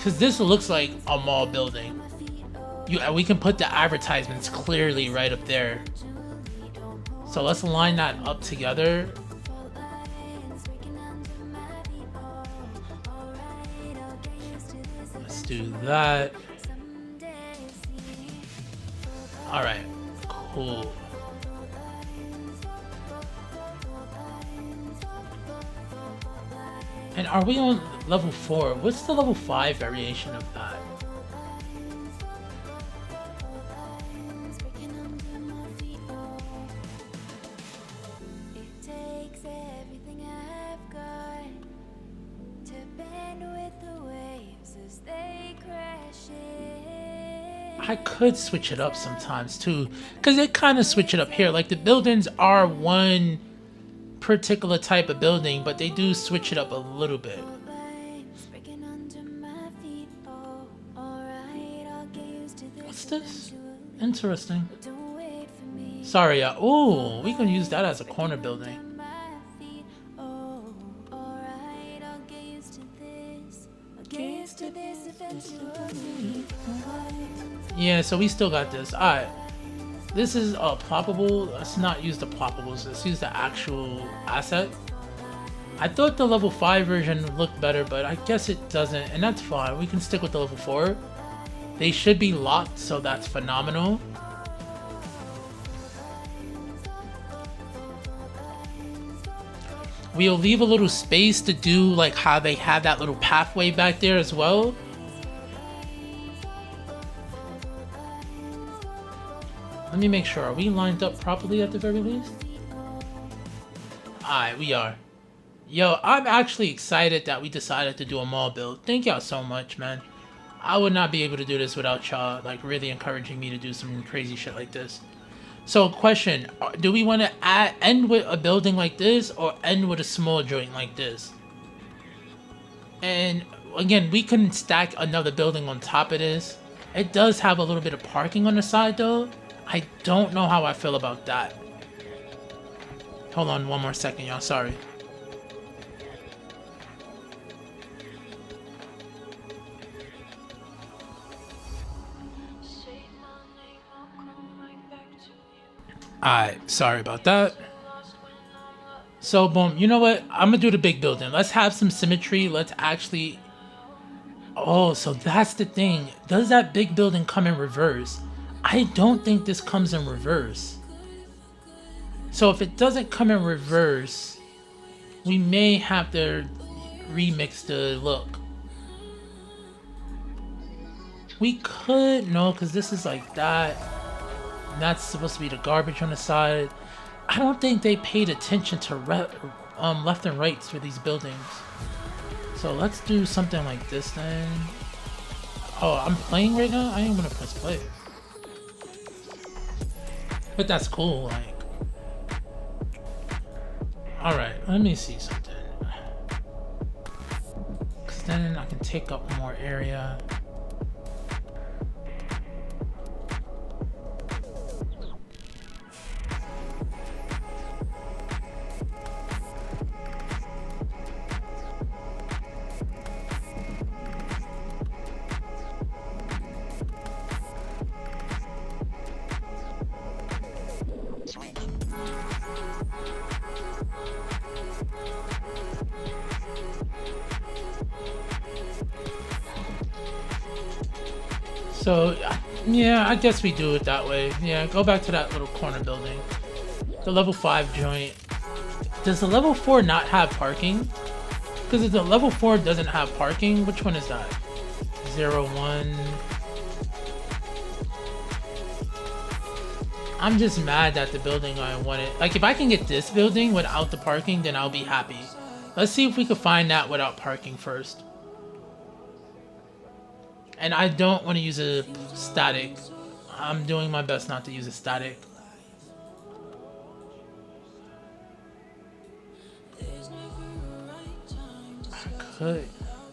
Cause this looks like a mall building. We can put the advertisements clearly right up there. So let's line that up together. Let's do that. All right, cool. And are we on level 4? What's the level 5 variation of that? I could switch it up sometimes too, because they kind of switch it up here. Like the buildings are one particular type of building, but they do switch it up a little bit. What's this? Interesting. Sorry, oh, we can use that as a corner building. Yeah, so we still got this. Alright. This is a ploppable. Let's not use the ploppables. Let's use the actual asset. I thought the level 5 version looked better, but I guess it doesn't. And that's fine. We can stick with the level 4. They should be locked, so that's phenomenal. We'll leave a little space to do like how they have that little pathway back there as well. Let me make sure. Are we lined up properly at the very least? Alright, we are. Yo, I'm actually excited that we decided to do a mall build. Thank y'all so much, man. I would not be able to do this without y'all, like, really encouraging me to do some crazy shit like this. So, question. Do we want to end with a building like this or end with a small joint like this? And, again, we couldn't stack another building on top of this. It does have a little bit of parking on the side, though. I don't know how I feel about that. Hold on one more second, y'all. Sorry. Alright, sorry about that. So, boom, you know what? I'm gonna do the big building. Let's have some symmetry. Let's actually... Oh, so that's the thing. Does that big building come in reverse? I don't think this comes in reverse. So if it doesn't come in reverse, we may have to remix the look. We could, no, because this is like that. That's supposed to be the garbage on the side. I don't think they paid attention to left and rights for these buildings. So let's do something like this then. Oh, I'm playing right now? I ain't gonna press play. But that's cool, like. Alright, let me see something. Cause then I can take up more area. So, yeah, I guess we do it that way. Yeah, go back to that little corner building. The level 5 joint. Does the level 4 not have parking? Because if the level 4 doesn't have parking, which one is that? 01. I'm just mad that the building I wanted. Like, if I can get this building without the parking, then I'll be happy. Let's see if we can find that without parking first. And I don't want to use a static. I'm doing my best not to use a static. I could.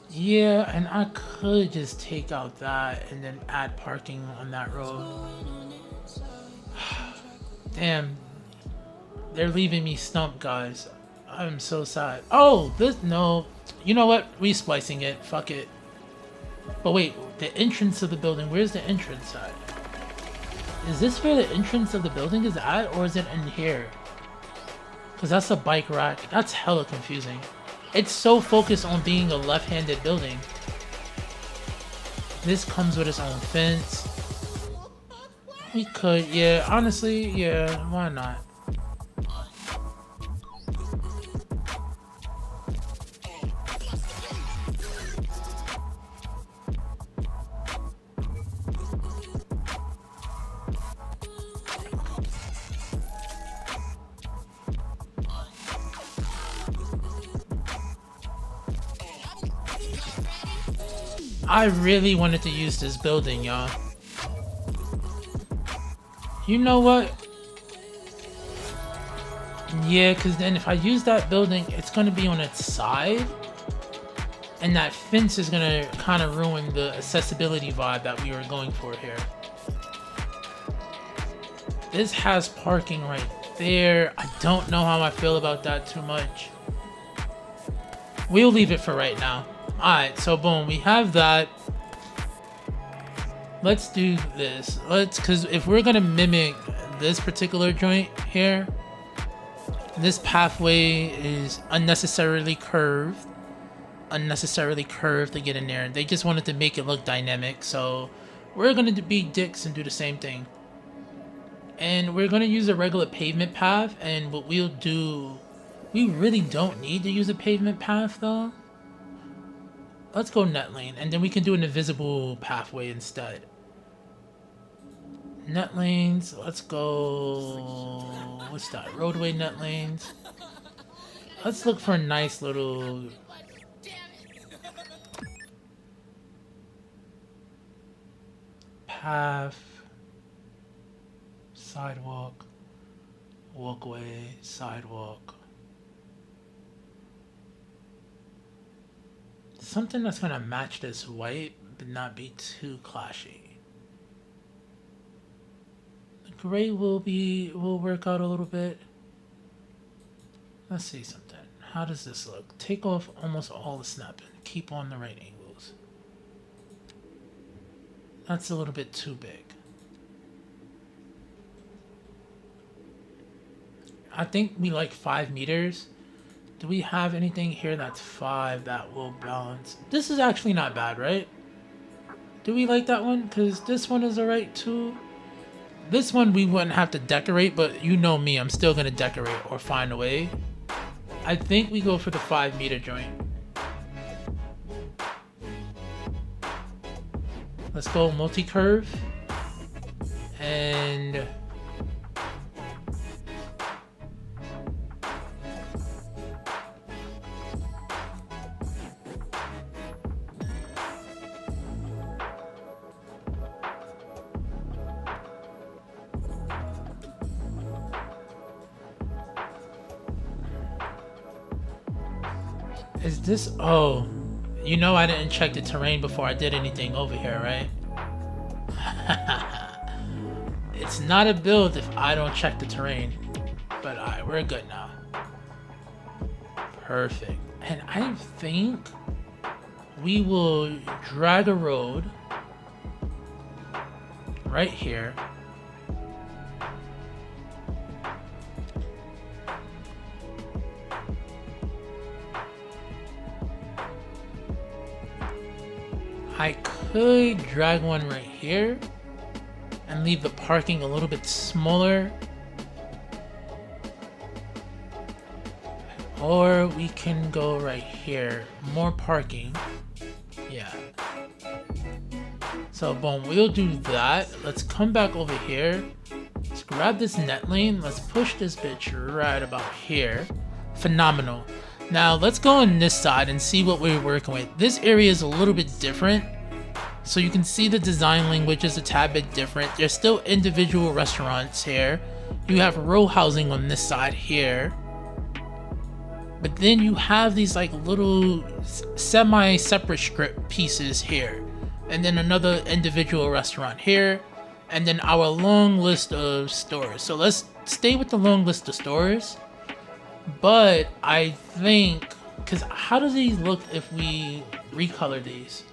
Yeah, and I could just take out that and then add parking on that road. Damn. They're leaving me stumped, guys. I'm so sad. Oh, this, no. You know what? Resplicing it. Fuck it. But wait, the entrance of the building, where's the entrance at? Is this where the entrance of the building is at, or is it in here? Because that's a bike rack. That's hella confusing. It's so focused on being a left-handed building. This comes with its own fence. We could, yeah, honestly, yeah, why not? I really wanted to use this building, y'all. You know what? Yeah, because then if I use that building, it's going to be on its side. And that fence is going to kind of ruin the accessibility vibe that we were going for here. This has parking right there. I don't know how I feel about that too much. We'll leave it for right now. Alright, so boom, we have that. Let's do this. Because if we're going to mimic this particular joint here, this pathway is unnecessarily curved. Unnecessarily curved to get in there. They just wanted to make it look dynamic. So we're going to be dicks and do the same thing. And we're going to use a regular pavement path. And what we'll do, we really don't need to use a pavement path though. Let's go net lane, and then we can do an invisible pathway instead. Net lanes. Let's go. What's that? Roadway net lanes. Let's look for a nice little path, sidewalk, walkway, sidewalk. Something that's gonna match this white but not be too clashy. The gray will work out a little bit. Let's see something. How does this look? Take off almost all the snapping. Keep on the right angles. That's a little bit too big. I think we like 5 meters. Do we have anything here that's 5 that will balance? This is actually not bad, right? Do we like that one? Because this one is alright too. This one we wouldn't have to decorate, but you know me, I'm still going to decorate or find a way. I think we go for the 5 meter joint. Let's go multi-curve. And is this, oh, you know I didn't check the terrain before I did anything over here, right? It's not a build if I don't check the terrain. But alright, we're good now. Perfect. And I think we will drag a road right here. I could drag one right here and leave the parking a little bit smaller. Or we can go right here, more parking. Yeah. So boom, we'll do that. Let's come back over here. Let's grab this net lane. Let's push this bitch right about here. Phenomenal. Now let's go on this side and see what we're working with. This area is a little bit different. So you can see the design language is a tad bit different. There's still individual restaurants here. You have row housing on this side here. But then you have these like little semi-separate strip pieces here. And then another individual restaurant here. And then our long list of stores. So let's stay with the long list of stores. But I think, because how do these look if we recolor these?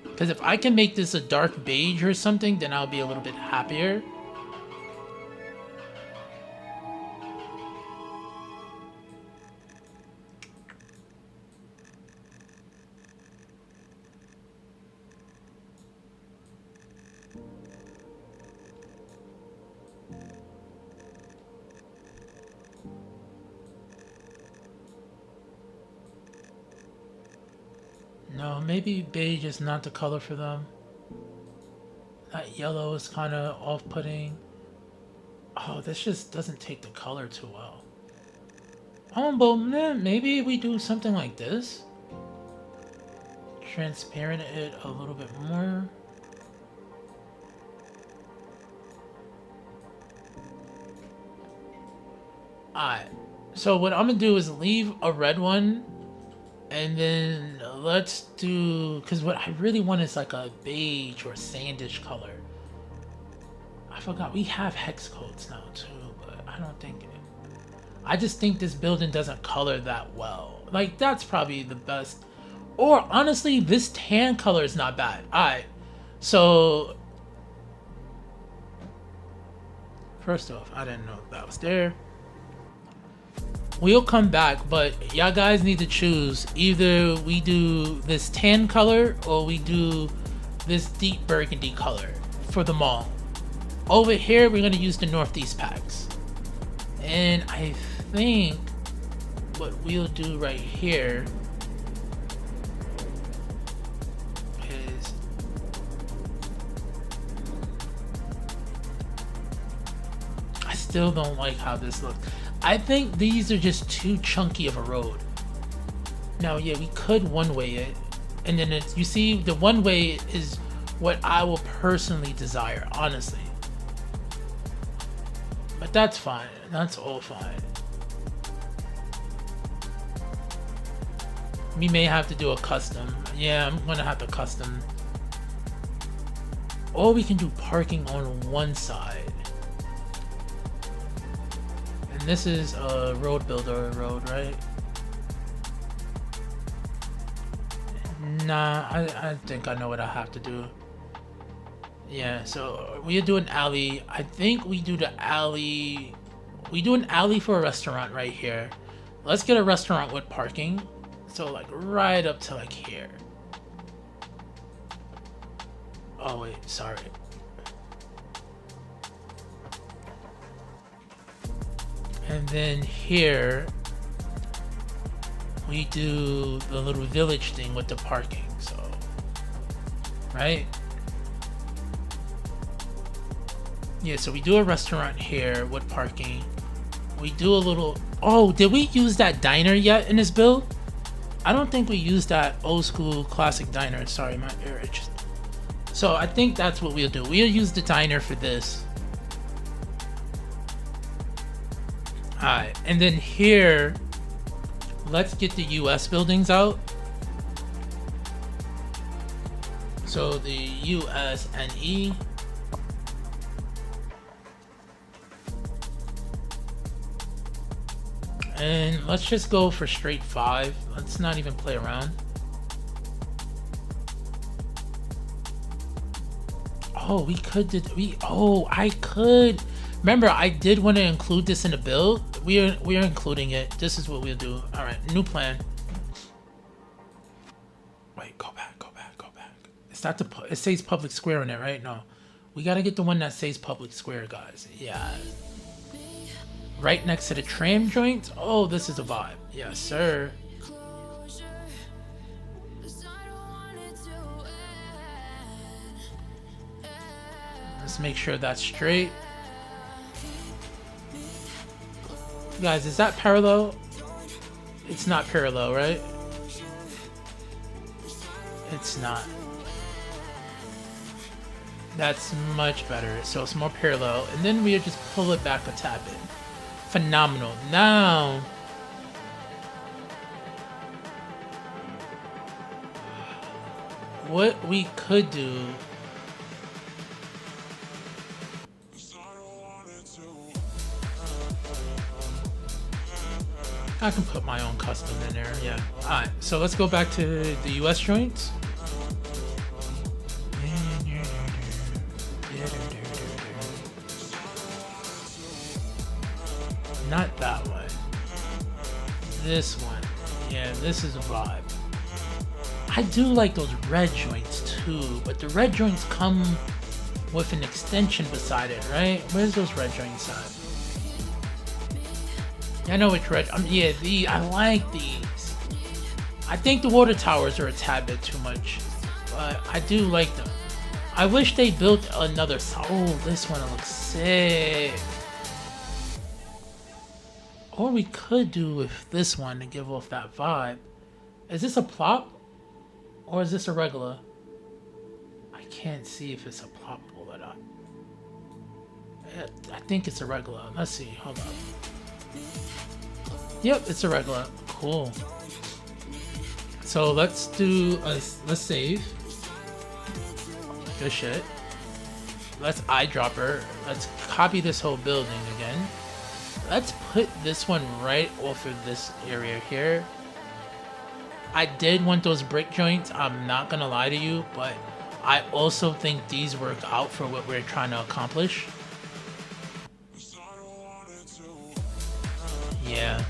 Because if I can make this a dark beige or something, then I'll be a little bit happier. No, maybe beige is not the color for them. That yellow is kind of off-putting. Oh, this just doesn't take the color too well. Oh, but maybe we do something like this. Transparent it a little bit more. Alright, so what I'm gonna do is leave a red one. And then let's do, because what I really want is like a beige or sandish color. I forgot, we have hex codes now too, but I don't think it. I just think this building doesn't color that well. Like, that's probably the best. Or honestly, this tan color is not bad. Alright, so first off, I didn't know that was there. We'll come back, but y'all guys need to choose. Either we do this tan color or we do this deep burgundy color for the mall. Over here, we're gonna use the Northeast packs. And I think what we'll do right here is still don't like how this looks. I think these are just too chunky of a road. Now, yeah, we could one-way it, and then it's, you see, the one-way is what I will personally desire, honestly. But that's fine. That's all fine. We may have to do a custom. Yeah, I'm gonna have to custom. Or we can do parking on one side. And this is a road builder road, right? Nah, I think I know what I have to do. Yeah, so we do an alley. I think we do the alley. We do an alley for a restaurant right here. Let's get a restaurant with parking. So like right up to like here. Oh wait, sorry. And then here we do the little village thing with the parking, so right? Yeah, so we do a restaurant here with parking. We do a little, oh, did we use that diner yet in this build? I don't think we used that old school classic diner. Sorry, my ear itches. So I think that's what we'll do. We'll use the diner for this. Alright, and then here, let's get the US buildings out. So the US and E. And let's just go for straight 5. Let's not even play around. Oh, we could I could. Remember, I did want to include this in the build. We are including it. This is what we'll do. All right, new plan. Wait, go back. It's not it says public square in it, right? No, we got to get the one that says public square, guys. Yeah. Right next to the tram joint. Oh, this is a vibe. Yes, sir. Let's make sure that's straight. Guys, is that parallel? It's not parallel, right? It's not. That's much better. So it's more parallel. And then we just pull it back a tad bit. Phenomenal. Now, what we could do, I can put my own custom in there. Yeah. Alright, so let's go back to the US joints. Not that one. This one. Yeah, this is a vibe. I do like those red joints too, but the red joints come with an extension beside it, right? Where's those red joints at? I know which red. Yeah, I like these. I think the water towers are a tad bit too much, but I do like them. I wish they built another. Oh, this one looks sick. Or we could do with this one to give off that vibe. Is this a plop? Or is this a regular? I can't see if it's a plop or not. I think it's a regular. Let's see. Hold up. Yep, it's a regular. Cool. So let's do let's save. Good shit. Let's eyedropper. Let's copy this whole building again. Let's put this one right off of this area here. I did want those brick joints, I'm not gonna lie to you, but I also think these work out for what we're trying to accomplish. Yeah.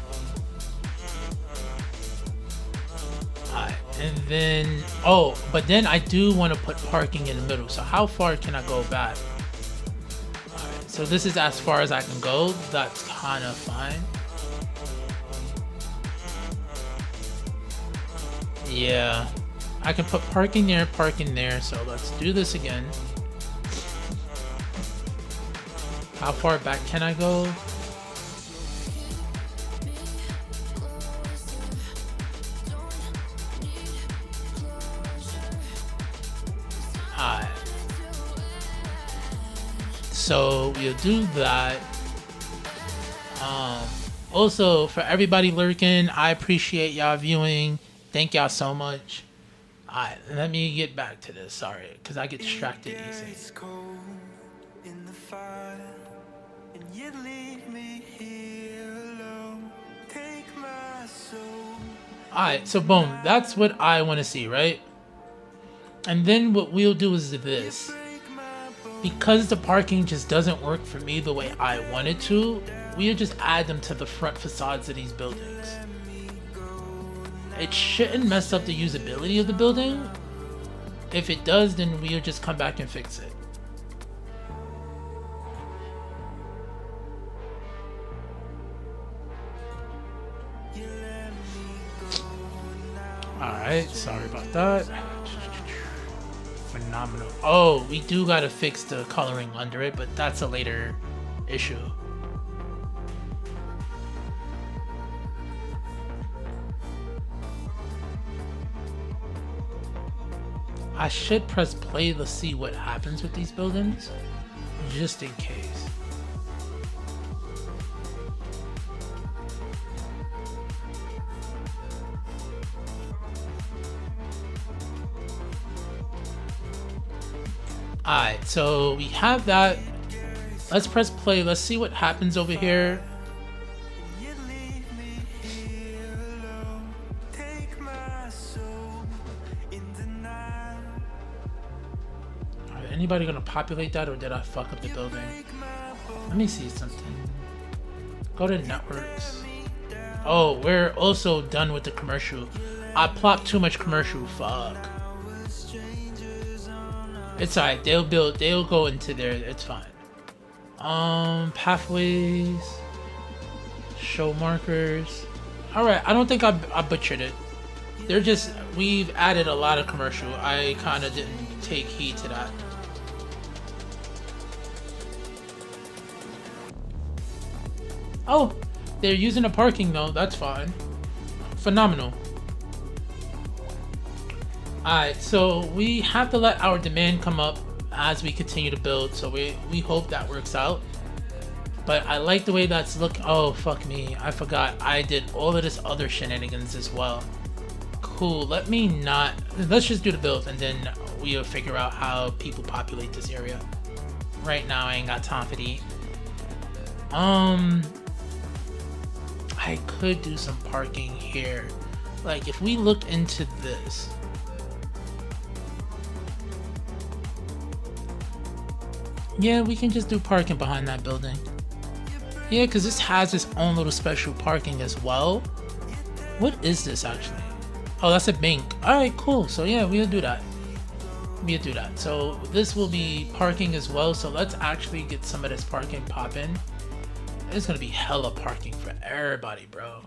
Alright, and then, oh, but then I do want to put parking in the middle, so how far can I go back? So this is as far as I can go. That's kind of fine. Yeah, I can put parking there. So let's do this again. How far back can I go? Alright. So we'll do that. Also, for everybody lurking, I appreciate y'all viewing. Thank y'all so much. Alright, let me get back to this. Sorry, because I get distracted easy. It's cold in the fire, and you leave me here alone. Take my soul. Alright, so boom, that's what I want to see, right? And then what we'll do is this. Because the parking just doesn't work for me the way I want it to, we'll just add them to the front facades of these buildings. It shouldn't mess up the usability of the building. If it does, then we'll just come back and fix it. Alright, sorry about that. Phenomenal. Oh, we do gotta fix the coloring under it, but that's a later issue. I should press play to see what happens with these buildings, just in case. Alright, so we have that. Let's press play. Let's see what happens over here. Alright, anybody gonna populate that, or did I fuck up the building? Let me see something. Go to networks. Oh, we're also done with the commercial. I plopped too much commercial. Fuck. It's alright, they'll go into there, it's fine. Pathways, show markers. Alright, I don't think I butchered it. They're just, we've added a lot of commercial. I kinda didn't take heed to that. Oh, they're using the parking though, that's fine. Phenomenal. Alright, so we have to let our demand come up as we continue to build, so we hope that works out. But I like the way that's looking. Oh, fuck me. I forgot. I did all of this other shenanigans as well. Cool. Let's just do the build, and then we'll figure out how people populate this area. Right now, I ain't got time for the. I could do some parking here. Like, if we look into this. Yeah, we can just do parking behind that building. Yeah, because this has its own little special parking as well. What is this actually? Oh, that's a bank. Alright, cool. So yeah, we'll do that. We'll do that. So this will be parking as well. So let's actually get some of this parking popping. It's going to be hella parking for everybody, bro.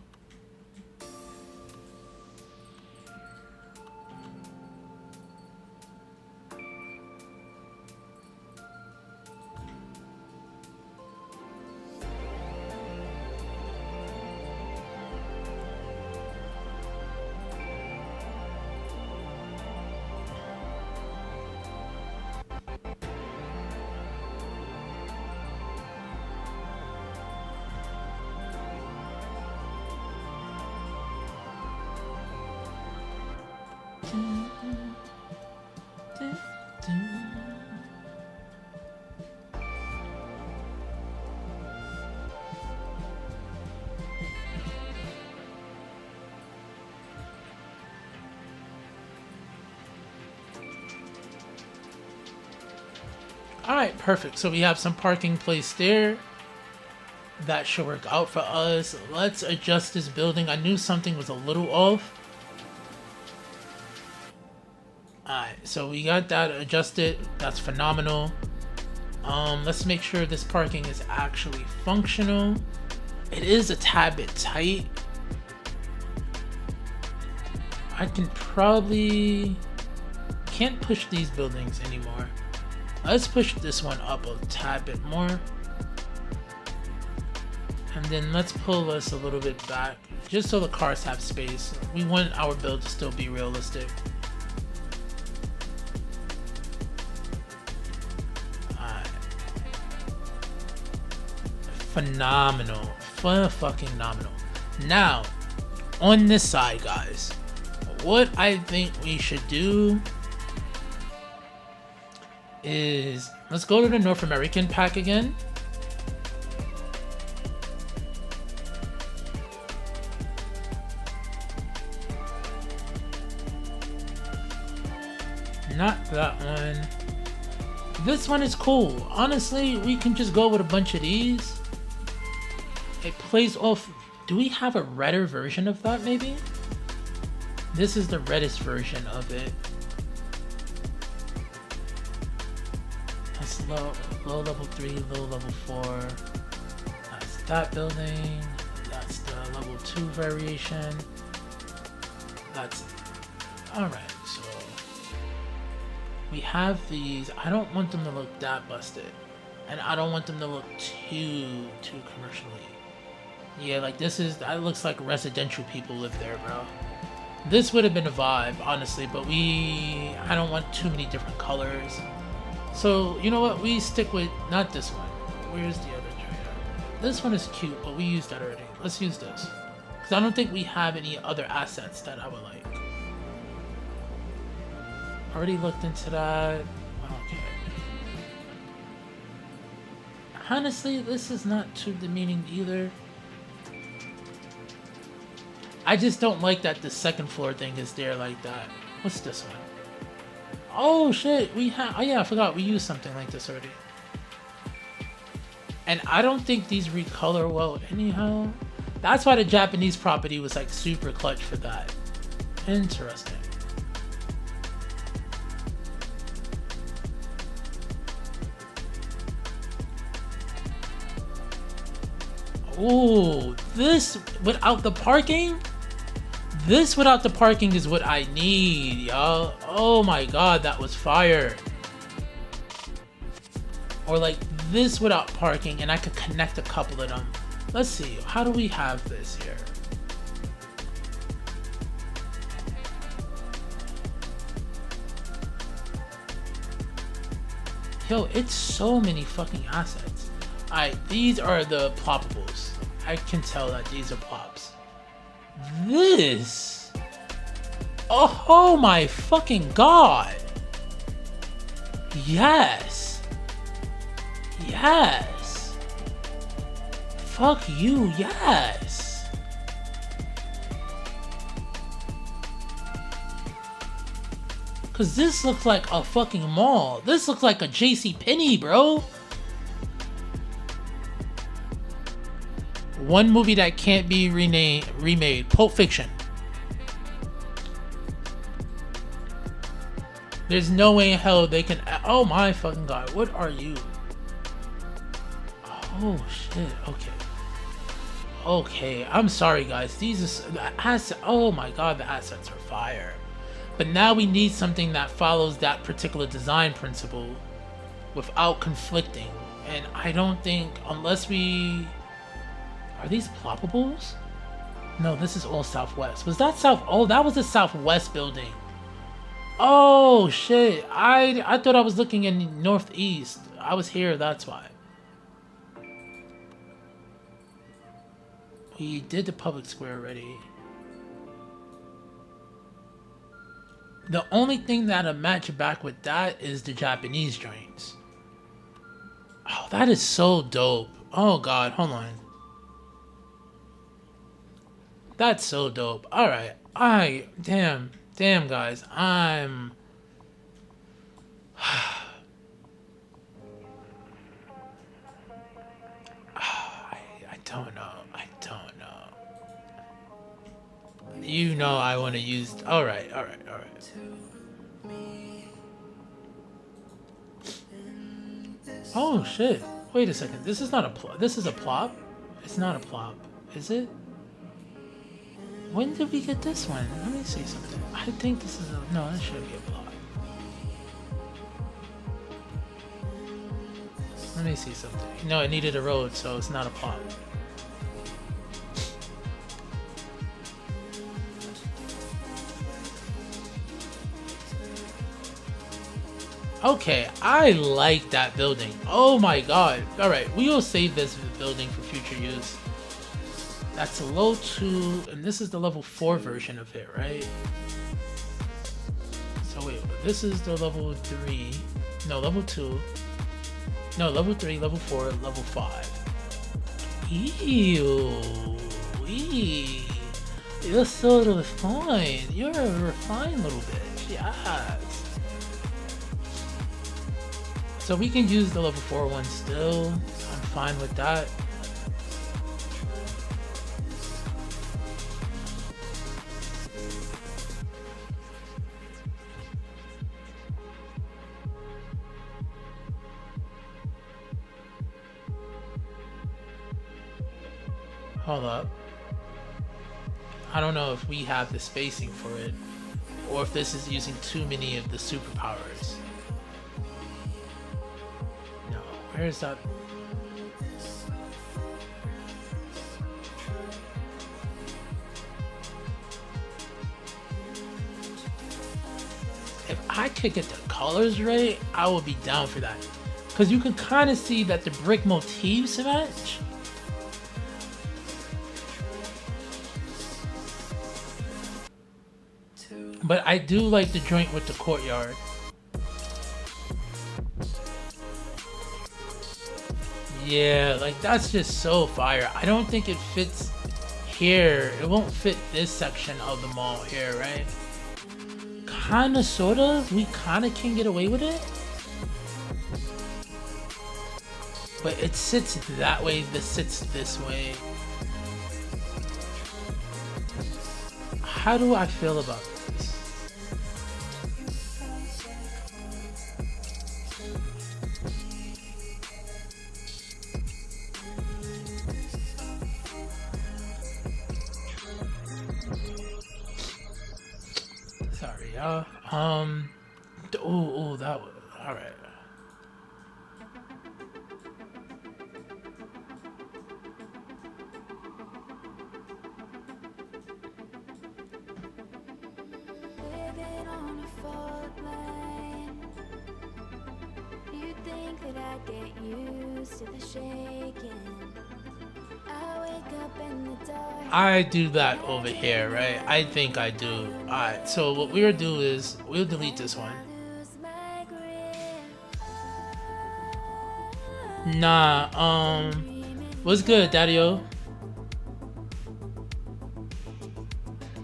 Alright, perfect. So we have some parking placed there. That should work out for us. Let's adjust this building. I knew something was a little off. Alright, so we got that adjusted. That's phenomenal. Let's make sure this parking is actually functional. It is a tad bit tight. I can probably... can't push these buildings anymore. Let's push this one up a tad bit more. And then let's pull this a little bit back, just so the cars have space. We want our build to still be realistic. Alright. Phenomenal. Fucking phenomenal. Now, on this side, guys, what I think we should do is, let's go to the North American pack again. Not that one. This one is cool. Honestly, we can just go with a bunch of these. It plays off. Do we have a redder version of that maybe? This is the reddest version of it. That's low level 3, low level 4. That's that building. That's the level 2 variation. That's alright, so we have these. I don't want them to look that busted. And I don't want them to look too commercially. Yeah, like this is, that looks like residential people live there, bro. This would have been a vibe, honestly, but I don't want too many different colors. So, you know what? We stick with, not this one. Where's the other trailer? This one is cute, but we used that already. Let's use this. Because I don't think we have any other assets that I would like. Already looked into that. Okay. Honestly, this is not too demeaning either. I just don't like that the second floor thing is there like that. What's this one? Oh shit, we have, oh yeah, I forgot we used something like this already. And I don't think these recolor well anyhow. That's why the Japanese property was like super clutch for that. Interesting. Ooh, this without the parking? This without the parking is what I need, y'all. Oh my god, that was fire. Or like this without parking, and I could connect a couple of them. Let's see, how do we have this here? Yo, it's so many fucking assets. Alright, these are the ploppables. I can tell that these are plops. This! Oh my fucking god! Yes! Yes! Fuck you, yes! Cause this looks like a fucking mall. This looks like a JCPenney, bro. One movie that can't be remade. Pulp Fiction. There's no way in hell they can. Oh my fucking god. What are you? Oh shit. Okay. Okay. I'm sorry, guys. These are the assets. Oh my god. The assets are fire. But now we need something that follows that particular design principle without conflicting. And I don't think, unless we. Are these ploppables? No, this is all Southwest. Was that South? Oh, that was the Southwest building. Oh shit! I thought I was looking in Northeast. I was here. That's why. We did the public square already. The only thing that'll match back with that is the Japanese joints. Oh, that is so dope. Oh god, hold on. That's so dope. Alright. Damn guys. I don't know. You know I want to use. Alright. Oh shit. Wait a second. This is not a plop. This is a plop? It's not a plop. Is it? When did we get this one? Let me see something. I think this is a... No, this should be a plot. Let me see something. No, it needed a road, so it's not a plot. Okay, I like that building. Oh my god. Alright, we will save this building for future use. That's a low 2, and this is the level 4 version of it, right? So wait, this is the level 3. No, level 2. No, level 3, level 4, level 5. Ew. Wee. You're so refined. You're a refined little bitch. Yes. So we can use the level 4 one still. I'm fine with that. Hold up. I don't know if we have the spacing for it, or if this is using too many of the superpowers. No, where is that? If I could get the colors right, I would be down for that. Because you can kind of see that the brick motifs match. But I do like the joint with the courtyard. Yeah, like that's just so fire. I don't think it fits here. It won't fit this section of the mall here, right? Kinda, sorta. We kinda can get away with it. But it sits that way, this sits this way. How do I feel about this? Sorry, y'all. Oh, that was all right. Living on a fault line. You'd think that I'd get used to the shaking. I wake up in the dark. I do that over here, right? I think I do. Alright, so what we'll do is we'll delete this one. Lose my grip. Nah, what's good, Daddy-O?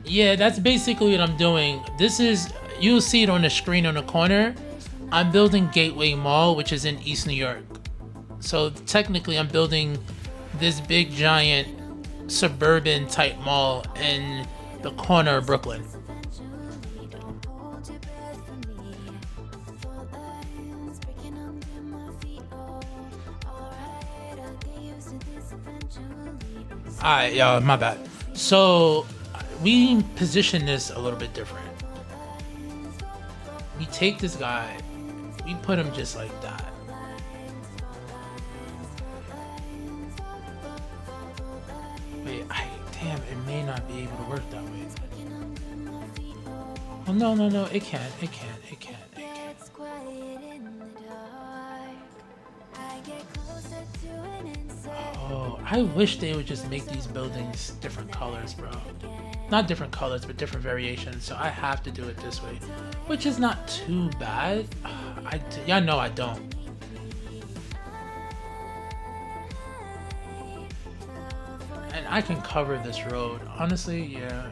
Yeah, that's basically what I'm doing. This is, you'll see it on the screen on the corner. I'm building Gateway Mall, which is in East New York. So technically I'm building this big giant suburban type mall in the corner of Brooklyn. Eventually, don't hold your breath for me. Fault lines breaking under my feet. Oh, alright, I'll get used to this eventually. Alright, y'all, my bad. So we position this a little bit different. We take this guy, we put him just like that. Wait, damn, it may not be able to work that way. Oh, no, it can. Gets quiet in the dark. I get closer to an insect. Oh, I wish they would just make these buildings different colors, bro. Not different colors, but different variations. So I have to do it this way, which is not too bad. Y'all know I don't. And I can cover this road. Honestly, yeah.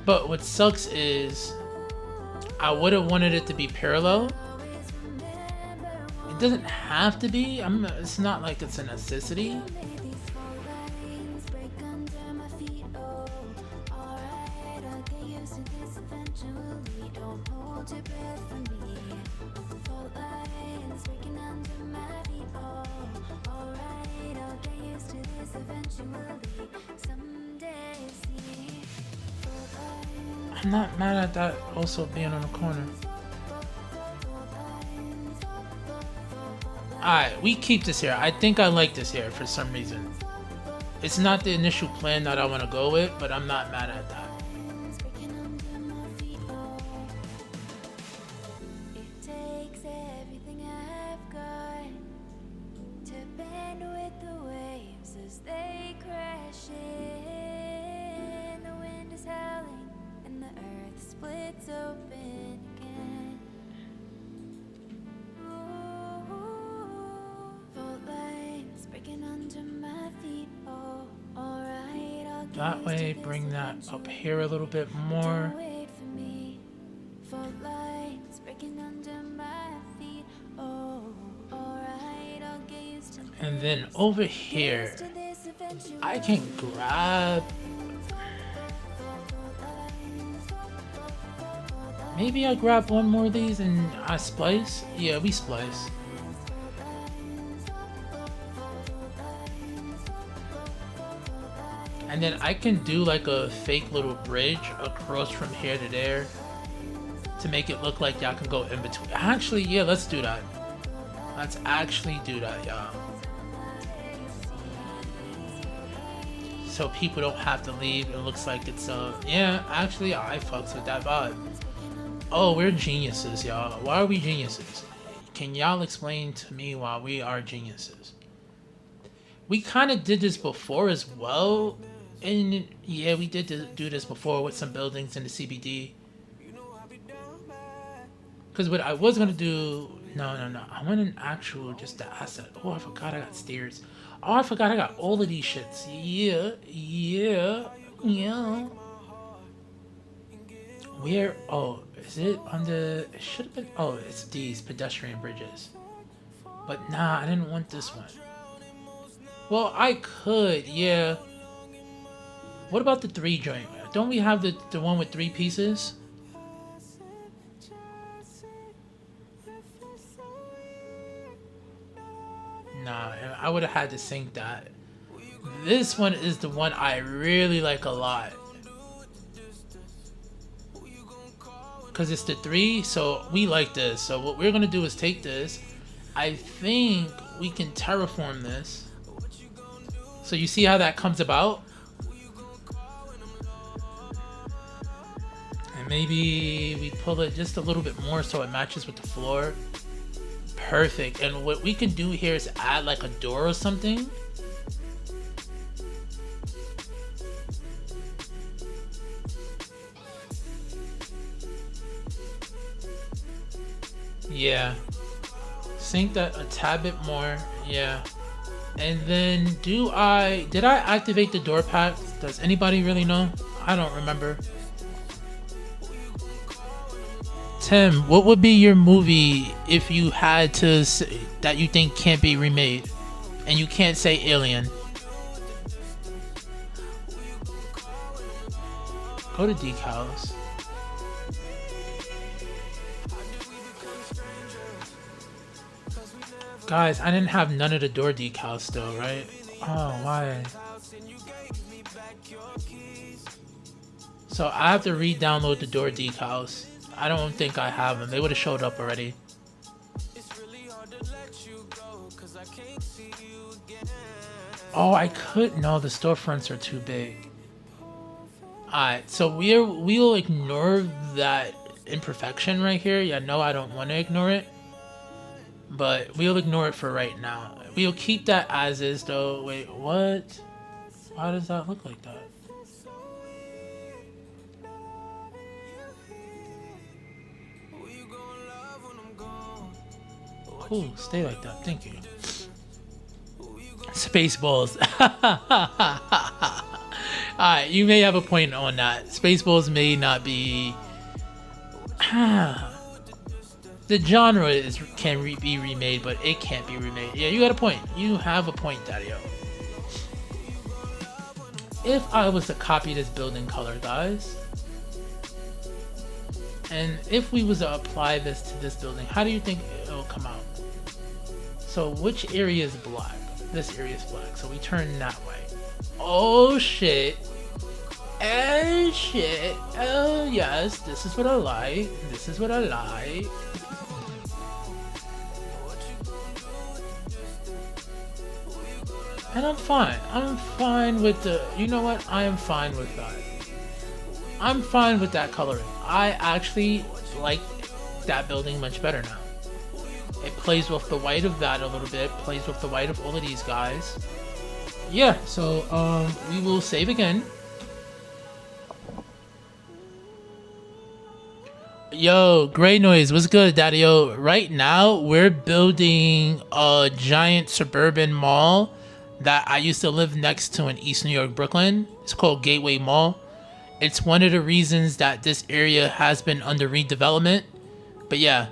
But what sucks is I would have wanted it to be parallel. It doesn't have to be. It's not like it's a necessity. Maybe fault lines break under my feet. Oh, alright, I'll get used to this eventually. Don't hold your breath for me. Fault lines breaking under my feet. Oh, alright, I'll get used to this eventually. Someday, see. Fault lines. I'm not mad at that also being on the corner. Alright, we keep this here. I think I like this here for some reason. It's not the initial plan that I want to go with, but I'm not mad at that. that way. Bring that up here a little bit more. Wait for me. Fault lines breaking under my feet. Oh, alright, I'll get used to this. And then over here, To this eventually. I can grab. Maybe I grab one more of these and I splice. Yeah, we splice. And then I can do like a fake little bridge across from here to there to make it look like y'all can go in between. Actually, yeah, let's do that. Let's actually do that, y'all. So people don't have to leave. It looks like it's yeah, actually I fucks with that vibe. Oh, we're geniuses, y'all. Why are we geniuses? Can y'all explain to me why we are geniuses? We kind of did this before as well. And yeah, we did do this before with some buildings in the CBD. Because what I was going to do... No. I want an actual, just the asset. Oh, I forgot I got stairs. Oh, I forgot I got all of these shits. Yeah. Where? Oh, is it on the... It should have been... Oh, it's these pedestrian bridges. But nah, I didn't want this one. Well, I could, yeah. What about the 3 joint? Don't we have the one with 3 pieces? Nah, I would have had to sync that. This one is the one I really like a lot. Because it's the 3, so we like this. So what we're going to do is take this. I think we can terraform this. So you see how that comes about? And maybe we pull it just a little bit more so it matches with the floor. Perfect. And what we can do here is add like a door or something. Yeah. Sync that a tad bit more. Yeah. And then did I activate the door pack? Does anybody really know? I don't remember. Tim, what would be your movie if you had to say that you think can't be remade? And you can't say Alien. Go to decals. Guys, I didn't have none of the door decals still, right? Oh, why? So I have to re-download the door decals. I don't think I have them. They would have showed up already. Oh, I could. No, the storefronts are too big. Alright, so we'll ignore that imperfection right here. Yeah, no, I don't want to ignore it. But we'll ignore it for right now. We'll keep that as is though. Wait, what? Why does that look like that? Cool, stay like that. Thank you. Spaceballs. Alright, you may have a point on that. Spaceballs may not be... The genre can be remade, but it can't be remade. Yeah, you got a point. You have a point, Daddy-O. If I was to copy this building color, guys, and if we was to apply this to this building, how do you think it'll come out? So which area is black? This area is black, so we turn that way. Oh shit. Oh shit. Oh yes, this is what I like. This is what I like. And I'm fine. I'm fine with the... You know what? I am fine with that. I'm fine with that coloring. I actually like that building much better now. It plays with the white of that a little bit. Plays with the white of all of these guys. Yeah, so we will save again. Yo, Gray Noise, what's good, Daddy-O? Right now, we're building a giant suburban mall that I used to live next to in East New York, Brooklyn. It's called Gateway Mall. It's one of the reasons that this area has been under redevelopment. But yeah.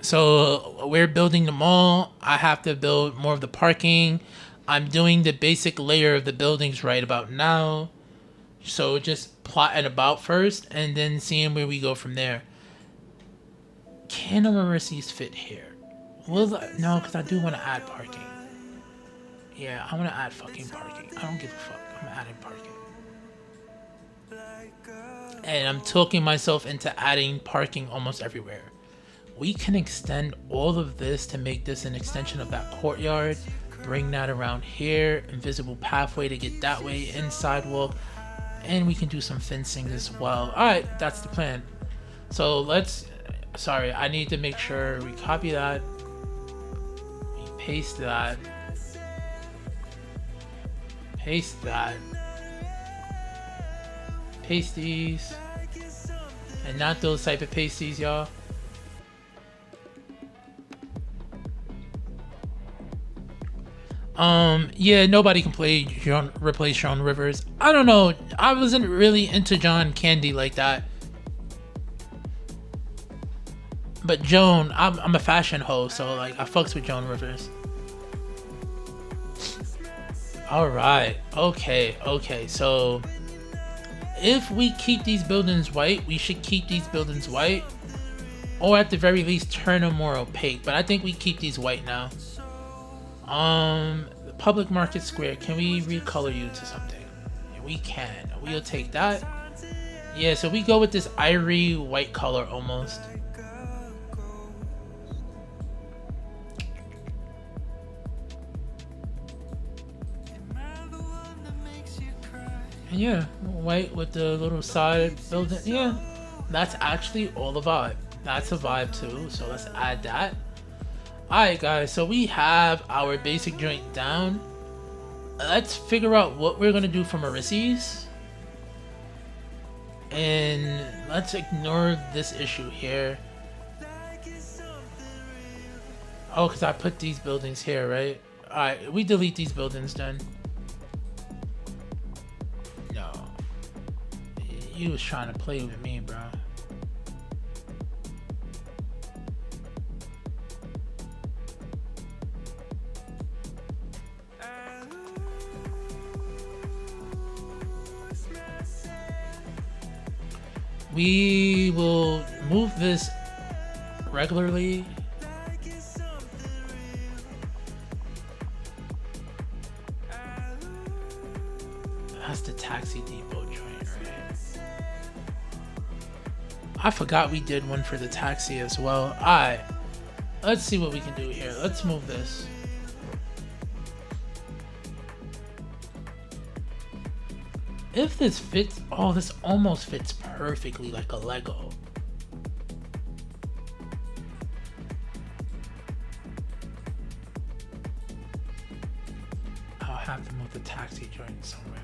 So we're building the mall. I have to build more of the parking. I'm doing the basic layer of the buildings right about now. So just plotting about first and then seeing where we go from there. Can a Maurices fit here? No, because I do want to add parking. Yeah, I want to add fucking parking. I don't give a fuck. I'm adding parking. And I'm talking myself into adding parking almost everywhere. We can extend all of this to make this an extension of that courtyard. Bring that around here. Invisible pathway to get that way. In sidewalk. And we can do some fencing as well. Alright, that's the plan. So let's... Sorry, I need to make sure we copy that. We paste that. Paste that. Paste these. And not those type of pasties, y'all. Yeah, nobody can replace Joan Rivers. I don't know. I wasn't really into John Candy like that. But Joan, I'm a fashion hoe, so like I fucks with Joan Rivers. Alright, okay, so if we keep these buildings white, we should keep these buildings white. Or at the very least turn them more opaque. But I think we keep these white now. The Public Market Square, can we recolor you to something? Yeah, we can. We'll take that. Yeah, so we go with this ivory white color almost. And yeah, white with the little side building. Yeah, that's actually all the vibe. That's a vibe too, so let's add that. Alright guys, so we have our basic joint down. Let's figure out what we're gonna do for Maurices. And let's ignore this issue here. Oh, because I put these buildings here, right? Alright, we delete these buildings then. No. You was trying to play with me, bro. We will move this regularly. That's the taxi depot joint, right? I forgot we did one for the taxi as well. Alright, let's see what we can do here. Let's move this. If this fits, oh, this almost fits perfectly like a Lego. I'll have to move the taxi joint somewhere.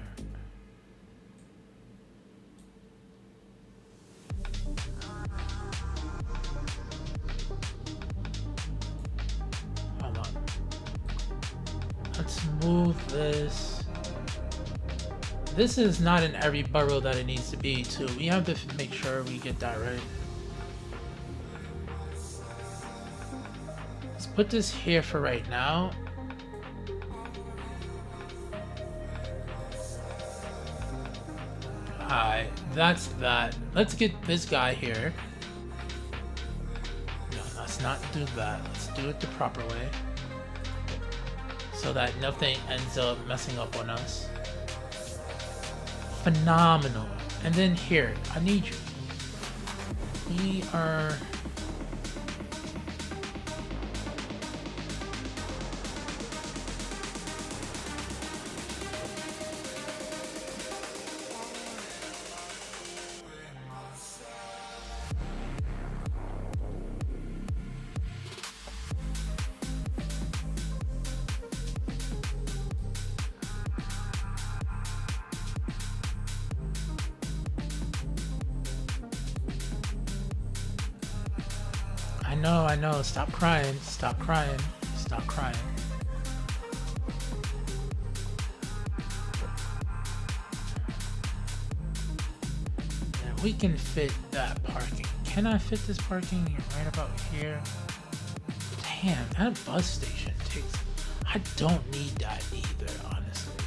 Hold on. Let's move this. This is not in every borough that it needs to be too. We have to make sure we get that right. Let's put this here for right now. Alright, that's that. Let's get this guy here. No, let's not do that. Let's do it the proper way. So that nothing ends up messing up on us. Phenomenal. And then here, I need you. We are... I know. Stop crying. Stop crying. Stop crying. we can fit that parking. Can I fit this parking right about here? Damn, that bus station takes... I don't need that either, honestly.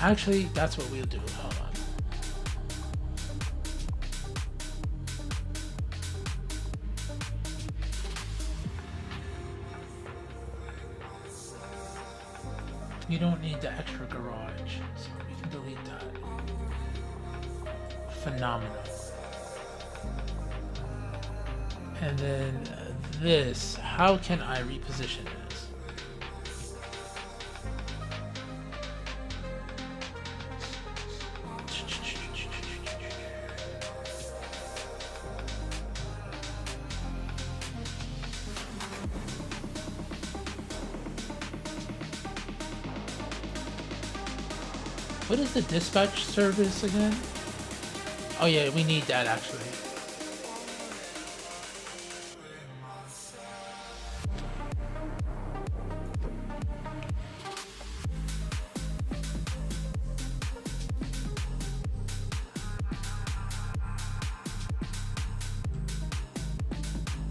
Actually, that's what we'll do. Hold on. We don't need the extra garage, so we can delete that. Phenomenal. And then this, how can I reposition this? What is the dispatch service again? Oh yeah, we need that actually.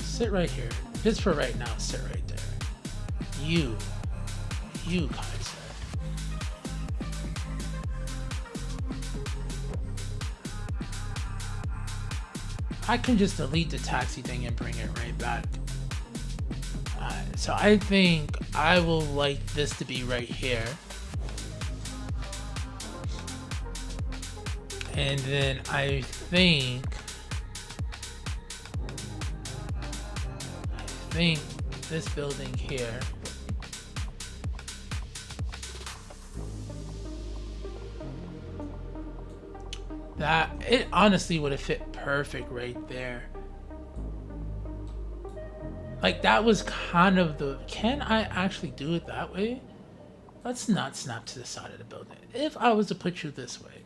Sit right here. Just for right now, sit right there. You kind sir. I can just delete the taxi thing and bring it right back. So I think I will like this to be right here. And then I think this building here. That it honestly would have fit perfect right there. Like that was kind of the, can I actually do it that way? Let's not snap to the side of the building. If I was to put you this way,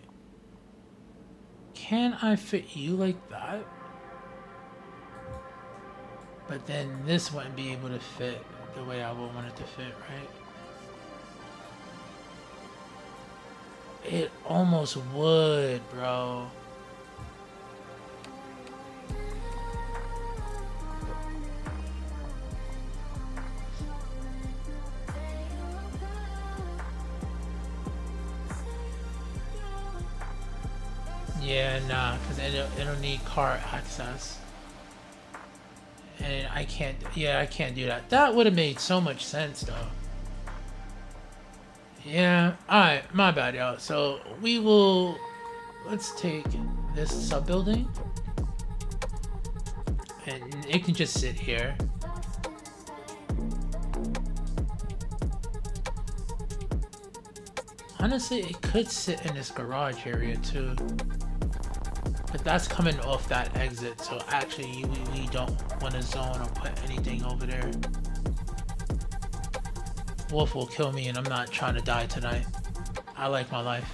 can I fit you like that? But then this wouldn't be able to fit the way I would want it to fit, right? It almost would, bro. Yeah, nah, because it'll need car access. And I can't do that. That would have made so much sense, though. Yeah, alright, my bad, y'all. So, let's take this sub-building. And it can just sit here. Honestly, it could sit in this garage area, too. But that's coming off that exit, so actually we don't want to zone or put anything over there. Wolf will kill me and I'm not trying to die tonight. I like my life.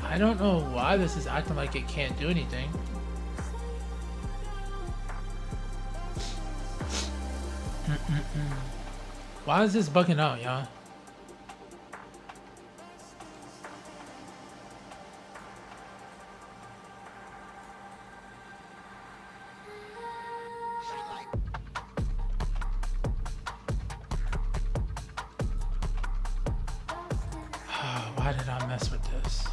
I don't know why this is acting like it can't do anything. Why is this bugging out, y'all? Why did I mess with this?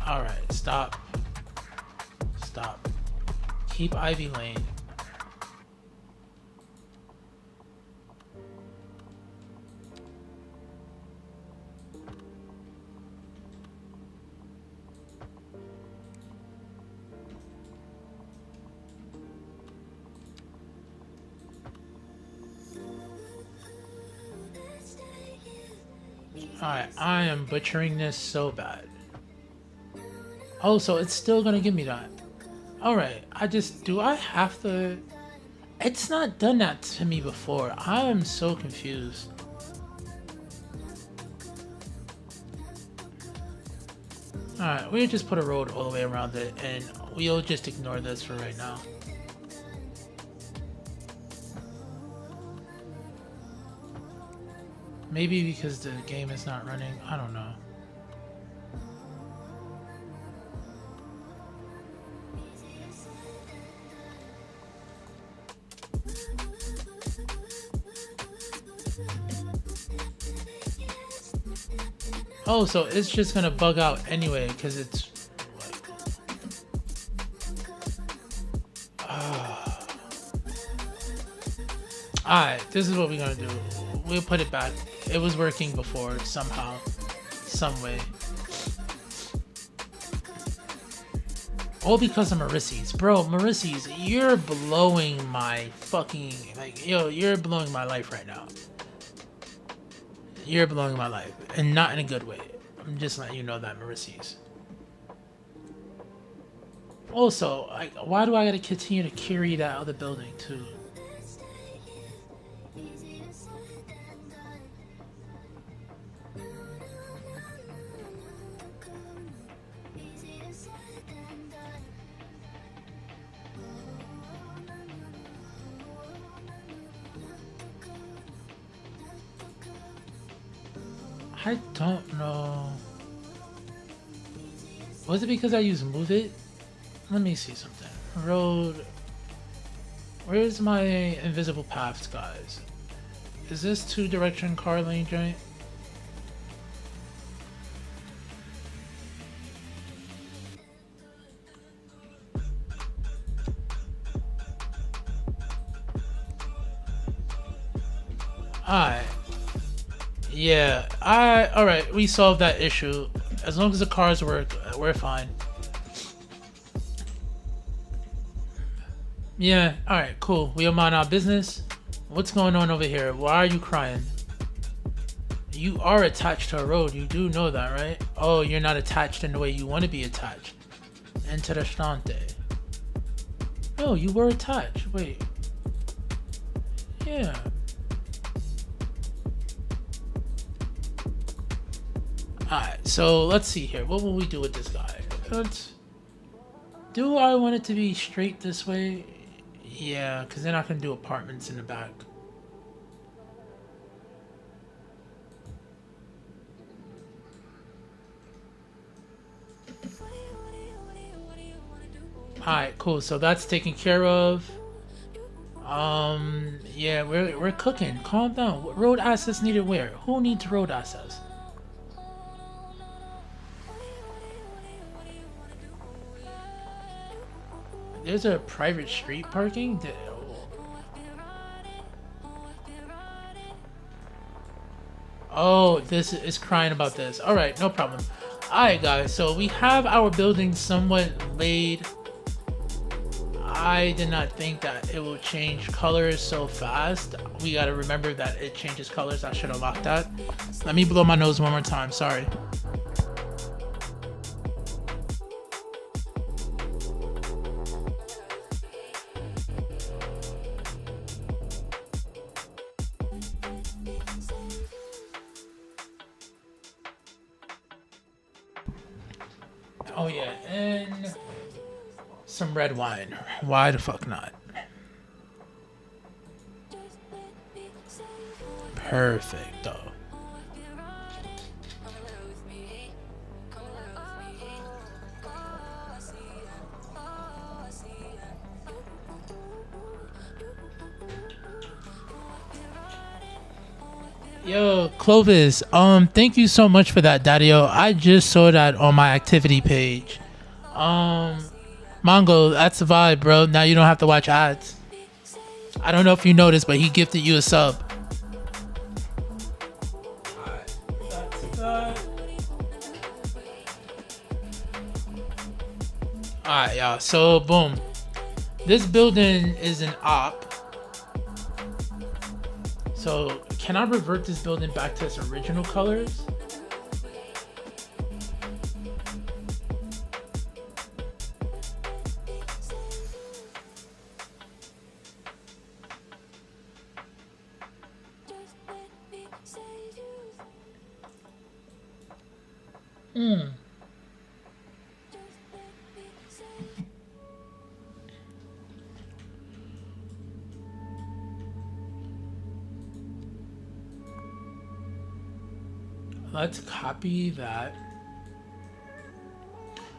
Alright, stop. Stop. Keep Ivy Lane. Alright, I am butchering this so bad. Oh, so it's still gonna give me that. Alright, do I have to... It's not done that to me before. I am so confused. Alright, we'll just put a road all the way around it, and we'll just ignore this for right now. Maybe because the game is not running, I don't know. Oh, so it's just gonna bug out anyway, because it's like... Alright, this is what we're gonna do. We'll put it back. It was working before, somehow. Some way. All because of Maurices. Bro, Maurices, you're blowing my fucking... Like, yo, you're blowing my life right now. You're blowing my life, and not in a good way. I'm just letting you know that, Maurices. Also, like, why do I gotta continue to carry that other building too? I don't know. Was it because I used Move It? Let me see something. Road. Where's my invisible paths, guys? Is this 2-direction car lane joint? Alright. Yeah, alright, we solved that issue. As long as the cars work, we're fine. Yeah, alright, cool. We'll mind our business. What's going on over here? Why are you crying? You are attached to a road, you do know that, right? Oh, you're not attached in the way you want to be attached. Interessante. No, you were attached. Wait. Yeah. Alright, so let's see here. What will we do with this guy? Do I want it to be straight this way? Yeah, because then I can do apartments in the back. Alright, cool. So that's taken care of. Yeah, we're cooking. Calm down. Road access needed where? Who needs road access? There's a private street parking? Oh, this is crying about this. Alright, no problem. Alright guys, so we have our building somewhat laid. I did not think that it will change colors so fast. We gotta remember that it changes colors. I should have locked that. Let me blow my nose one more time, sorry. Oh yeah, and some red wine. Why the fuck not? Perfect though. Yo, Clovis, thank you so much for that, Daddy-O. I just saw that on my activity page. Mongo, that's the vibe, bro. Now you don't have to watch ads. I don't know if you noticed, but he gifted you a sub. Alright, y'all. So, boom. This building is an op. So, can I revert this building back to its original colors? Mm. Let's copy that.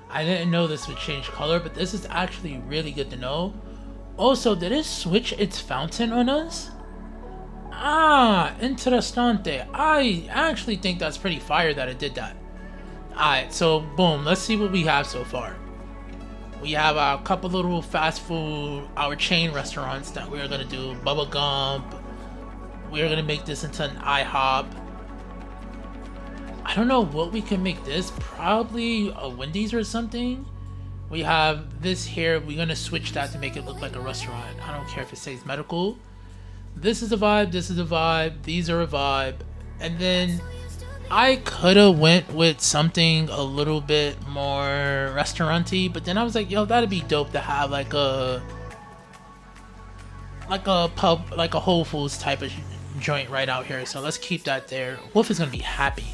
I didn't know this would change color, but this is actually really good to know. Also, did it switch its fountain on us? Ah, interessante. I actually think that's pretty fire that it did that. Alright, so boom, let's see what we have so far. We have a couple little fast food, our chain restaurants that we're gonna do. Bubba Gump. We're gonna make this into an IHOP. I don't know what we can make this. Probably a Wendy's or something. We have this here. We're gonna switch that to make it look like a restaurant. I don't care if it says medical. This is a vibe. This is a vibe. These are a vibe. And then I could have went with something a little bit more restaurant-y, but then I was like, yo, that'd be dope to have like a pub, like a Whole Foods type of joint right out here. So let's keep that there. Wolf is gonna be happy.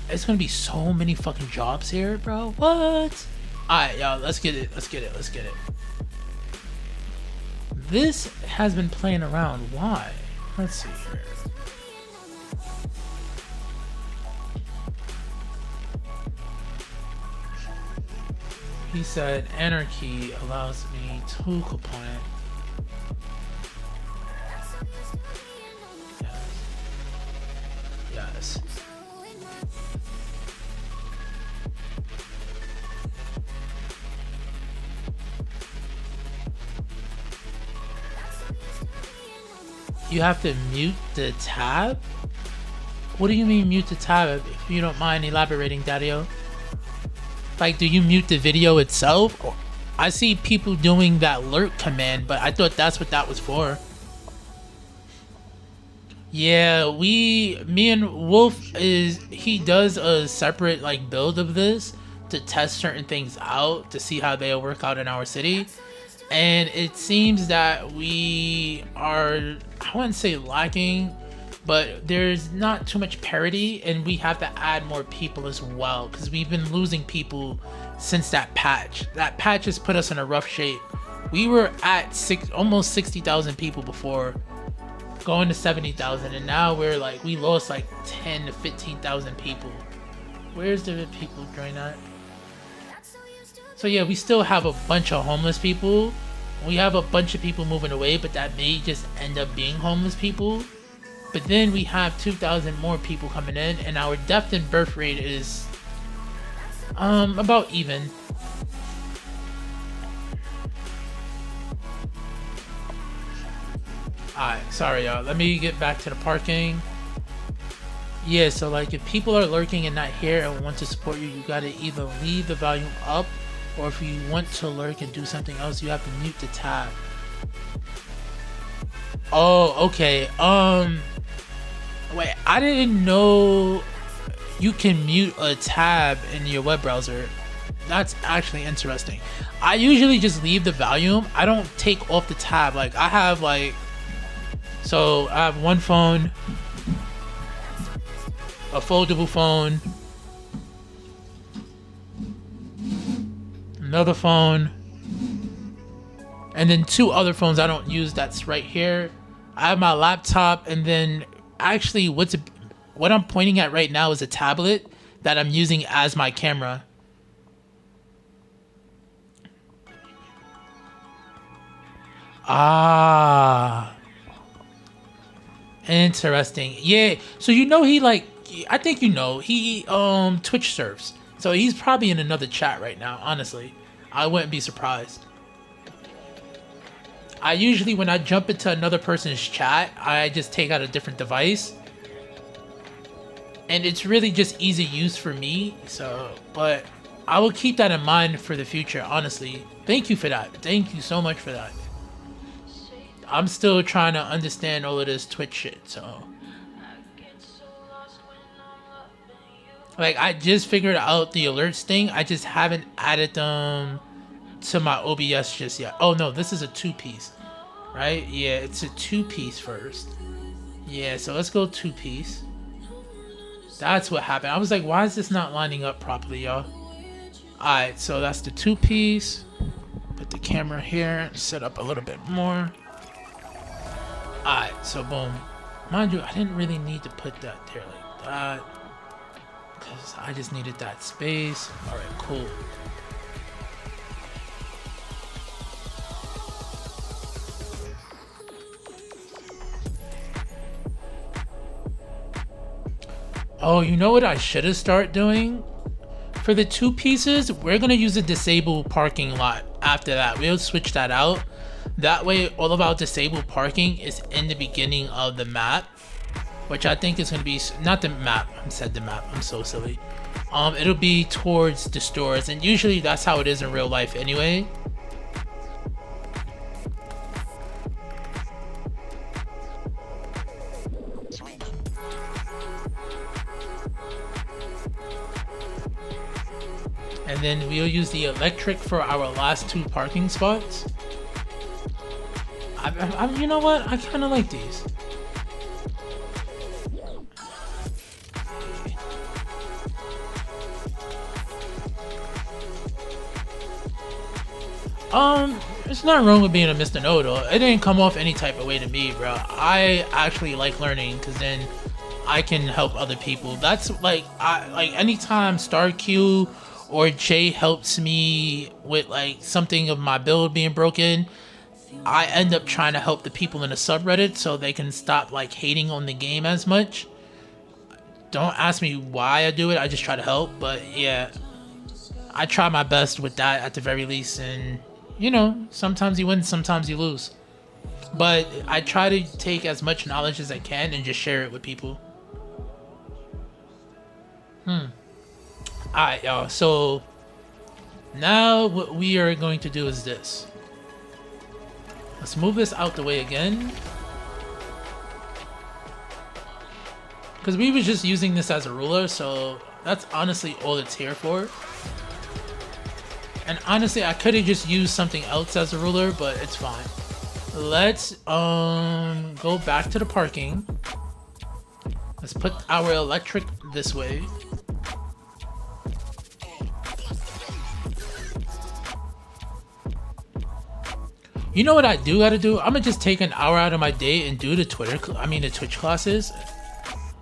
It's gonna be so many fucking jobs here, bro. What? Alright, y'all, let's get it. Let's get it. Let's get it. This has been playing around. Why? Let's see here. He said anarchy allows me to component. Yes. Yes. You have to mute the tab? What do you mean mute the tab? If you don't mind elaborating, Daddy-O. Like, do you mute the video itself? Or I see people doing that lurk command, but I thought that's what that was for. Yeah, me and Wolf he does a separate like build of this to test certain things out to see how they'll work out in our city. And it seems that we are, I wouldn't say lacking, but there's not too much parity, and we have to add more people as well because we've been losing people since that patch. That patch has put us in a rough shape. We were at almost 60,000 people before, going to 70,000, and now we're like, we lost like 10 to 15,000 people. Where's the people join that? So yeah, we still have a bunch of homeless people. We have a bunch of people moving away, but that may just end up being homeless people. But then we have 2,000 more people coming in, and our death and birth rate is about even. Alright, sorry y'all. Let me get back to the parking. Yeah, so like if people are lurking and not here and want to support you, you gotta either leave the volume up, or if you want to lurk and do something else, you have to mute the tab. Oh, okay. Wait, I didn't know you can mute a tab in your web browser. That's actually interesting. I usually just leave the volume. I don't take off the tab. Like I have like, so I have one phone, a foldable phone, another phone, and then two other phones I don't use that's right here. I have my laptop, and then actually what I'm pointing at right now is a tablet that I'm using as my camera. Ah, interesting. Yeah, so you know he like, I think you know he Twitch surfs, so he's probably in another chat right now. Honestly, I wouldn't be surprised. I usually, when I jump into another person's chat, I just take out a different device, and it's really just easy use for me. So, but I will keep that in mind for the future. Honestly, thank you for that. Thank you so much for that. I'm still trying to understand all of this Twitch shit, so like I just figured out the alerts thing. I just haven't added them to my OBS just yet. Oh no, this is a 2-piece, right? Yeah, it's a 2-piece first. Yeah, so let's go 2-piece. That's what happened. I was like, why is this not lining up properly, y'all? Alright, so that's the 2-piece. Put the camera here, set up a little bit more. Alright, so boom. Mind you, I didn't really need to put that there like that, because I just needed that space. Alright, cool. Oh, you know what I should have started doing? For the 2 pieces, we're going to use a disabled parking lot after that. We'll switch that out. That way, all of our disabled parking is in the beginning of the map. Which I think is going to be... Not the map. I said the map. I'm so silly. It'll be towards the stores. And usually that's how it is in real life anyway. And then we'll use the electric for our last 2 parking spots. You know what? I kind of like these. It's not wrong with being a Mr. Know-It-All. It didn't come off any type of way to me, bro. I actually like learning, because then I can help other people. That's like, anytime Star Q or Jay helps me with like something of my build being broken, I end up trying to help the people in the subreddit so they can stop like hating on the game as much. Don't ask me why I do it, I just try to help. But yeah, I try my best with that at the very least. And you know, sometimes you win, sometimes you lose. But I try to take as much knowledge as I can and just share it with people. Alright, y'all. So now what we are going to do is this. Let's move this out the way again. Because we were just using this as a ruler, so that's honestly all it's here for. And honestly, I could have just used something else as a ruler, but it's fine. Let's go back to the parking. Let's put our electric this way. You know what I do gotta do? I'm gonna just take an hour out of my day and do the Twitch classes.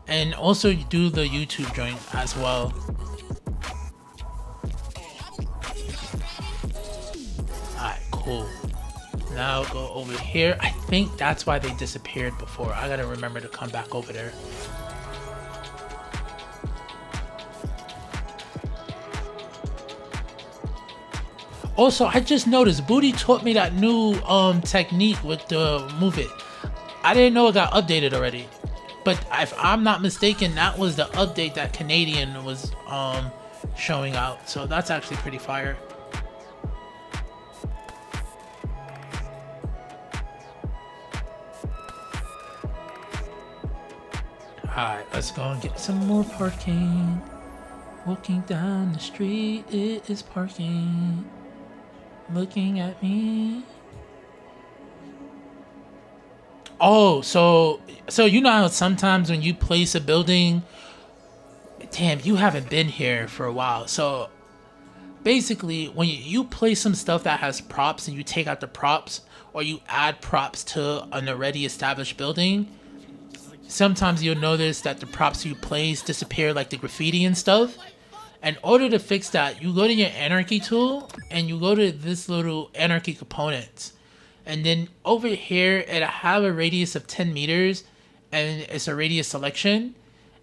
And also do the YouTube joint as well. Alright, cool. Now go over here. I think that's why they disappeared before. I gotta remember to come back over there. Also, I just noticed Booty taught me that new technique with the move it. I didn't know it got updated already. But if I'm not mistaken, that was the update that Canadian was showing out. So that's actually pretty fire. Alright, let's go and get some more parking. Walking down the street, it is parking. Looking at me. Oh, so you know how sometimes when you place a building, damn, you haven't been here for a while. So basically, when you place some stuff that has props and you take out the props, or you add props to an already established building, sometimes you'll notice that the props you place disappear, like the graffiti and stuff. In order to fix that, you go to your anarchy tool and you go to this little anarchy components. And then over here, it'll have a radius of 10 meters and it's a radius selection.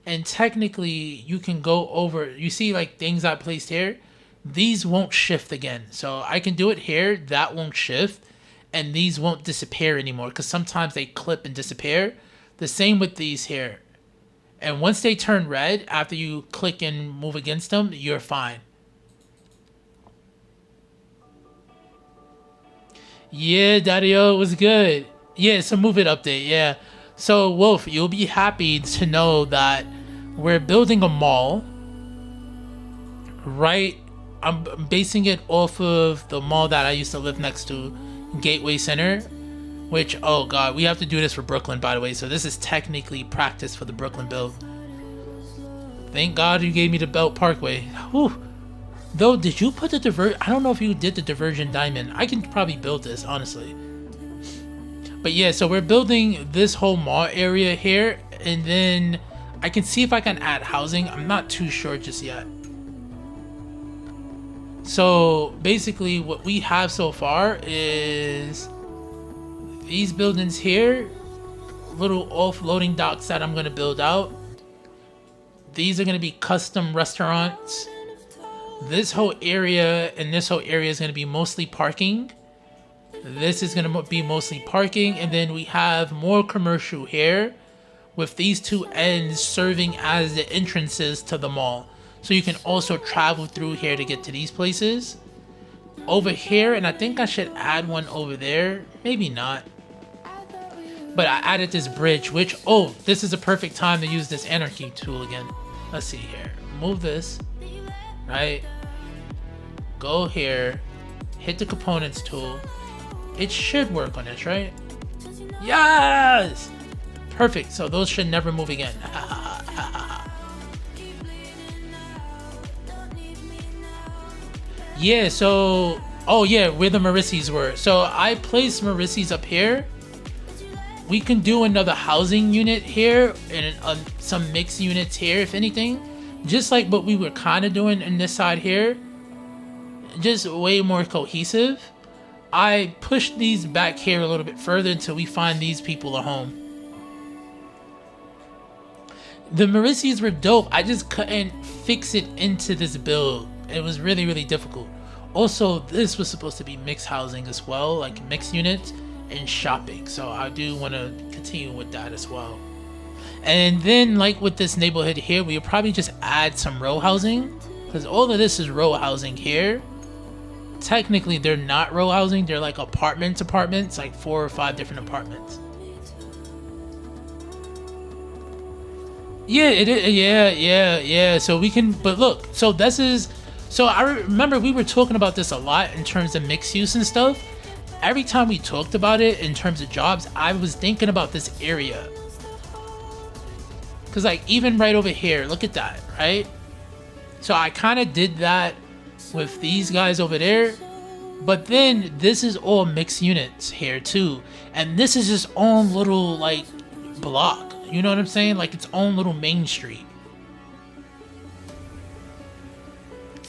And technically, you can go over, you see like things I placed here, these won't shift again. So I can do it here, that won't shift, and these won't disappear anymore because sometimes they clip and disappear. The same with these here. And once they turn red, after you click and move against them, you're fine. Yeah, Daddy-O, it was good. Yeah, it's a move it update, yeah. So, Wolf, you'll be happy to know that we're building a mall. Right, I'm basing it off of the mall that I used to live next to, Gateway Center. Which, oh god, we have to do this for Brooklyn, by the way. So this is technically practice for the Brooklyn build. Thank God you gave me the Belt Parkway. Whew. Though, did you put the divert? I don't know if you did the diversion diamond. I can probably build this, honestly. But yeah, so we're building this whole mall area here, and then I can see if I can add housing. I'm not too sure just yet. So basically what we have so far is these buildings here, little offloading docks that I'm going to build out. These are going to be custom restaurants. This whole area and this whole area is going to be mostly parking. This is going to be mostly parking, and then we have more commercial here with these two ends serving as the entrances to the mall. So you can also travel through here to get to these places. Over here, and I think I should add one over there. Maybe not. But I added this bridge, which, oh, this is a perfect time to use this anarchy tool again. Let's see here. Move this, right? Go here, hit the components tool. It should work on this, right? Yes! Perfect, so those should never move again. Yeah, so, oh yeah, where the Maurices were. So I placed Maurices up here. We can do another housing unit here and some mixed units here, if anything. Just like what we were kind of doing in this side here. Just way more cohesive. I pushed these back here a little bit further until we find these people a home. The Maurices were dope. I just couldn't fix it into this build. It was really, really difficult. Also, this was supposed to be mixed housing as well, like mixed units and shopping. So I do want to continue with that as well. And then, like with this neighborhood here, we'll probably just add some row housing, because all of this is row housing here. Technically, they're not row housing. They're like apartments, like 4 or 5 different apartments. Yeah, it is. Yeah. So we can, but look, so this is, so I remember we were talking about this a lot in terms of mixed use and stuff. Every time we talked about it in terms of jobs, I was thinking about this area. Cause like even right over here, look at that, right? So I kind of did that with these guys over there, but then this is all mixed units here too. And this is its own little like block. You know what I'm saying? Like its own little main street.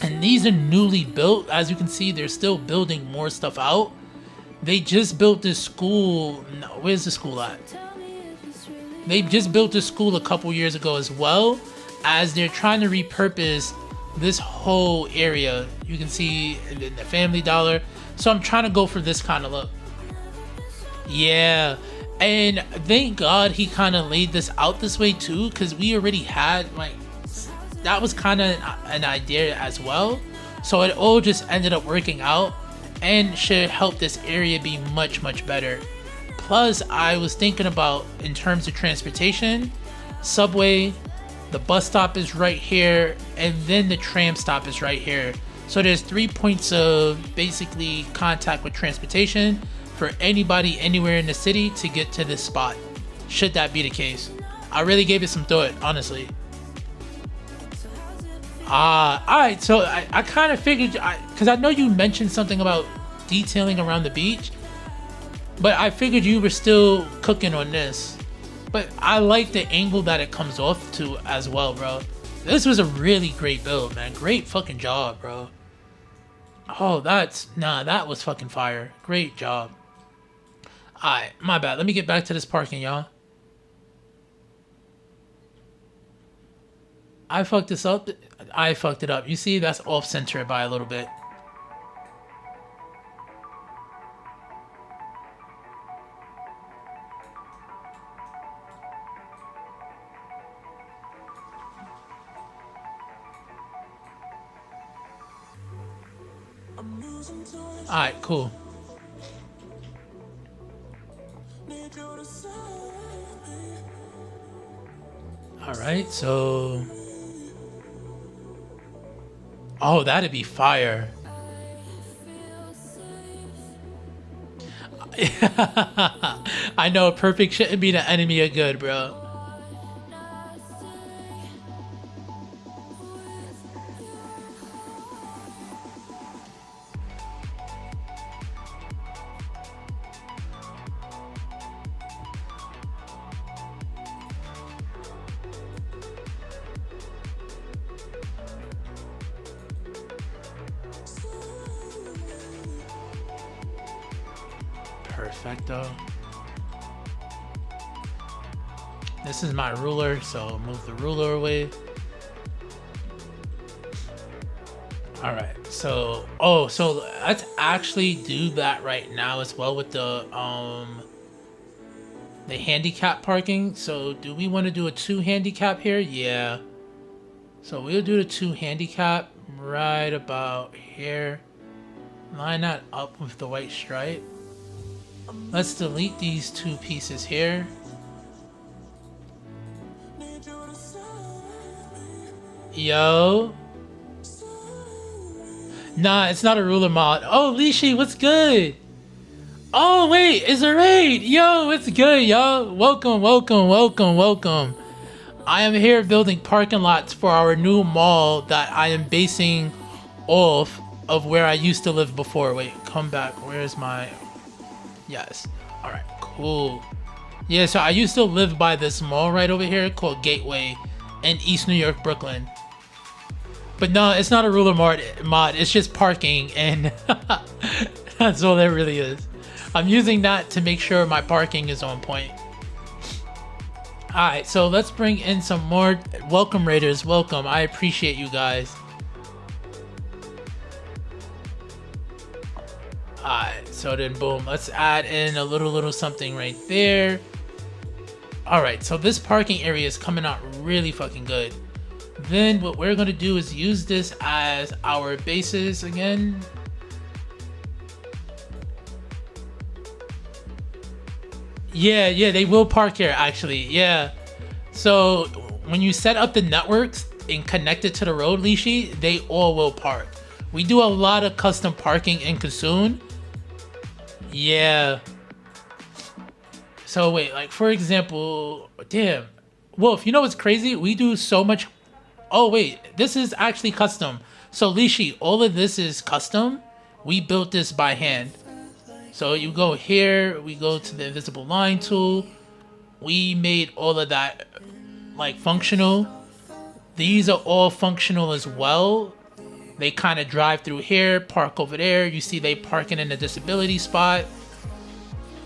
And these are newly built. As you can see, they're still building more stuff out. They just built this school. No, where's the school at? They just built this school a couple years ago as well, as they're trying to repurpose this whole area. You can see the Family Dollar. So I'm trying to go for this kind of look. Yeah. And thank God he kind of laid this out this way too, because we already had like, that was kind of an idea as well. So it all just ended up working out and should help this area be much, much better. Plus, I was thinking about in terms of transportation, subway, the bus stop is right here, and then the tram stop is right here. So there's 3 points of basically contact with transportation for anybody anywhere in the city to get to this spot, should that be the case. I really gave it some thought, honestly. Alright, so I kind of figured, because I know you mentioned something about detailing around the beach, but I figured you were still cooking on this. But I like the angle that it comes off to as well, bro. This was a really great build, man. Great fucking job, bro. Oh, that was fucking fire. Great job. Alright, my bad. Let me get back to this parking, y'all. I fucked this up. I fucked it up. You see, that's off center by a little bit. Alright, cool. Alright, so... Oh, that'd be fire. I know, perfect shouldn't be the enemy of good, bro. Perfecto. This is my ruler, so move the ruler away. All right, so so let's actually do that right now as well with the handicap parking. So do we want to do a 2 handicap here? Yeah. So we'll do the 2 handicap right about here. Line that up with the white stripe. Let's delete these 2 pieces here. Yo. Nah, it's not a ruler mod. Oh, Lishi, what's good? Oh, wait, it's a raid. Yo, what's good, yo? Welcome, welcome, welcome, welcome. I am here building parking lots for our new mall that I am basing off of where I used to live before. Wait, come back. Where's my... Yes. All right, cool. Yeah, so I used to live by this mall right over here called Gateway in East New York, Brooklyn. But no, it's not a ruler mod. It's just parking, and that's all that really is. I'm using that to make sure my parking is on point. Alright, so let's bring in some more. Welcome, Raiders. Welcome. I appreciate you guys. Alright, so then boom. Let's add in a little something right there. Alright, so this parking area is coming out really fucking good. Then what we're going to do is use this as our bases again. Yeah, they will park here actually. Yeah. So when you set up the networks and connect it to the road, Lishi, they all will park. We do a lot of custom parking in Kissoon. Yeah. So wait, like for example, damn. Wolf, you know what's crazy? We do so much. Oh wait, this is actually custom. So Lishi, all of this is custom. We built this by hand. So you go here, we go to the invisible line tool. We made all of that like functional. These are all functional as well. They kind of drive through here, park over there. You see they parking in the disability spot.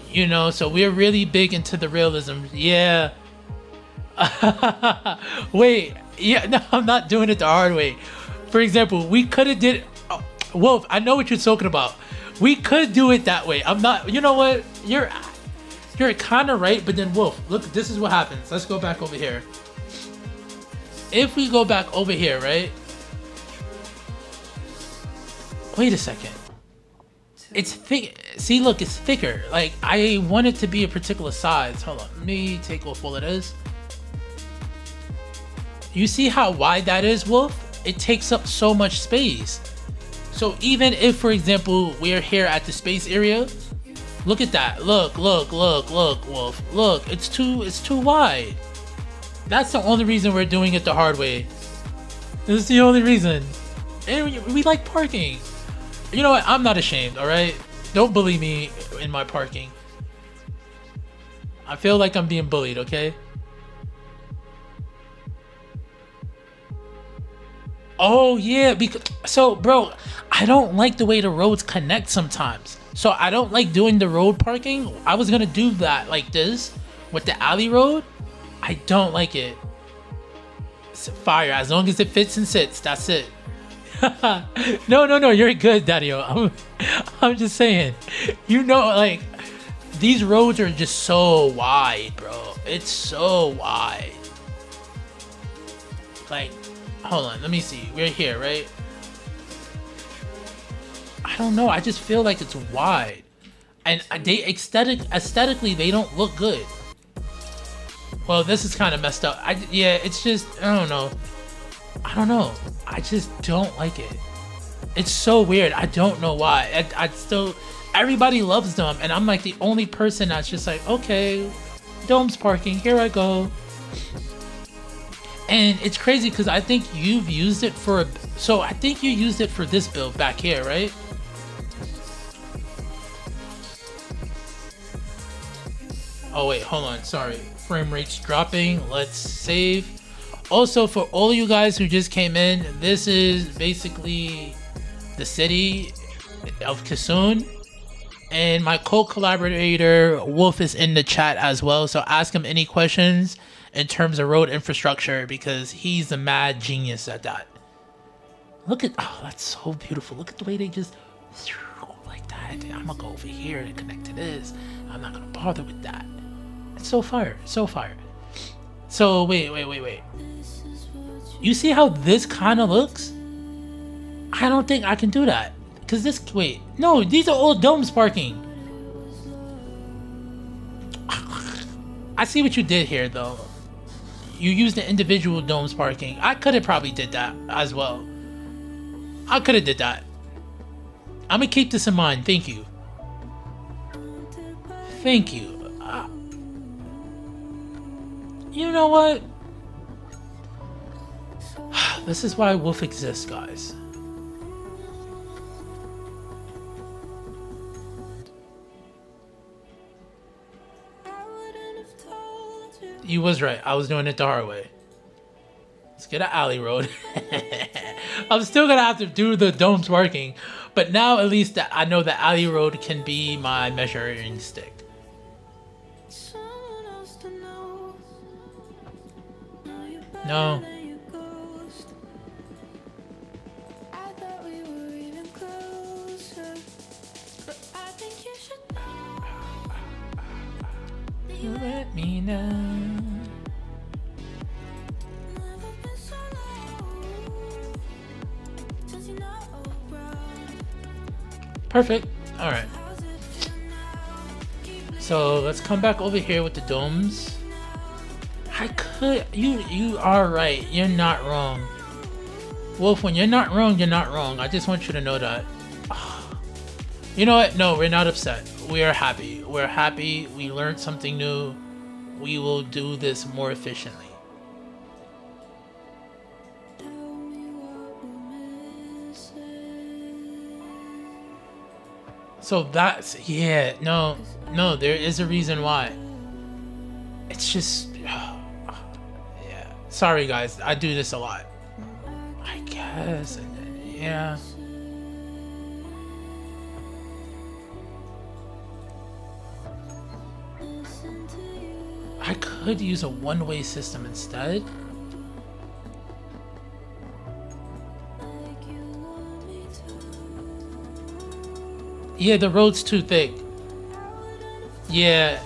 You know, so we're really big into the realism. Yeah. Wait, yeah, no, I'm not doing it the hard way. For example, we could have did... Oh, Wolf, I know what you're talking about. We could do it that way. I'm not... You know what? You're kind of right, but then Wolf, look, this is what happens. Let's go back over here. If we go back over here, right? Wait a second. It's thick. See, look, it's thicker. Like, I want it to be a particular size. Hold on. Let me take off all of this. You see how wide that is, Wolf? It takes up so much space. So even if, for example, we're here at the space area, look at that. Look, Wolf. Look, it's too wide. That's the only reason we're doing it the hard way. This is the only reason. And we like parking. You know what? I'm not ashamed, alright? Don't bully me in my parking. I feel like I'm being bullied, okay? Oh, yeah. So, bro, I don't like the way the roads connect sometimes. So, I don't like doing the road parking. I was going to do that like this with the alley road. I don't like it. It's fire. As long as it fits and sits, that's it. No, you're good, Daddy-O. I'm just saying, you know, like, these roads are just so wide, bro. It's so wide. Like, hold on, let me see. We're here, right? I don't know. I just feel like it's wide, and they aesthetically they don't look good. Well, this is kind of messed up. Yeah, it's just I don't know. I just don't like it. It's so weird. I don't know why. I still, everybody loves them, and I'm like the only person that's just like, okay, Dome's parking, here I go. And it's crazy because I think you've used it for, so I think you used it for this build back here, right? Oh wait, hold on, sorry. Frame rate's dropping. Let's save. Also, for all you guys who just came in, this is basically the city of Kissoon. And my co-collaborator Wolf is in the chat as well, so ask him any questions in terms of road infrastructure because he's a mad genius at that. Look at, oh, that's so beautiful. Look at the way they just like that. I'm gonna go over here and connect to this. I'm not gonna bother with that. It's so fire, so fire. So wait. You see how this kind of looks? I don't think I can do that. Cause this, wait, no, these are all domes parking. I see what you did here though. You used the individual domes parking. I could have probably did that as well. I could have did that. I'm gonna keep this in mind. Thank you. Thank you. You know what? This is why Wolf exists, guys. You was right. I was doing it the hard way. Let's get an alley road. I'm still gonna have to do the domes working, but now at least I know the alley road can be my measuring stick. No. Let me know. Perfect. All right. So let's come back over here with the domes. I could. You are right. You're not wrong. Wolf, when you're not wrong, you're not wrong. I just want you to know that. You know what? No, we're not upset. We are happy. We're happy. We learned something new. We will do this more efficiently. So that's, yeah, no, there is a reason why. It's just, yeah. Sorry guys, I do this a lot. I guess, yeah. I could use a one-way system instead. Yeah, the road's too thick. Yeah.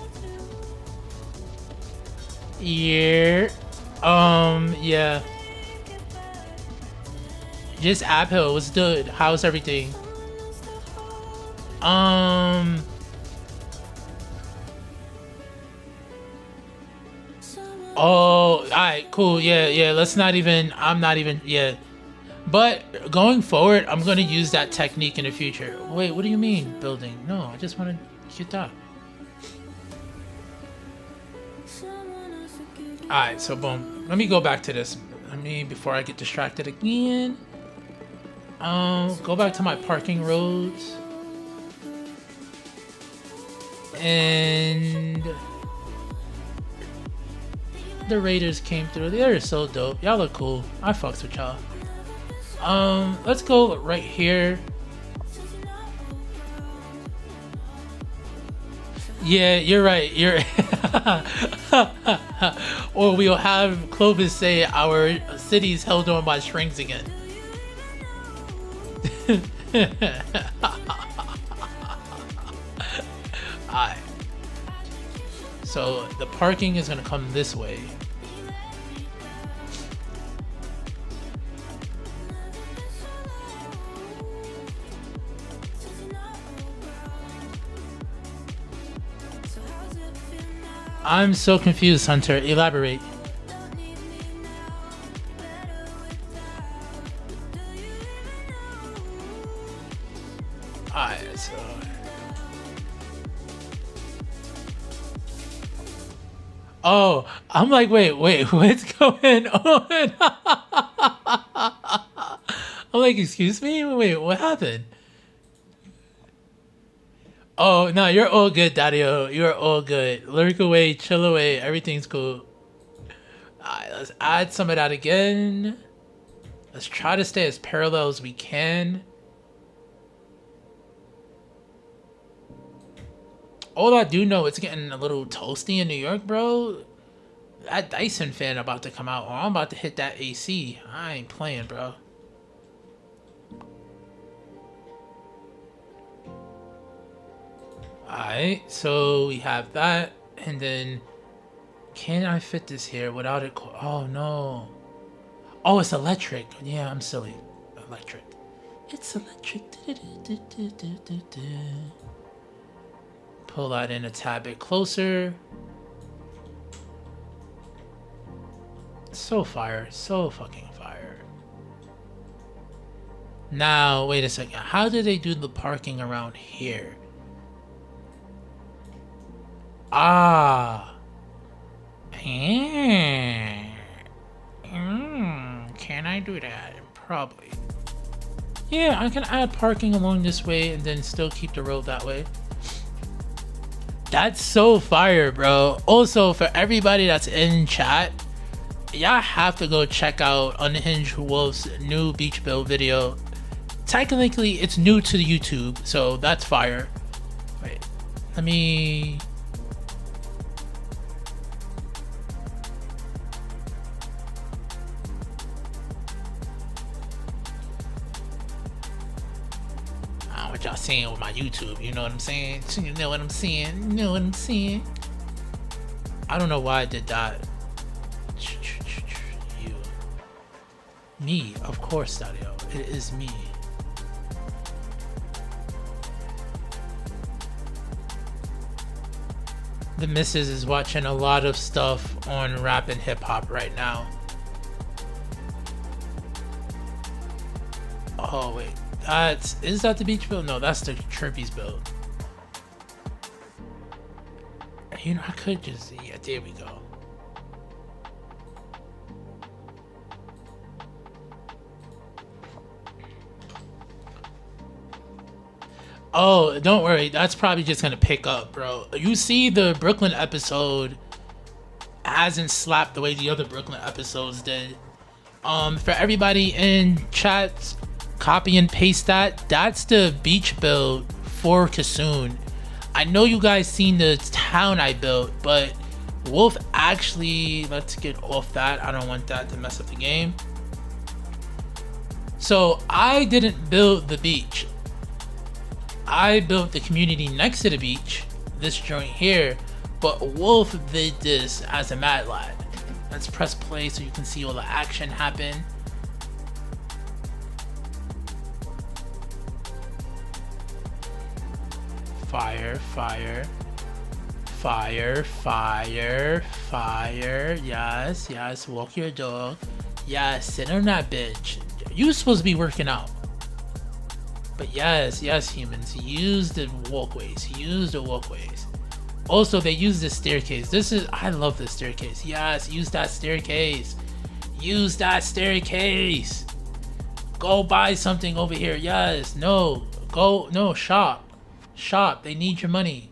Yeah. Yeah. Just uphill. What's good? How's everything? Oh, alright, cool. Yeah. Let's not even, I'm not even, yeah. But going forward, I'm going to use that technique in the future. Wait, what do you mean, building? No, I just want to get that. Alright, so boom. Let me go back to this. Before I get distracted again. Go back to my parking roads. And the Raiders came through. They're so dope. Y'all look cool. I fucks with y'all. Let's go right here. Yeah, you're right. You're or we'll have Clovis say our city's held on by strings again. Alright. So the parking is gonna come this way. I'm so confused, Hunter. Elaborate. Alright, so oh, I'm like, wait, what's going on? I'm like, excuse me? Wait, what happened? Oh, no, you're all good, Daddy-O. You're all good. Lurk away, chill away, everything's cool. Alright, let's add some of that again. Let's try to stay as parallel as we can. All I do know, it's getting a little toasty in New York, bro. That Dyson fan about to come out, or I'm about to hit that AC. I ain't playing, bro. Alright, so we have that, and then can I fit this here without it? Oh no. Oh, it's electric. Yeah, I'm silly. Electric. It's electric. Pull that in a tad bit closer. So fire. So fucking fire. Now, wait a second. How do they do the parking around here? Ah. Can I do that? Probably. Yeah, I can add parking along this way and then still keep the road that way. That's so fire, bro. Also, for everybody that's in chat, y'all have to go check out Unhinged Wolf's new beach build video. Technically, it's new to the YouTube, so that's fire. Wait, let me... what y'all saying with my YouTube, you know what I'm saying? You know what I'm saying? You know what I'm saying? I don't know why I did that. You. Me, of course, Dario. It is me. The missus is watching a lot of stuff on rap and hip hop right now. Oh wait. Is that the beach build? No, that's the Chirpies build. You know, I could just... Yeah, there we go. Oh, don't worry. That's probably just gonna pick up, bro. You see, the Brooklyn episode hasn't slapped the way the other Brooklyn episodes did. For everybody in chat, copy and paste that. That's the beach build for Kissoon. I know you guys seen the town I built, but Wolf actually... Let's get off that. I don't want that to mess up the game. So I didn't build the beach. I built the community next to the beach, this joint here, but Wolf did this as a mad lad. Let's press play so you can see all the action happen. Fire, fire, fire, fire, fire. Yes, yes, walk your dog. Yes, sit on that bitch. You supposed to be working out. But yes, yes, humans, use the walkways. Use the walkways. Also, they use the staircase. I love this staircase. Yes, use that staircase. Use that staircase. Go buy something over here. Yes, no. Go, no, shop. Shop. They need your money.